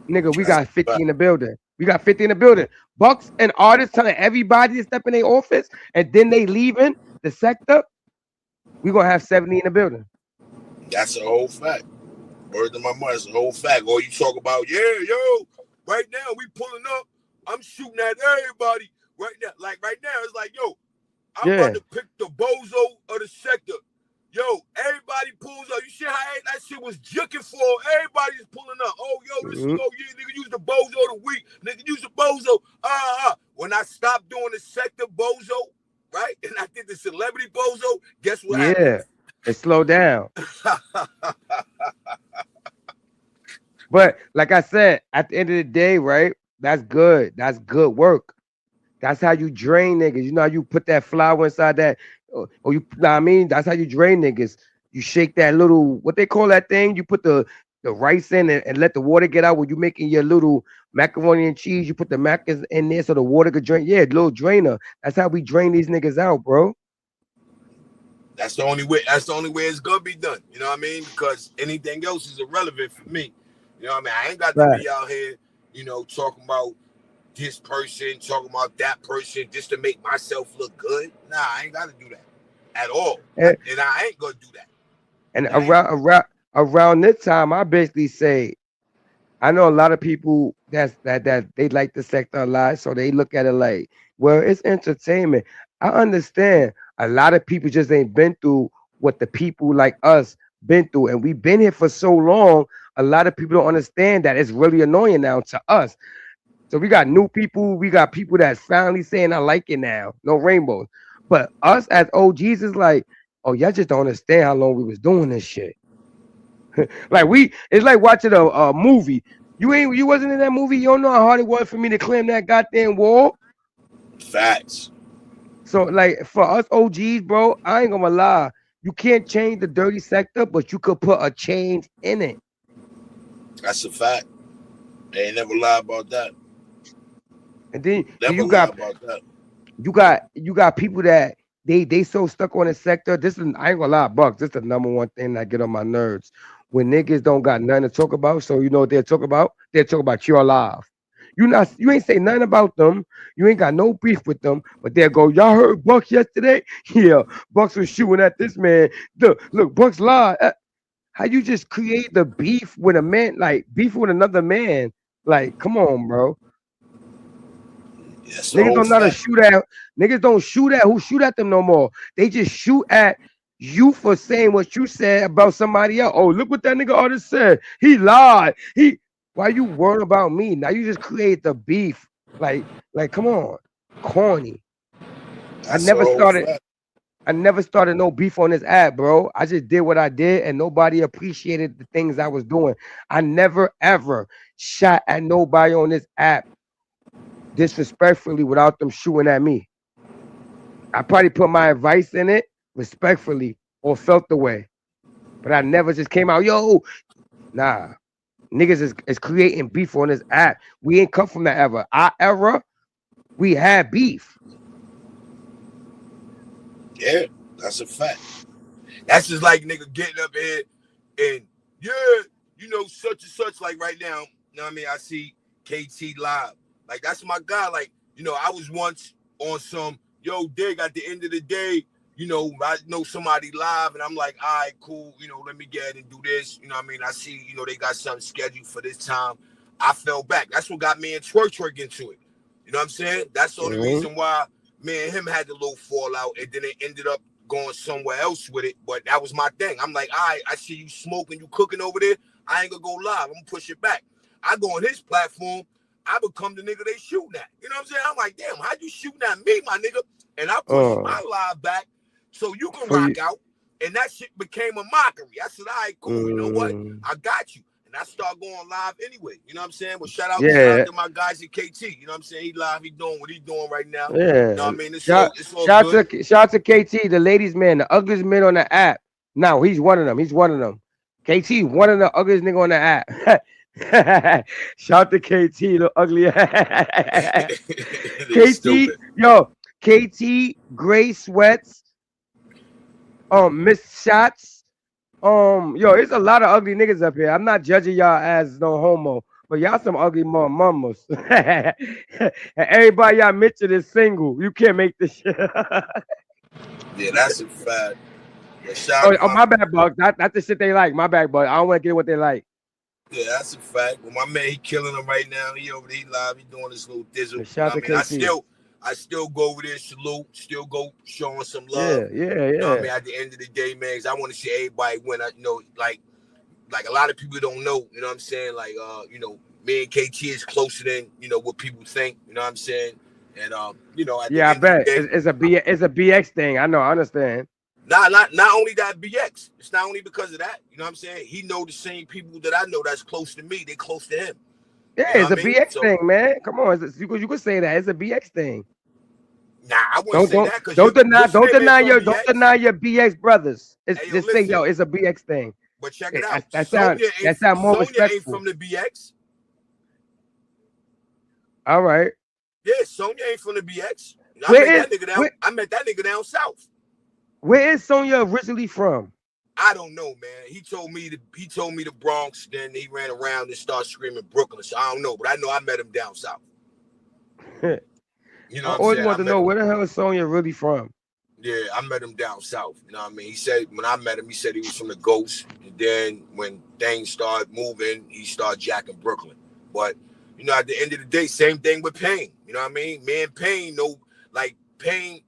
Nigga, we That's got 50 in the building. We got 50 in the building. Bucks and artists telling everybody to step in their office, and then they leaving the sector. We gonna have 70 in the building. That's a whole fact. Word to my mother, it's a whole fact. All you talk about, yeah, yo, right now we pulling up. I'm shooting at everybody right now. Like right now, it's like, yo, I'm about Yeah. to pick the Bozo of the sector. Yo, everybody pulls up. You see how that shit was juking for? Everybody's pulling up. Oh, yo, this Mhm. yeah, nigga use the Bozo of the week. Nigga use the Bozo. When I stopped doing the sector Bozo, right, and I did the celebrity Bozo, guess what Yeah. happens? And slow down. But like I said, at the end of the day, right? That's good. That's good work. That's how you drain niggas. You know how you put that flour inside that, or you know what I mean? That's how you drain niggas. You shake that little what they call that thing. You put the rice in and let the water get out. When you making your little macaroni and cheese, you put the mac in there so the water could drain. Yeah, little drainer. That's how we drain these niggas out, bro. That's the only way. That's the only way it's gonna be done. You know what I mean? Because anything else is irrelevant for me. You know what I mean? I ain't got to Right. be out here, talking about this person, talking about that person, just to make myself look good. Nah, I ain't got to do that at all. And, And I ain't gonna do that. and I ain't. around this time, I basically say I know a lot of people that they like the sector a lot, so they look at it like, well, it's entertainment. I understand a lot of people just ain't been through what the people like us been through, and we've been here for so long. A lot of people don't understand that it's really annoying now to us. So we got new people, we got people that's finally saying I like it now. No rainbows, but us as OGs is like, oh, y'all just don't understand how long we was doing this shit. Like it's like watching a movie. You wasn't in that movie. You don't know how hard it was for me to climb that goddamn wall. Facts. So like for us OGs, bro, I ain't gonna lie. You can't change the dirty sector, but you could put a change in it. That's a fact. They ain't never lie about that. And then Never you lie got about that. people that they so stuck on the sector. This is I ain't gonna lie, Bucks. This is the number one thing that get on my nerves. When niggas don't got nothing to talk about, so you know what they'll talk about? They'll talk about your life. You ain't say nothing about them. You ain't got no beef with them, but they'll go, y'all heard Bucks yesterday? Yeah, Bucks was shooting at this man. Look, Bucks lied. How you just create the beef with a man, like beef with another man? Like, come on, bro. That's the Niggas whole don't know how to fact. shoot at. Niggas don't shoot at who shoot at them no more. They just shoot at you for saying what you said about somebody else. Oh, look what that nigga artist said. He lied. Why you worrying about me? Now you just create the beef. Like, come on, corny. I That's the never whole started. fact. I never started no beef on this app, bro. I just did what I did, and nobody appreciated the things I was doing. I never ever shot at nobody on this app disrespectfully without them shooting at me. I probably put my advice in it respectfully or felt the way, but I never just came out, yo, nah. Niggas is creating beef on this app. We ain't come from that ever. Our era, we had beef. Yeah, that's a fact. That's just like nigga getting up here and yeah, you know, such and such. Like right now, you know what I mean? I see KT live. Like that's my guy. Like, you know, I was once on some, yo, dig at the end of the day, you know, I know somebody live and I'm like, all right, cool, you know, let me get and do this. You know what I mean? I see, you know, they got something scheduled for this time. I fell back. That's what got me and Twerk into it. You know what I'm saying? That's the only Mm-hmm. reason why me and him had the little fallout, and then it ended up going somewhere else with it. But that was my thing. I'm like, all right, I see you smoking, you cooking over there. I ain't gonna go live. I'm gonna push it back. I go on his platform. I become the nigga they shooting at. You know what I'm saying? I'm like, damn, how you shooting at me, my nigga? And I push my live back so you can For you. rock out. And that shit became a mockery. I said, all right, cool. You know what? I got you. And I start going live anyway. You know what I'm saying? Well, shout out Yeah, to my guys at KT. You know what I'm saying? He live, he doing what he doing right now. You know yeah. what I mean? It's all Shout good. to shout to KT, the ladies man, the ugliest man on the app. No, he's one of them. He's one of them. KT, one of the ugliest nigga on the app. Shout to KT, the ugly. They KT, stupid. yo, KT, Gray Sweats, Miss Shots. Yo, it's a lot of ugly niggas up here. I'm not judging y'all as no homo, but y'all some ugly mamas. And everybody y'all mentioned is single. You can't make this shit. Yeah, that's a fact. But shout Oh, my bad, Buck. Not the shit they like. My bad, but I don't want to get what they like. yeah, that's a fact. Well, my man, he killing them right now. He over there, he live, he doing this little dizzle. But You know shout what to I mean? KT. I still go over there, salute, still go showing some love. Yeah, yeah, You know what I yeah. mean? At the end of the day, man, 'cause I want to see everybody win. You know, like a lot of people don't know, you know what I'm saying? Like you know, me and KT is closer than, you know, what people think, you know what I'm saying? And you know, at the Yeah, I end of the bet. day, It's a BX thing. I know, I understand. not only that BX, it's not only because of that, you know what I'm saying? He know the same people that I know that's close to me, they close to him. Yeah, You know it's what a I mean? BX So thing, man. Come on, you could say that. It's a BX thing. nah, I wouldn't Don't say don't that because don't deny your don't Slim ain't deny from your don't BX. deny your BX brothers. It's Hey yo, just say listen, yo, it's a BX thing. but check it out. That sound more Sonya ain't respectful. from the BX. All right. Yeah, Sonya ain't from the BX. I Where met is that nigga down. where I met that nigga down south. where is Sonya originally from? I don't know, man. He told me the Bronx. Then he ran around and started screaming Brooklyn. So I don't know, but I know I met him down south. I You know what I'm always saying? want to know where the hell is Sonya really from. Yeah, I met him down south. You know what I mean? He said when I met him, he said he was from the Ghost. And then when things started moving, he started jacking Brooklyn. But you know, at the end of the day, same thing with Payne. You know what I mean? Me and Payne know, like Payne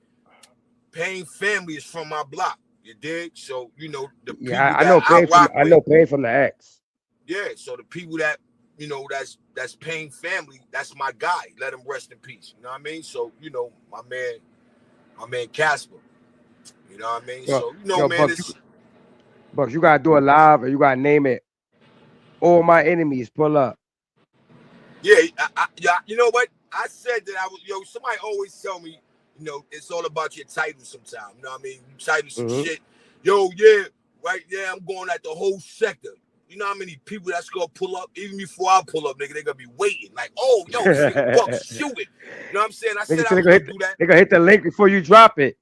family is from my block. You dig? So you know the Yeah, people that I rock I with. know Payne from the X. Yeah, so the people that, you know, that's Payne family, that's my guy. Let him rest in peace. You know what I mean? So, you know, my man Casper. You know what I mean? Yo, So, you know, yo, man, Bucks, you gotta do it live, or you gotta name it. All my enemies pull up. yeah, yeah, you know what? I said that somebody always tell me, you know, it's all about your title sometimes. You know what I mean? You title some shit, Yo, yeah, right there. I'm going at the whole sector. You know how many people that's gonna pull up even before I pull up, nigga? They gonna be waiting, like, oh, yo, this nigga Buck shoot it. You know what I'm saying? I said Niggas I gonna was go gonna hit. do that. They gonna hit the link before you drop it.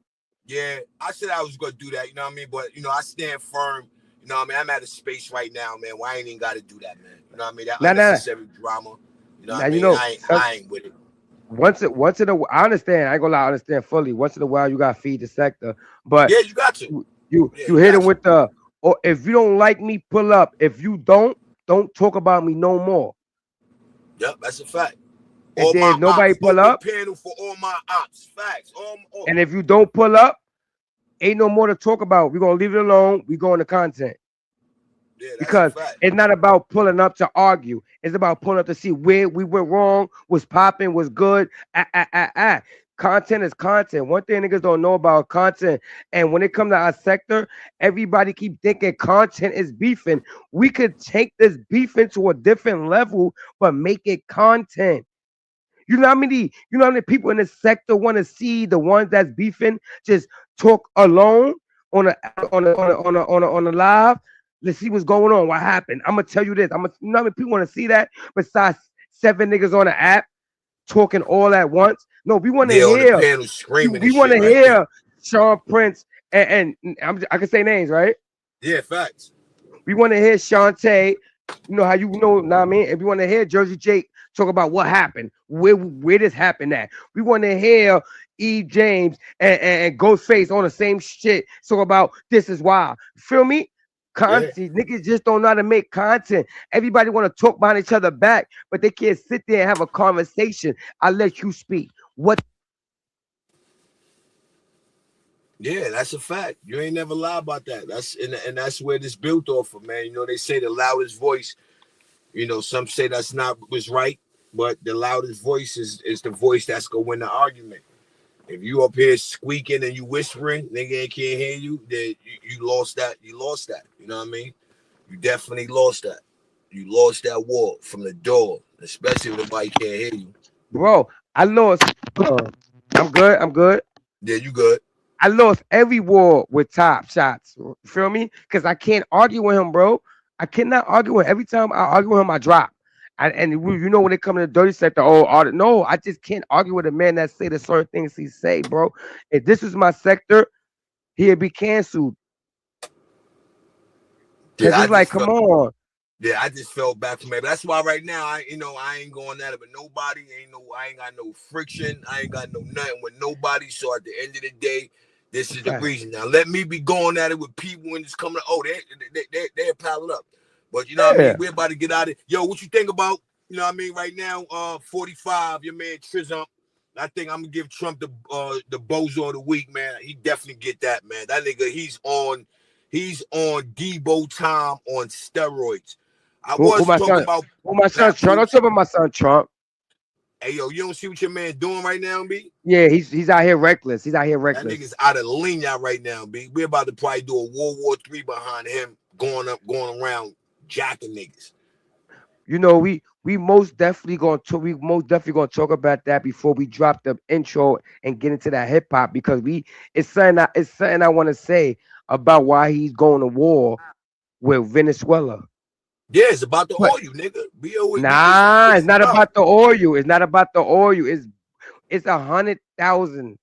Yeah, I said I was gonna do that. You know what I mean? But you know, I stand firm. You know what I mean? I'm at a space right now, man, where I ain't even gotta do that, man. You know what I mean? That Nah. unnecessary drama. You know what Now I you mean? know. I ain't with it. Once in a I understand. I ain't gonna lie. I understand fully. Once in a while, you gotta feed the sector, but Yeah, you got to. Yeah, you you hit got him to. with the. Or if you don't like me, pull up. If you don't talk about me no more. Yep, that's a fact. And All then my if nobody ops, pull open up, panel for all my ops. Facts. All. and if you don't pull up, ain't no more to talk about. We're gonna leave it alone. We go into content. Yeah, that's a Because fact. it's not about pulling up to argue. It's about pulling up to see where we went wrong, was popping, was good. Content is content. One thing niggas don't know about content, and when it comes to our sector, everybody keep thinking content is beefing. We could take this beefing to a different level, but make it content. You know how many people in this sector want to see the ones that's beefing just talk alone on a live. Let's see what's going on. What happened? I'm gonna tell you this. You know how many people want to see that besides seven niggas on the app talking all at once? No, we want to Yeah, on the hear. panel screaming We and want shit, to right? hear Sean Prince I can say names, right? Yeah, facts. We want to hear Shantae. You know how you know what I mean? If we want to hear Jersey Jake talk about what happened, where this happened at. We want to hear E. James and Ghostface on the same shit. Talk about this is why. Feel me? Yeah. Content. Niggas just don't know how to make content. Everybody want to talk behind each other back, but they can't sit there and have a conversation. I let you speak. What Yeah, that's a fact. You ain't never lie about that. And that's where this built off of, man. You know, they say the loudest voice, you know, some say that's not what's right, but the loudest voice is the voice that's gonna win the argument. If you up here squeaking and you whispering, nigga can't hear you, then you lost that. You lost that. You know what I mean? You definitely lost that. You lost that war from the door, especially if nobody can't hear you. bro? I lost. I'm good. I'm good. Yeah, you good. I lost every war with top shots. You feel me? Because I can't argue with him, bro. I cannot argue with him. Every time I argue with him, I drop. And you know when it comes to the dirty sector, no, I just can't argue with a man that say the certain things he say, bro. If this was my sector, he'd be canceled. Cause Yeah, I it's like, just come felt. on. Yeah, I just felt bad for me. But that's why right now, I ain't going at it with nobody. I ain't got no friction. I ain't got no nothing with nobody. So at the end of the day, this is the Fact. reason. Now let me be going at it with people when it's coming. Oh, they're piling up. But you know what I mean? Yeah. We're about to get out of it. Yo, what you think about? You know what I mean? Right now, 45. Your man Trizump. I think I'm gonna give Trump the Bozo of the week, man. He definitely get that, man. That nigga, he's on Debo time on steroids. I Who was my talking son? about Who my son Trump? Don't Papoose. talk about my son Trump. Hey, yo, you don't see what your man doing right now, B? Yeah, he's out here reckless. He's out here That reckless. nigga's out of linea right now, B. We're about to probably do a World War III behind him, going around jacking niggas. You know, we most definitely gonna talk about that before we drop the intro and get into that hip hop because it's something I want to say about why he's going to war with Venezuela. Yeah, it's about the But oil, nigga. nah, it's It's not about. about the oil. It's not about the oil. It's 100,000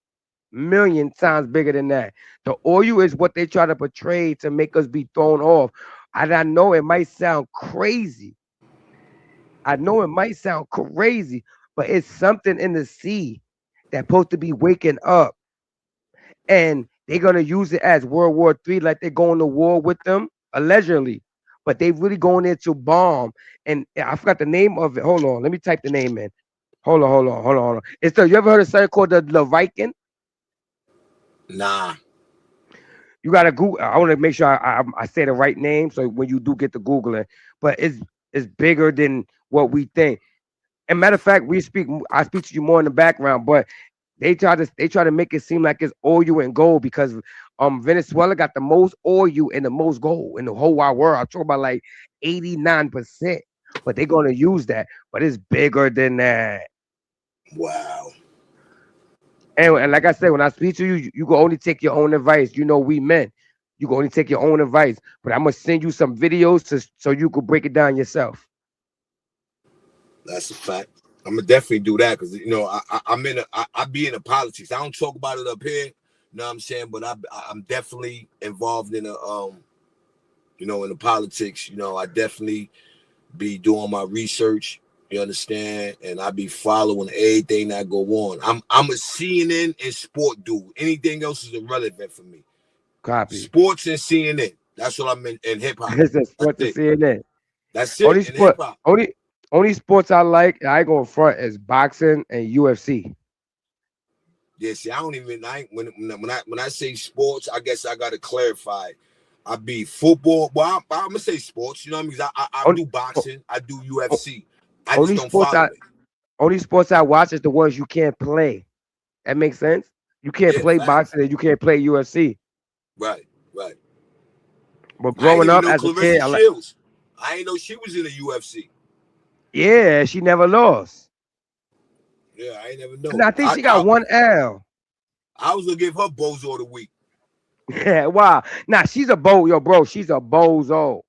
million times bigger than that. The oil is what they try to portray to make us be thrown off. And I know it might sound crazy. I know it might sound crazy, but it's something in the sea that's supposed to be waking up, and they're gonna use it as World War III, like they're going to war with them allegedly, but they really going there to bomb. And I forgot the name of it. Hold on, let me type the name in. Hold on. You ever heard of something called the Viking? Nah. You gotta Google. I want to make sure I say the right name, so when you do get to Google it, but it's bigger than what we think. And matter of fact, I speak to you more in the background, but they try to make it seem like it's oil and gold because Venezuela got the most oil and the most gold in the whole wide world. I'm talking about like 89%. But they're gonna use that. But it's bigger than that. Wow. And like I said, when I speak to you, you can only take your own advice. You know, we men. You can only take your own advice. But I'm gonna send you some videos so you could break it down yourself. That's a fact. I'm gonna definitely do that because I'm in I be in the politics. I don't talk about it up here. You know what I'm saying? But I'm definitely involved in in the politics. I definitely be doing my research. You understand? And I be following everything that go on. I'm a CNN and sport dude. Anything else is irrelevant for me. Copy. Sports and CNN. That's what I'm in hip hop. It's a That's sport to it. CNN. That's Only it in hip sport, hop. only sports I like. I go in front is boxing and UFC. Yeah, see, I don't even. When I say sports, I guess I gotta clarify. I be football. Well, I'm gonna say sports. You know what I mean? 'Cause I Only, do boxing. I do o- UFC. I just only don't sports follow I it. only sports I watch is the ones you can't play. That makes sense. You can't Yeah, play facts. boxing and you can't play UFC. Right, right. But I ain't growing even up know as a Clarissa kid, I like. Shields. I ain't know she was in the UFC. Yeah, she never lost. Yeah, I ain't never And know. I think I she I, got one L. I was gonna give her Bozo of the week. Yeah, wow. Nah, she's a yo, bro. She's a bozo.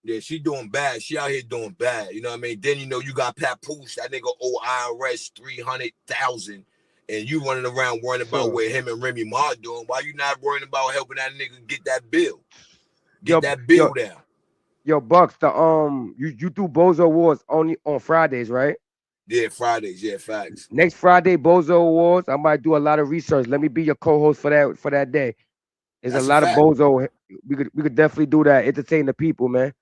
Yeah, she doing bad. She out here doing bad. You know what I mean? Then you got Papoose, that nigga owe IRS 300,000, and you running around worrying about So, what him and Remy Ma doing. Why you not worrying about helping that nigga get that bill? Get yo, that yo, bill down. yo, Bucks. You do Bozo Awards only on Fridays, right? Yeah, Fridays. Yeah, facts. Next Friday, Bozo Awards. I might do a lot of research. Let me be your co-host for that day. There's a That's a lot of fact. Bozo. We could definitely do that. Entertain the people, man.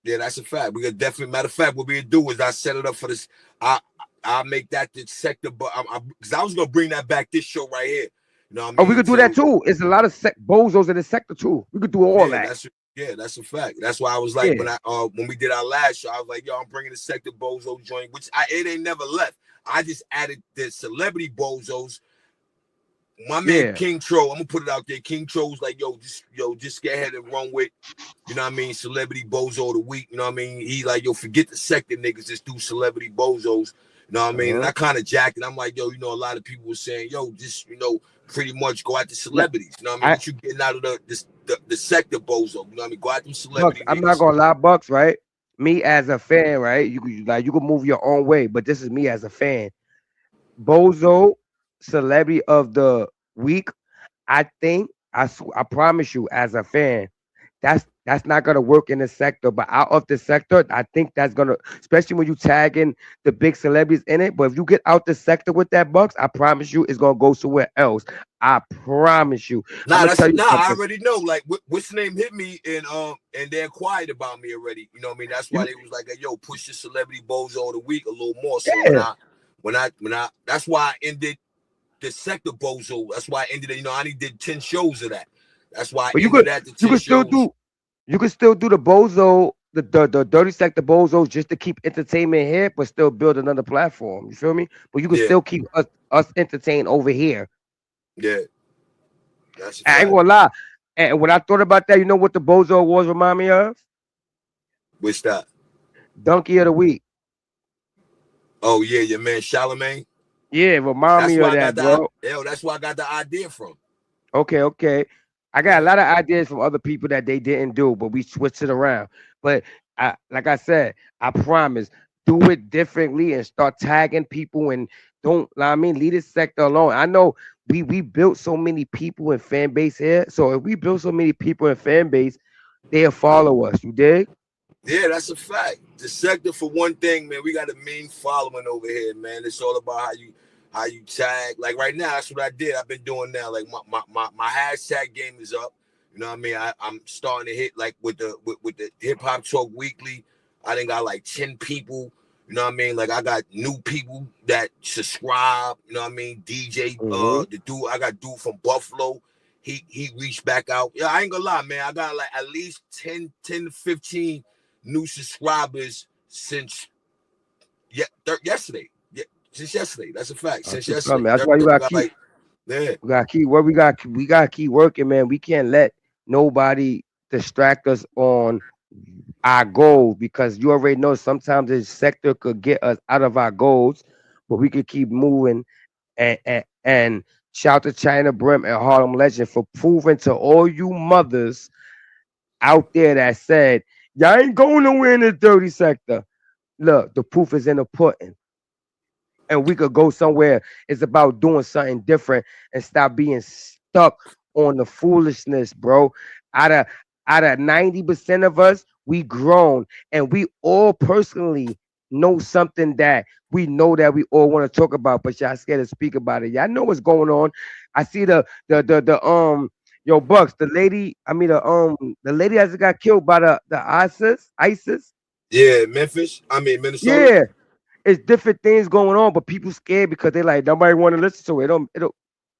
Yeah, that's a fact. We could definitely. Matter of fact, what we do is I set it up for this. I make that the sector, but because I was gonna bring that back this show right here. You know what I Oh, we mean? could do that So too. It's a lot of bozos in the sector too. We could do all yeah, that. that's a fact. That's why I was like Yeah, when we did our last show, I was like, yo, I'm bringing the sector bozo joint, which it ain't never left. I just added the celebrity bozos. My man yeah. King Tro, I'm gonna put it out there. King Tro's like, just get ahead and run with, you know what I mean, celebrity bozo of the week. You know what I mean? He like, yo, forget the sector niggas, just do celebrity bozos. You know what I mean? And Uh-huh. I kind of jacked it. I'm like, yo, a lot of people were saying, yo, just pretty much go after Nah, celebrities. You know what I mean? I What you getting out of the sector bozo? You know what I mean? Go after them Bucks. celebrity I'm not niggas. gonna lie, Bucks. Right? Me as a fan, right? You could move your own way, but this is me as a fan. Bozo, celebrity of the week. I think I promise you, as a fan, that's not gonna work in the sector. But out of the sector, I think that's gonna, especially when you tag in the big celebrities in it. But if you get out the sector with that Bucks, I promise you, it's gonna go somewhere else. I promise you. I'm Nah, gonna tell you I something. already know. Like, what's the name hit me and they're quiet about me already. You know what I mean? That's why You, they was like, hey, yo, push the celebrity bozo of the week a little more. So yeah, that's why I ended the sector bozo. That's why I ended it. I only did 10 shows of that. That's why I but ended at the you 10 could still shows. do you could still do the Bozo, the dirty sector Bozos just to keep entertainment here, but still build another platform. You feel me? But you can Yeah, still keep us entertained over here. yeah, that's a I ain't fact. gonna lie. And when I thought about that, you know what the Bozo Awards remind me of? What's that? Donkey of the Week. Oh yeah, your man Charlemagne. Yeah, remind That's me where of I got that, bro. that's where I got the idea from. Okay, okay. I got a Yeah. lot of ideas from other people that they didn't do, but we switched it around. But like I said, I promise, do it differently and start tagging people and don't, I mean, leave this sector alone. I know we built so many people and fan base here. So if we build so many people and fan base, they'll follow us. You dig? Yeah, that's a fact. The sector for one thing, man, we got a mean following over here, man. It's all about how you tag. Like right now, that's what I did. I've been doing now. Like my hashtag game is up. You know what I mean? I'm starting to hit like with the hip hop talk weekly. I think got like 10 people. You know what I mean? Like I got new people that subscribe. You know what I mean? DJ, Hmm. the dude I got dude from Buffalo. He reached back out. Yeah, I ain't gonna lie, man. I got like at least 10 to 15 new subscribers since yesterday. Yeah, since yesterday. That's a fact. Since Keep coming. yesterday. That's why you I gotta got keep. like, yeah, We gotta keep what we gotta keep working, man. We can't let nobody distract us on our goal because you already know sometimes this sector could get us out of our goals, but we could keep moving and Shout to China Brim and Harlem Legend for proving to all you mothers out there that said, y'all ain't going nowhere in the dirty sector. Look, the proof is in the pudding. And we could go somewhere. It's about doing something different and stop being stuck on the foolishness, bro. Out of out of 90% of us, we grown and we all personally know something that we know that we all want to talk about, but y'all scared to speak about it. Y'all know what's going on. I see the yo Bucks, the lady that got killed by the ISIS. Yeah, Memphis. I mean Minnesota. Yeah, it's different things going on, but people scared because they like nobody want to listen to it.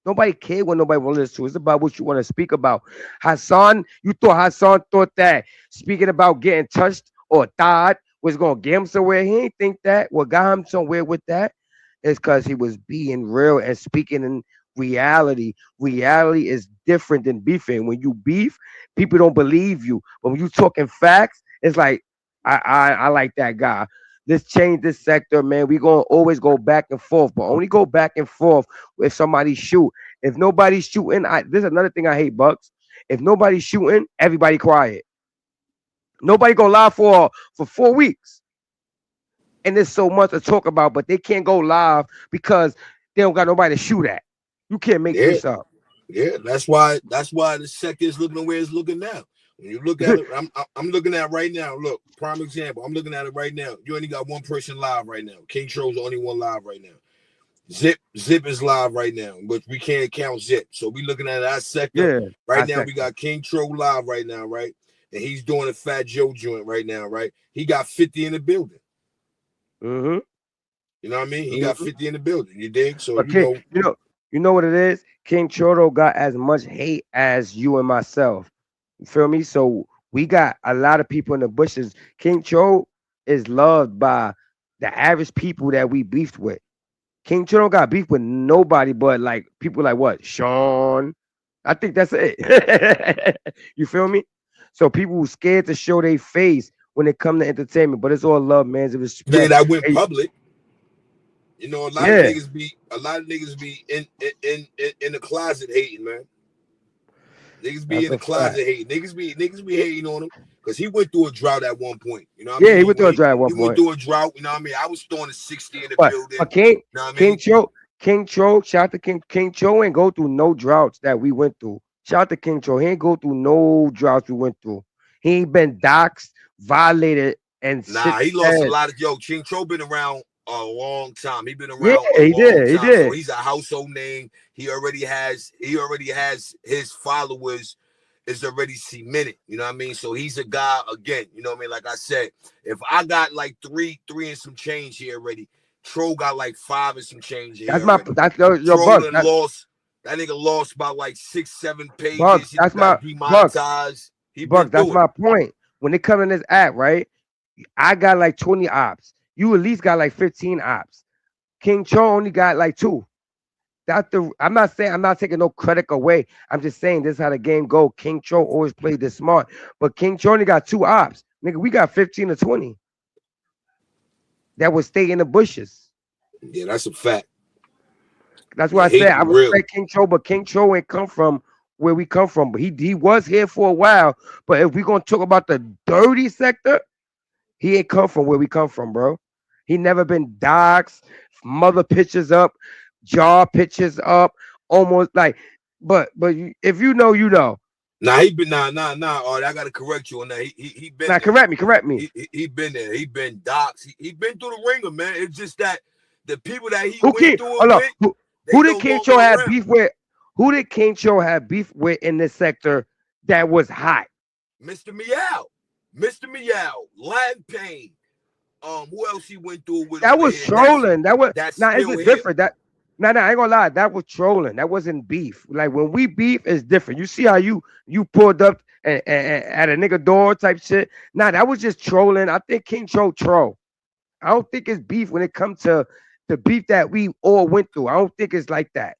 Nobody care what nobody want to listen to. It's about what you want to speak about. Hassan thought that speaking about getting touched or died was gonna get him somewhere. He ain't think that. What got him somewhere with that is because he was being real and speaking in reality. Reality is different than beefing. When you beef, people don't believe you. But when you talking facts, it's like I like that guy. Let's change this sector, man. We gonna always go back and forth, but only go back and forth if somebody shoot. If nobody's shooting, this is another thing I hate, Bucks. If nobody's shooting, everybody quiet. Nobody go live for 4 weeks, and there's so much to talk about, but they can't go live because they don't got nobody to shoot at. You can't make Yeah, this up. yeah. That's why the sector is looking the way it's looking now. When you look at it, I'm looking at it right now. Look, prime example. I'm looking at it right now. You only got one person live right now. King Troll's the only one live right now. Zip is live right now, but we can't count Zip. So we looking at that sector Yeah, right I now. said, We got King Troll live right now, right? And he's doing a Fat Joe joint right now, right? He got 50 in the building. mm-hmm, You know what I mean? He got mm-hmm. 50 in the building. You dig? So But King, you know what it is? King Choro got as much hate as you and myself. You feel me? So we got a lot of people in the bushes. King Cho is loved by the average people that we beefed with. King Cho don't got beef with nobody but like people like what? Sean. I think that's it. You feel me? So people who scared to show their face when it come to entertainment, but it's all love, man. It's yeah, respect. that went Hey, public. You know, yeah, a lot of niggas be in the closet hating, man. Niggas be that's in the a fact. closet hating. Niggas be hating on him because he went through a drought at one point. You know what I Yeah, mean? he went through a drive at one He went point. through a drought. You know what I mean? I was throwing a 60 in the But building. but King You know what I King mean? Cho King Cho, shout out to King Cho ain't go through no droughts that we went through. Shout out to King Cho. He ain't go through no droughts we went through. He ain't been doxxed, violated, and shit Nah, he lost a said. lot of King Cho been around a long time. He been Yeah, around a he long did. He time. So did. he's a household name. He already has his followers is already cemented. You know what I mean? So he's a guy again. You know what I mean? Like I said, if I got like three and some change here already, Troll got like 5 and some change here already. That's your Troll Bucks. done lost. That nigga lost about like 6-7 Bucks. pages. He That's got my Bucks. demonetized. He been Bucks. That's through it. my point. When they come in this app, right? I got like 20 ops. You at least got like 15 ops. King Cho only got like 2. I'm not saying I'm not taking no credit away. I'm just saying this is how the game go. King Cho always played this smart, but King Cho only got 2 ops. Nigga, we got 15 or 20 that would stay in the bushes. Yeah, that's a fact. That's why The I said hate I real. respect King Cho, but King Cho ain't come from where we come from. But he was here for a while. But if we gonna talk about the dirty sector, he ain't come from where we come from, bro. He never been dogs, mother pictures up, jaw pictures up, almost like. But if you know, you know. Nah, he been nah. All right, I gotta correct you on that. He been Now there. correct me. He been there. He been docs. He been through the ringer, man. It's just that the people that he Who went can through it hold on? with, they Who did no King longer Cho have around. beef with? Who did King Cho have beef with in this sector that was hot? Mr. Meow, Land Pain. Who else he went through with That over was here? That's trolling. That was that's now. It's still just here. different. I ain't gonna lie. That was trolling. That wasn't beef. Like when we beef, it's different. You see how you pulled up and at a nigga door type shit. Nah, that was just trolling. I think King Cho troll. I don't think it's beef when it comes to the beef that we all went through. I don't think it's like that.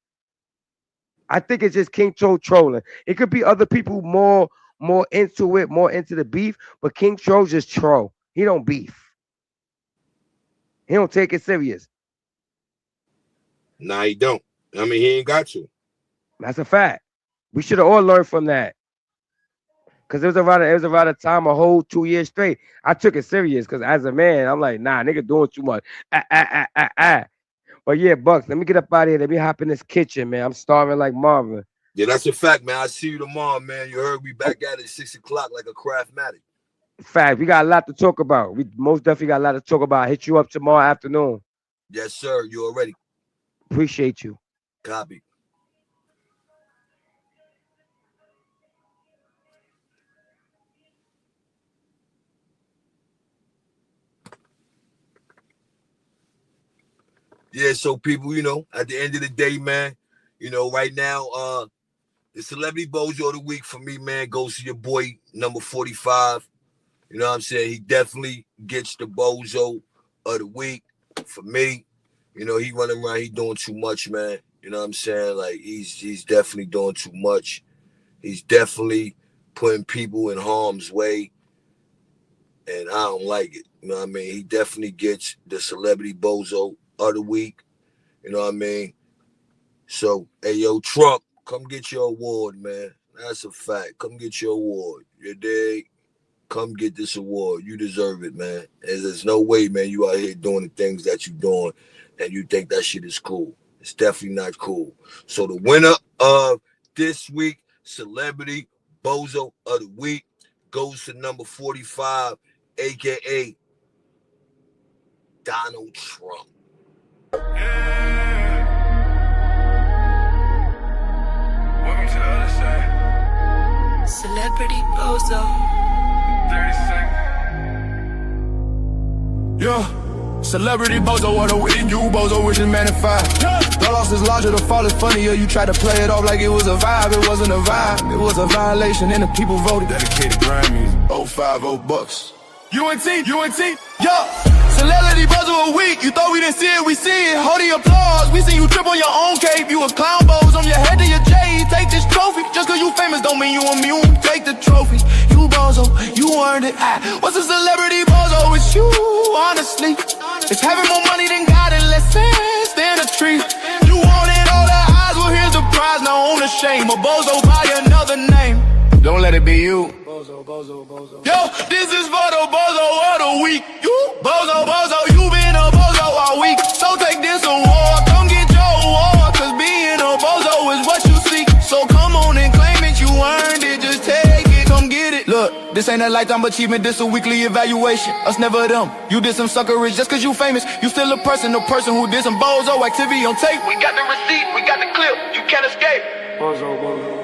I think it's just King Cho trolling. It could be other people more into it, more into the beef, but King Cho just troll. He don't beef. He don't take it serious. Nah, he don't. I mean, he ain't got to. That's a fact. We should have all learned from that. Cause it was around a time a whole 2 years straight. I took it serious because as a man, I'm like, nah, nigga doing too much. Ah, ah, ah, ah, ah. But yeah, Bucks, let me get up out of here. Let me hop in this kitchen, man. I'm starving like Marvin. Yeah, that's a fact, man. I see you tomorrow, man. You heard we Oh, back at it 6 o'clock like a craftmatic. fact, we got a lot to talk about. We most definitely got a lot to talk about. I'll hit you up tomorrow afternoon. Yes, sir. You already Appreciate you. copy. Yeah, so people, at the end of the day, man, right now, the celebrity bozo of the week for me, man, goes to your boy number 45. You know what I'm saying? He definitely gets the bozo of the week for me. He running around, he doing too much, man. You know what I'm saying? Like he's definitely doing too much. He's definitely putting people in harm's way, and I don't like it. You know what I mean? He definitely gets the celebrity bozo of the week. You know what I mean? So, hey, yo, Trump, come get your award, man. That's a fact. Come get your award. You dig? Come get this award. You deserve it, man. And there's no way, man, you out here doing the things that you're doing and you think that shit is cool. It's definitely not cool. So the winner of this week, Celebrity Bozo of the Week, goes to number 45, a.k.a. Donald Trump. Yeah. Welcome to the other side. Celebrity Bozo. 30 seconds. Yeah. Celebrity bozo of the week, you bozo wishes magnified. The loss is larger, the fall is funnier. You try to play it off like it was a vibe. It wasn't a vibe, it was a violation, and the people voted. Dedicated grind music. 050 bucks. UNT, yeah. Celebrity bozo of the week, you thought we didn't see it, we see it. Hold the applause, we seen you trip on your own cape. You a clown bozo on your head to your J. Take this trophy, just cause you famous don't mean you immune. Take the trophy, you bozo, you earned it. What's a celebrity bozo? It's you, honestly. It's having more money than God and less sense than a tree. You wanted all the eyes, well here's the prize, now own the shame. A bozo by another name. Don't let it be you. Bozo, bozo, bozo. Yo, this is for the bozo of the week. You, bozo, bozo, you been a bozo all week. So take this award, come get your award. Cause being a bozo is what you seek. So come on and claim it, you earned it, just take it, come get it. Look, this ain't a lifetime achievement, this a weekly evaluation. Us never them, you did some suckerage just cause you famous. You still a person who did some bozo activity on tape. We got the receipt, we got the clip, you can't escape. Bozo, bozo.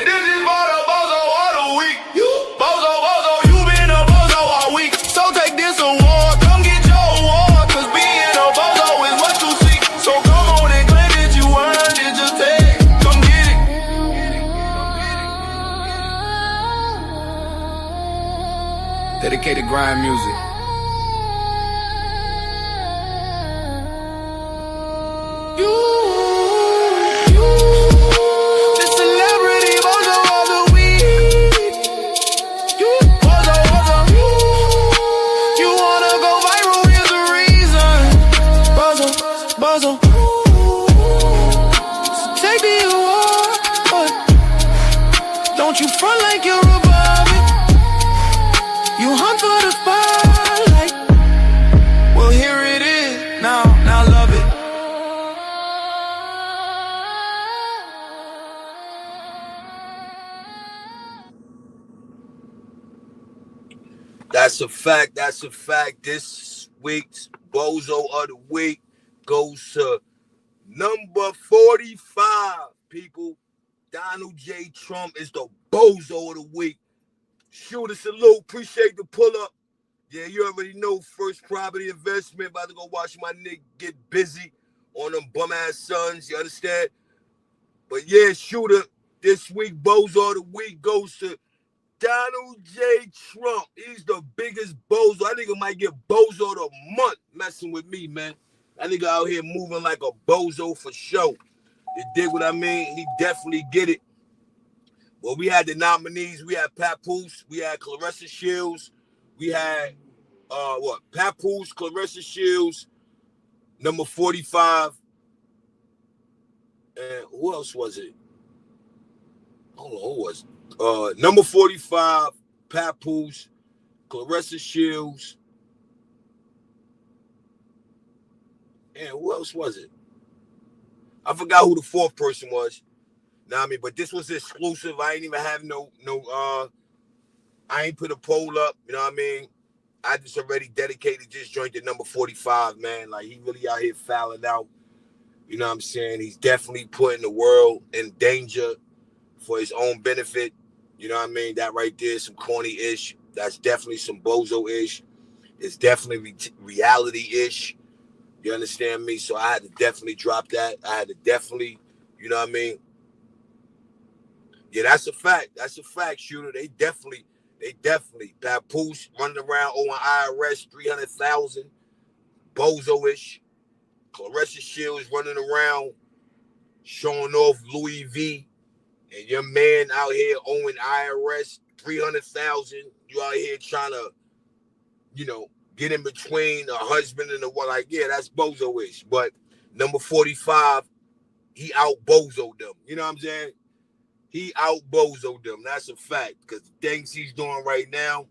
This is for the bozo of the week. You bozo, bozo, you been a bozo all week. So take this award, come get your award. Cause being a bozo is what you seek. So come on and claim it, you earned it, just take it, come get it. Dedicated grind music. Don't you front like you're above it. You hunt for the spotlight. Well, here it is. Now love it. That's a fact. That's a fact. This week's Bozo of the Week goes to number 45, people. Donald J. Trump is the Bozo of the Week. Shoot a salute. Appreciate the pull up. Yeah, you already know. First property investment. About to go watch my nigga get busy on them bum ass sons. You understand? But yeah, shooter. This week, Bozo of the Week goes to Donald J. Trump. He's the biggest bozo. I think it might get bozo of the month messing with me, man. That nigga out here moving like a bozo for show. You dig what I mean? He definitely get it. Well, we had the nominees. We had Papoose. We had Clarissa Shields. We had, Papoose, Clarissa Shields, number 45. And who else was it? Hold on, who was it? Number 45, Papoose, Clarissa Shields, and who else was it? I forgot who the fourth person was. Know what I mean? But this was exclusive. I ain't even have I ain't put a poll up, you know what I mean? I just already dedicated this joint to number 45, man. Like, he really out here fouling out. You know what I'm saying? He's definitely putting the world in danger for his own benefit. You know what I mean? That right there is some corny-ish. That's definitely some bozo-ish. It's definitely reality-ish. You understand me? So I had to definitely drop that. I had to definitely, you know what I mean? Yeah, that's a fact. That's a fact, shooter. They definitely, Papoose running around owing IRS 300,000, bozo-ish. Clarissa Shields running around showing off Louis V, and your man out here owing IRS 300,000. You out here trying to, get in between a husband and a wife. Like, yeah, that's bozo-ish. But number 45, he out bozoed them. You know what I'm saying? He out bozoed them. That's a fact. Because the things he's doing right now,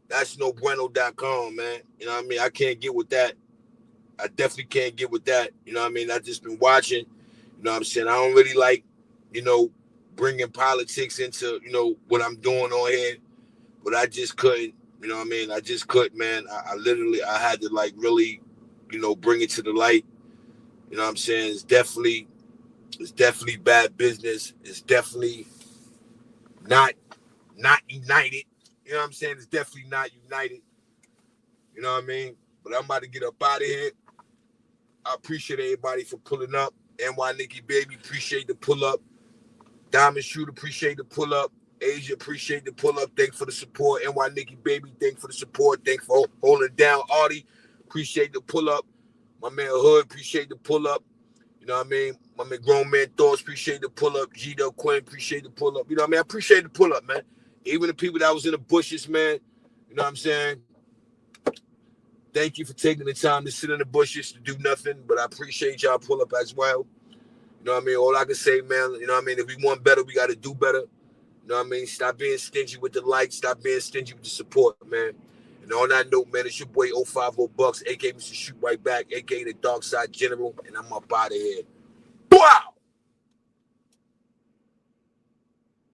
that's no bueno.com, man. You know what I mean? I can't get with that. I definitely can't get with that. You know what I mean? I just been watching. You know what I'm saying? I don't really like, bringing politics into, what I'm doing on here. But I just couldn't. You know what I mean? I just couldn't, man. I literally, I had to, like, really, bring it to the light. You know what I'm saying? It's definitely bad business. It's definitely not united. You know what I'm saying? It's definitely not united. You know what I mean? But I'm about to get up out of here. I appreciate everybody for pulling up. NY Nikki Baby, appreciate the pull up. Diamond Shooter, appreciate the pull up. Asia, appreciate the pull up. Thanks for the support. NY Nikki Baby, thanks for the support. Thanks for holding it down. Artie, appreciate the pull up. My man Hood, appreciate the pull up. You know what I mean? My man Grown Man Thoughts, appreciate the pull up. G-Del Quinn, appreciate the pull up. You know what I mean? I appreciate the pull up, man. Even the people that was in the bushes, man. You know what I'm saying? Thank you for taking the time to sit in the bushes to do nothing, but I appreciate y'all pull up as well. You know what I mean? All I can say, man, you know what I mean? If we want better, we got to do better. You know what I mean? Stop being stingy with the likes. Stop being stingy with the support, man. And on that note, man, it's your boy 050 Bucks, a.k.a. Mr. Shoot Right Back, a.k.a. the Dark Side General, and I'm up out of here. Wow!